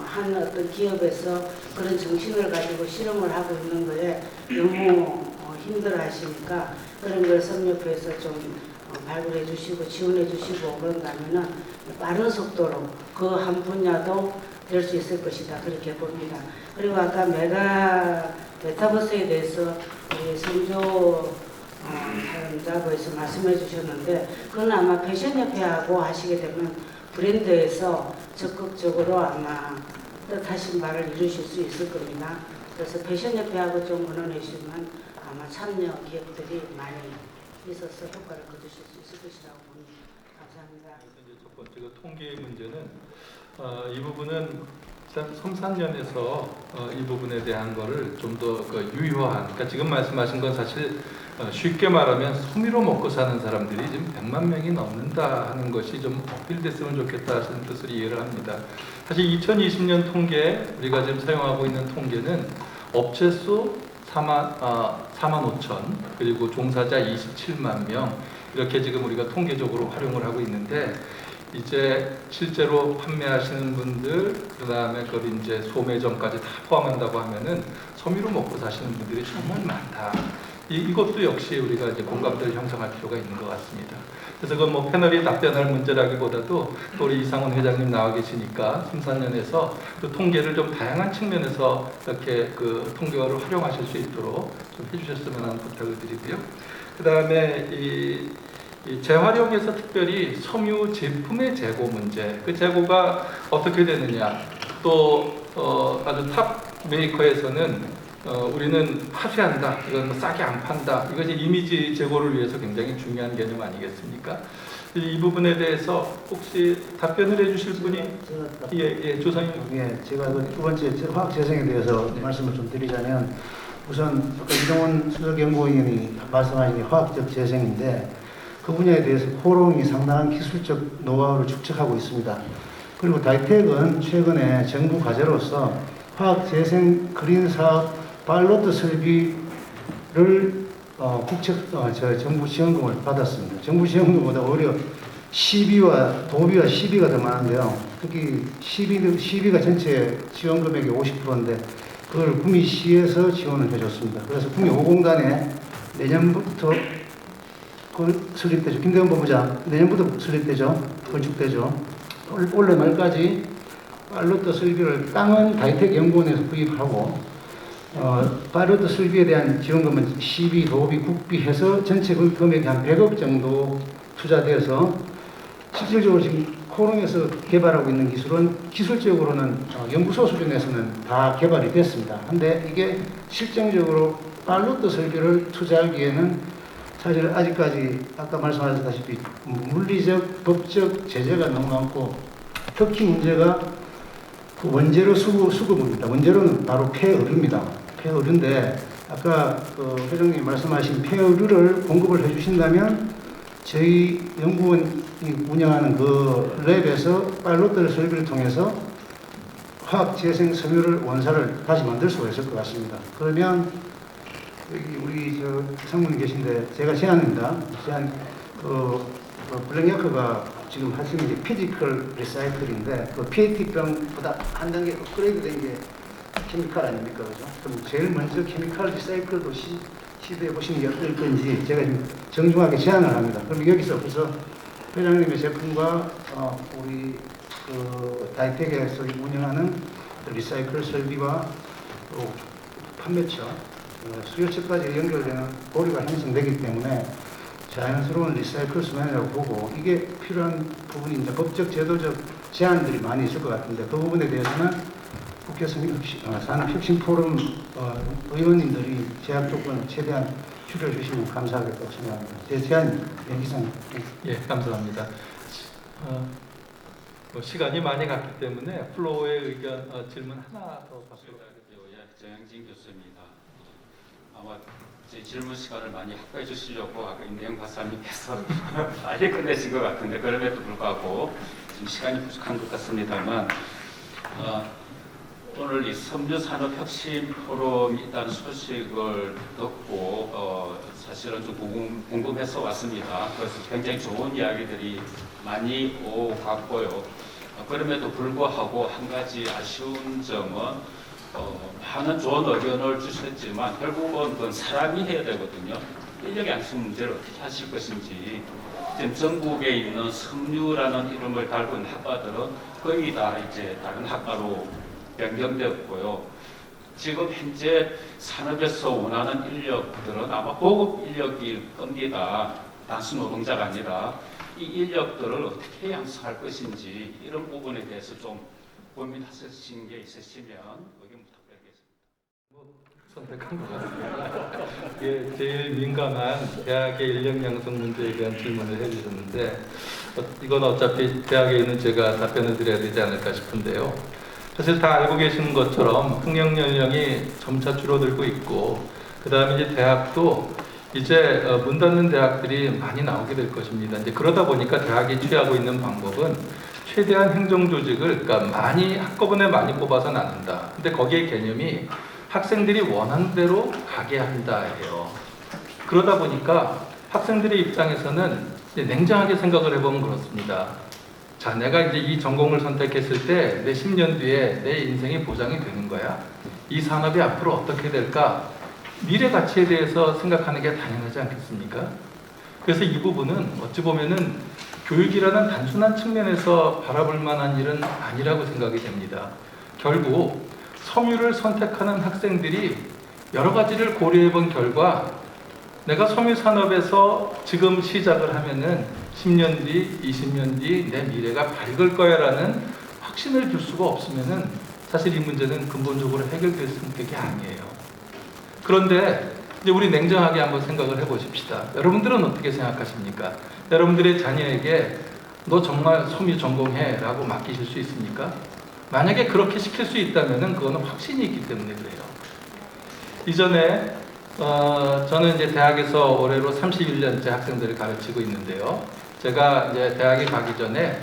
한 어떤 기업에서 그런 정신을 가지고 실험을 하고 있는 거에 너무 힘들어 하시니까 그런 걸 섬유협회에서 좀 발굴해 주시고 지원해 주시고 그런다면은 빠른 속도로 그 한 분야도 될 수 있을 것이다 그렇게 봅니다. 그리고 아까 메타버스에 대해서 우리 성조 사연자분께서 말씀해 주셨는데 그건 아마 패션협회하고 하시게 되면 브랜드에서 적극적으로 아마 뜻하신 바를 이루실 수 있을 겁니다. 그래서 패션협회하고 좀 의논해 주시면 아마 참여 기업들이 많이 있어서 효과를 거두실 수 있을 것이라고 봅니다. 감사합니다. 첫 번째가 통계의 문제는 이 부분은 섬산련에서 이 부분에 대한 거를 좀 더 유효한, 그러니까 지금 말씀하신 건 사실 쉽게 말하면 소미로 먹고 사는 사람들이 지금 100만 명이 넘는다 하는 것이 좀 어필됐으면 좋겠다 하시는 뜻으로 이해를 합니다. 사실 2020년 통계, 우리가 지금 사용하고 있는 통계는 업체 수 4만 5천, 그리고 종사자 27만 명, 이렇게 지금 우리가 통계적으로 활용을 하고 있는데, 이제 실제로 판매하시는 분들, 그 다음에 그걸 이제 소매점까지 다 포함한다고 하면은 소미로 먹고 사시는 분들이 정말 많다. 이것도 역시 우리가 이제 공감대를 형성할 필요가 있는 것 같습니다. 그래서 그 뭐 패널이 답변할 문제라기보다도 또 우리 이상훈 회장님 나와 계시니까 심사위원회에서 그 통계를 좀 다양한 측면에서 이렇게 그 통계를 활용하실 수 있도록 좀 해주셨으면 하는 부탁을 드리고요. 그 다음에 이 재활용에서 특별히 섬유 제품의 재고 문제, 그 재고가 어떻게 되느냐, 또 아주 탑 메이커에서는 우리는 파쇄한다, 이건 뭐 싸게 안 판다, 이것이 이미지 제고를 위해서 굉장히 중요한 개념 아니겠습니까? 이 부분에 대해서 혹시 답변을 해주실 분이 조상님. 제가 그 두 번째 화학 재생에 대해서 말씀을 좀 드리자면, 우선 아까 이동원 수석연구위원이 말씀하신 게 화학적 재생인데, 그 분야에 대해서 코롱이 상당한 기술적 노하우를 축적하고 있습니다. 그리고 다이텍은 최근에 정부 과제로서 화학 재생 그린 사업 파일럿 설비를 정부 지원금을 받았습니다. 정부 지원금보다 오히려 시비와 도비와 시비가 더 많은데요. 특히 시비가 전체 지원 금액의 50%인데 그걸 구미시에서 지원을 해줬습니다. 그래서 구미 5공단에 내년부터 설립되죠. 김대원 본부장, 내년부터 설립되죠. 건축되죠. 올해 말까지 파일럿 설비를 땅은 다이텍 연구원에서 구입하고 파일럿 설비에 대한 지원금은 시비, 도비, 국비 해서 전체 그 금액이 한 100억 정도 투자돼서 실질적으로 지금 코롱에서 개발하고 있는 기술은 기술적으로는 연구소 수준에서는 다 개발이 됐습니다. 근데 이게 실정적으로 파일럿 설비를 투자하기에는 사실 아직까지 아까 말씀하셨다시피 물리적, 법적 제재가 너무 많고, 특히 문제가 그 원재료 수급입니다. 원재료는 바로 폐의류입니다. 폐의류인데 아까 그 회장님이 말씀하신 폐의류를 공급을 해주신다면 저희 연구원이 운영하는 그 랩에서 파일럿 설비를 통해서 화학 재생 섬유를 원사를 다시 만들 수가 있을 것 같습니다. 그러면 여기 우리 상무님 계신데 제가 제안입니다. 블랙야크가 지금 하시는 게 피지컬 리사이클인데 그 PET병보다 한 단계 업그레이드 된 게 케미칼 아닙니까, 그죠? 그럼 제일 먼저 케미칼 리사이클도 시도해 보시는 게 어떨 건지 제가 지금 정중하게 제안을 합니다. 그럼 여기서 벌써 회장님의 제품과 우리 그 다이텍에서 운영하는 리사이클 설비와 또 판매처, 수요처까지 연결되는 고리가 형성되기 때문에 자연스러운 리사이클 수단이라고 보고, 이게 필요한 부분이 이제 법적, 제도적 제한들이 많이 있을 것 같은데 그 부분에 대해서는 국회 산업혁신포럼 의원님들이 제약 조건을 최대한 줄여주시면 감사하겠다고 생각합니다. 제 제안 이상. 예, 감사합니다. 시간이 많이 갔기 때문에 플로어의 의견 질문 하나 더 받도록 하겠습니다. 정영진 교수입니다. 아마 제 질문 시간을 많이 확보해 주시려고 아까 임대영 박사님께서 빨리 끝내신 것 같은데, 그럼에도 불구하고 지금 시간이 부족한 것 같습니다만, 오늘 이 섬유산업혁신 포럼이 있다는 소식을 듣고 사실은 좀 궁금해서 왔습니다. 그래서 굉장히 좋은 이야기들이 많이 오갔고요. 그럼에도 불구하고 한 가지 아쉬운 점은 많은 좋은 의견을 주셨지만 결국은 그건 사람이 해야 되거든요. 인력이 안 쓰는 문제를 어떻게 하실 것인지, 지금 전국에 있는 섬유라는 이름을 달고 있는 학과들은 거의 다 이제 다른 학과로 변경되었고요. 지금 현재 산업에서 원하는 인력들은 아마 고급 인력일 겁니다. 단순 노동자가 아니라 이 인력들을 어떻게 양성할 것인지 이런 부분에 대해서 좀 고민하신 게 있으시면 의견 부탁드리겠습니다. 선택한 것 같습니다. 예, 제일 민감한 대학의 인력 양성 문제에 대한 질문을 해주셨는데, 이건 어차피 대학에 있는 제가 답변을 드려야 되지 않을까 싶은데요. 사실 다 알고 계시는 것처럼 학령 연령이 점차 줄어들고 있고, 그 다음에 이제 대학도 이제 문 닫는 대학들이 많이 나오게 될 것입니다. 이제 그러다 보니까 대학이 취하고 있는 방법은 최대한 행정조직을 그러니까 많이 한꺼번에 많이 뽑아서 나눈다. 근데 거기에 개념이 학생들이 원하는 대로 가게 한다예요. 그러다 보니까 학생들의 입장에서는 이제 냉정하게 생각을 해보면 그렇습니다. 자, 내가 이제 이 전공을 선택했을 때 내 10년 뒤에 내 인생이 보장이 되는 거야. 이 산업이 앞으로 어떻게 될까? 미래 가치에 대해서 생각하는 게 당연하지 않겠습니까? 그래서 이 부분은 어찌 보면은 교육이라는 단순한 측면에서 바라볼 만한 일은 아니라고 생각이 됩니다. 결국 섬유를 선택하는 학생들이 여러 가지를 고려해 본 결과 내가 섬유 산업에서 지금 시작을 하면은 10년 뒤, 20년 뒤 내 미래가 밝을 거야라는 확신을 줄 수가 없으면은 사실 이 문제는 근본적으로 해결될 성격이 아니에요. 그런데 이제 우리 냉정하게 한번 생각을 해보십시다. 여러분들은 어떻게 생각하십니까? 여러분들의 자녀에게 너 정말 섬유 전공해 라고 맡기실 수 있습니까? 만약에 그렇게 시킬 수 있다면 그거는 확신이 있기 때문에 그래요. 이전에 저는 이제 대학에서 올해로 31년째 학생들을 가르치고 있는데요. 제가 이제 대학에 가기 전에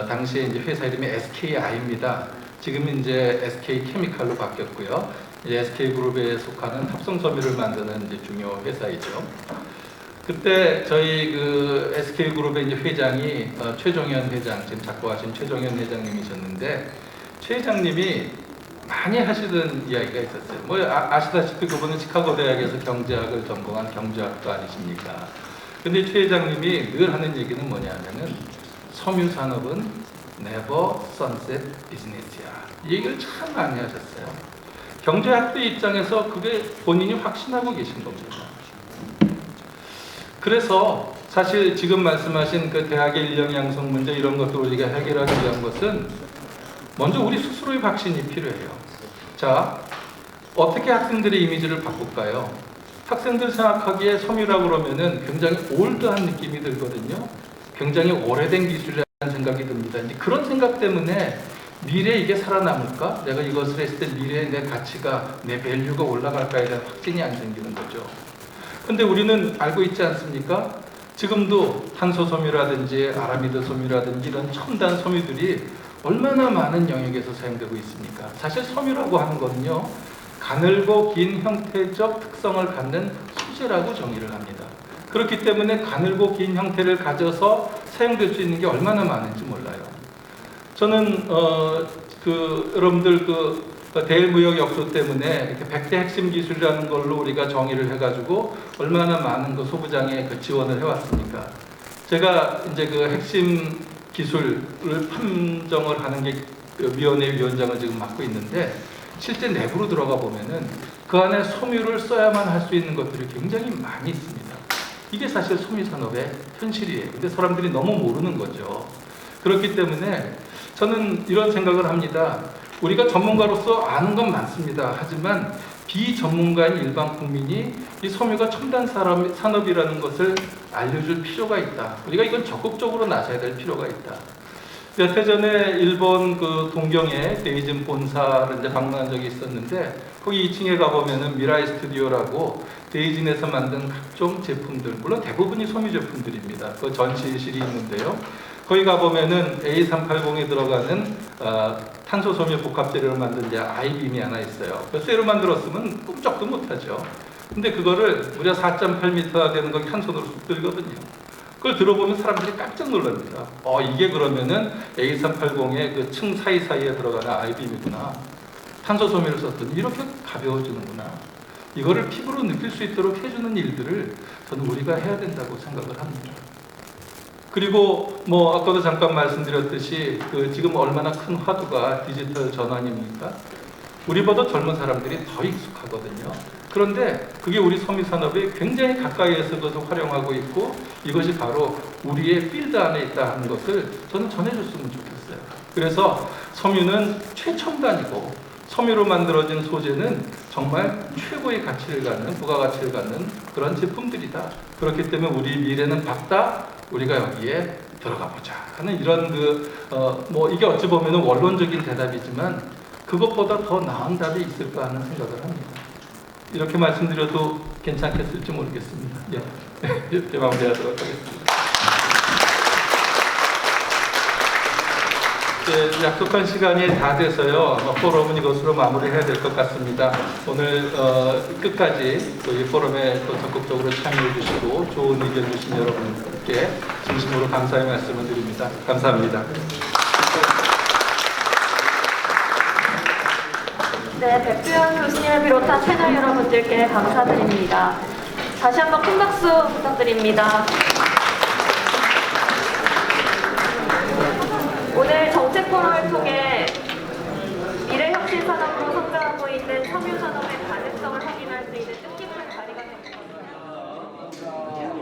당시에 이제 회사 이름이 SKI입니다. 지금은 이제 SK 케미칼로 바뀌었고요. 이제 SK 그룹에 속하는 합성 섬유를 만드는 이제 중요 회사이죠. 그때 저희 그 SK 그룹의 이제 회장이 최종현 회장, 지금 작고하신 최종현 회장님이셨는데 최 회장님이 많이 하시던 이야기가 있었어요. 뭐 아시다시피 그분은 시카고 대학에서 경제학을 전공한 경제학도 아니십니까? 근데 최 회장님이 늘 하는 얘기는 뭐냐면은 섬유 산업은 never sunset business야. 이 얘기를 참 많이 하셨어요. 경제학의 입장에서 그게 본인이 확신하고 계신 겁니다. 그래서 사실 지금 말씀하신 그 대학의 인력 양성 문제 이런 것도 우리가 해결하기 위한 것은 먼저 우리 스스로의 확신이 필요해요. 자, 어떻게 학생들의 이미지를 바꿀까요? 학생들 생각하기에 섬유라고 그러면은 굉장히 올드한 느낌이 들거든요. 굉장히 오래된 기술이라는 생각이 듭니다. 이제 그런 생각 때문에 미래에 이게 살아남을까? 내가 이것을 했을 때 미래에 내 가치가, 내 밸류가 올라갈까에 대한 확신이 안 생기는 거죠. 근데 우리는 알고 있지 않습니까? 지금도 탄소 섬유라든지 아라미드 섬유라든지 이런 첨단 섬유들이 얼마나 많은 영역에서 사용되고 있습니까? 사실 섬유라고 하는 거는요, 가늘고 긴 형태적 특성을 갖는 소재라고 정의를 합니다. 그렇기 때문에 가늘고 긴 형태를 가져서 사용될 수 있는 게 얼마나 많은지 몰라요. 저는 여러분들 대일무역 역소 때문에 이렇게 100대 핵심 기술이라는 걸로 우리가 정의를 해가지고 얼마나 많은 그 소부장에 그 지원을 해왔습니까? 제가 이제 그 핵심 기술을 판정을 하는 게 위원회 위원장을 지금 맡고 있는데 실제 내부로 들어가 보면은 그 안에 섬유를 써야만 할 수 있는 것들이 굉장히 많이 있습니다. 이게 사실 섬유 산업의 현실이에요. 근데 사람들이 너무 모르는 거죠. 그렇기 때문에 저는 이런 생각을 합니다. 우리가 전문가로서 아는 건 많습니다. 하지만 비전문가인 일반 국민이 이 섬유가 첨단 산업이라는 것을 알려줄 필요가 있다. 우리가 이건 적극적으로 나서야 될 필요가 있다. 몇 해 전에 일본 그 동경에 데이진 본사를 이제 방문한 적이 있었는데 거기 2층에 가보면은 미라이 스튜디오라고 데이진에서 만든 각종 제품들, 물론 대부분이 섬유 제품들입니다. 그 전시실이 있는데요. 거기 가보면은 A380에 들어가는 탄소 섬유 복합 재료를 만든 이제 아이빔이 하나 있어요. 그 쇠로 만들었으면 꿈쩍도 못하죠. 근데 그거를 무려 4.8m나 되는 걸 한 손으로 쑥 들거든요. 그걸 들어보면 사람들이 깜짝 놀랍니다. 이게 그러면은 A380의 그 층 사이사이에 들어가는 아이빔이구나. 탄소 섬유를 썼더니 이렇게 가벼워지는구나. 이거를 피부로 느낄 수 있도록 해주는 일들을 저는 우리가 해야 된다고 생각을 합니다. 그리고 뭐 아까도 잠깐 말씀드렸듯이 지금 얼마나 큰 화두가 디지털 전환입니까? 우리보다 젊은 사람들이 더 익숙하거든요. 그런데 그게 우리 섬유 산업에 굉장히 가까이에서 그것을 활용하고 있고 이것이 바로 우리의 필드 안에 있다 하는 것을 저는 전해줬으면 좋겠어요. 그래서 섬유는 최첨단이고 섬유로 만들어진 소재는 정말 최고의 가치를 갖는, 부가가치를 갖는 그런 제품들이다. 그렇기 때문에 우리 미래는 밝다. 우리가 여기에 들어가 보자 하는 이런 뭐 이게 어찌 보면 원론적인 대답이지만 그것보다 더 나은 답이 있을까 하는 생각을 합니다. 이렇게 말씀드려도 괜찮겠을지 모르겠습니다. 예. 이렇게 마무리하도록 하겠습니다. 네, 약속한 시간이 다 돼서요. 포럼은 이것으로 마무리해야 될 것 같습니다. 오늘 끝까지 이 포럼에 또 적극적으로 참여해 주시고 좋은 의견 주신 여러분께 진심으로 감사의 말씀을 드립니다. 감사합니다. 네, 백두현 교수님을 비롯한 패널 여러분들께 감사드립니다. 다시 한번 큰 박수 부탁드립니다. 오늘 정책 포럼을 통해 미래 혁신 산업으로 성장하고 있는 섬유 산업의 가능성을 확인할 수 있는 뜻깊은 자리가 된 것 같아요.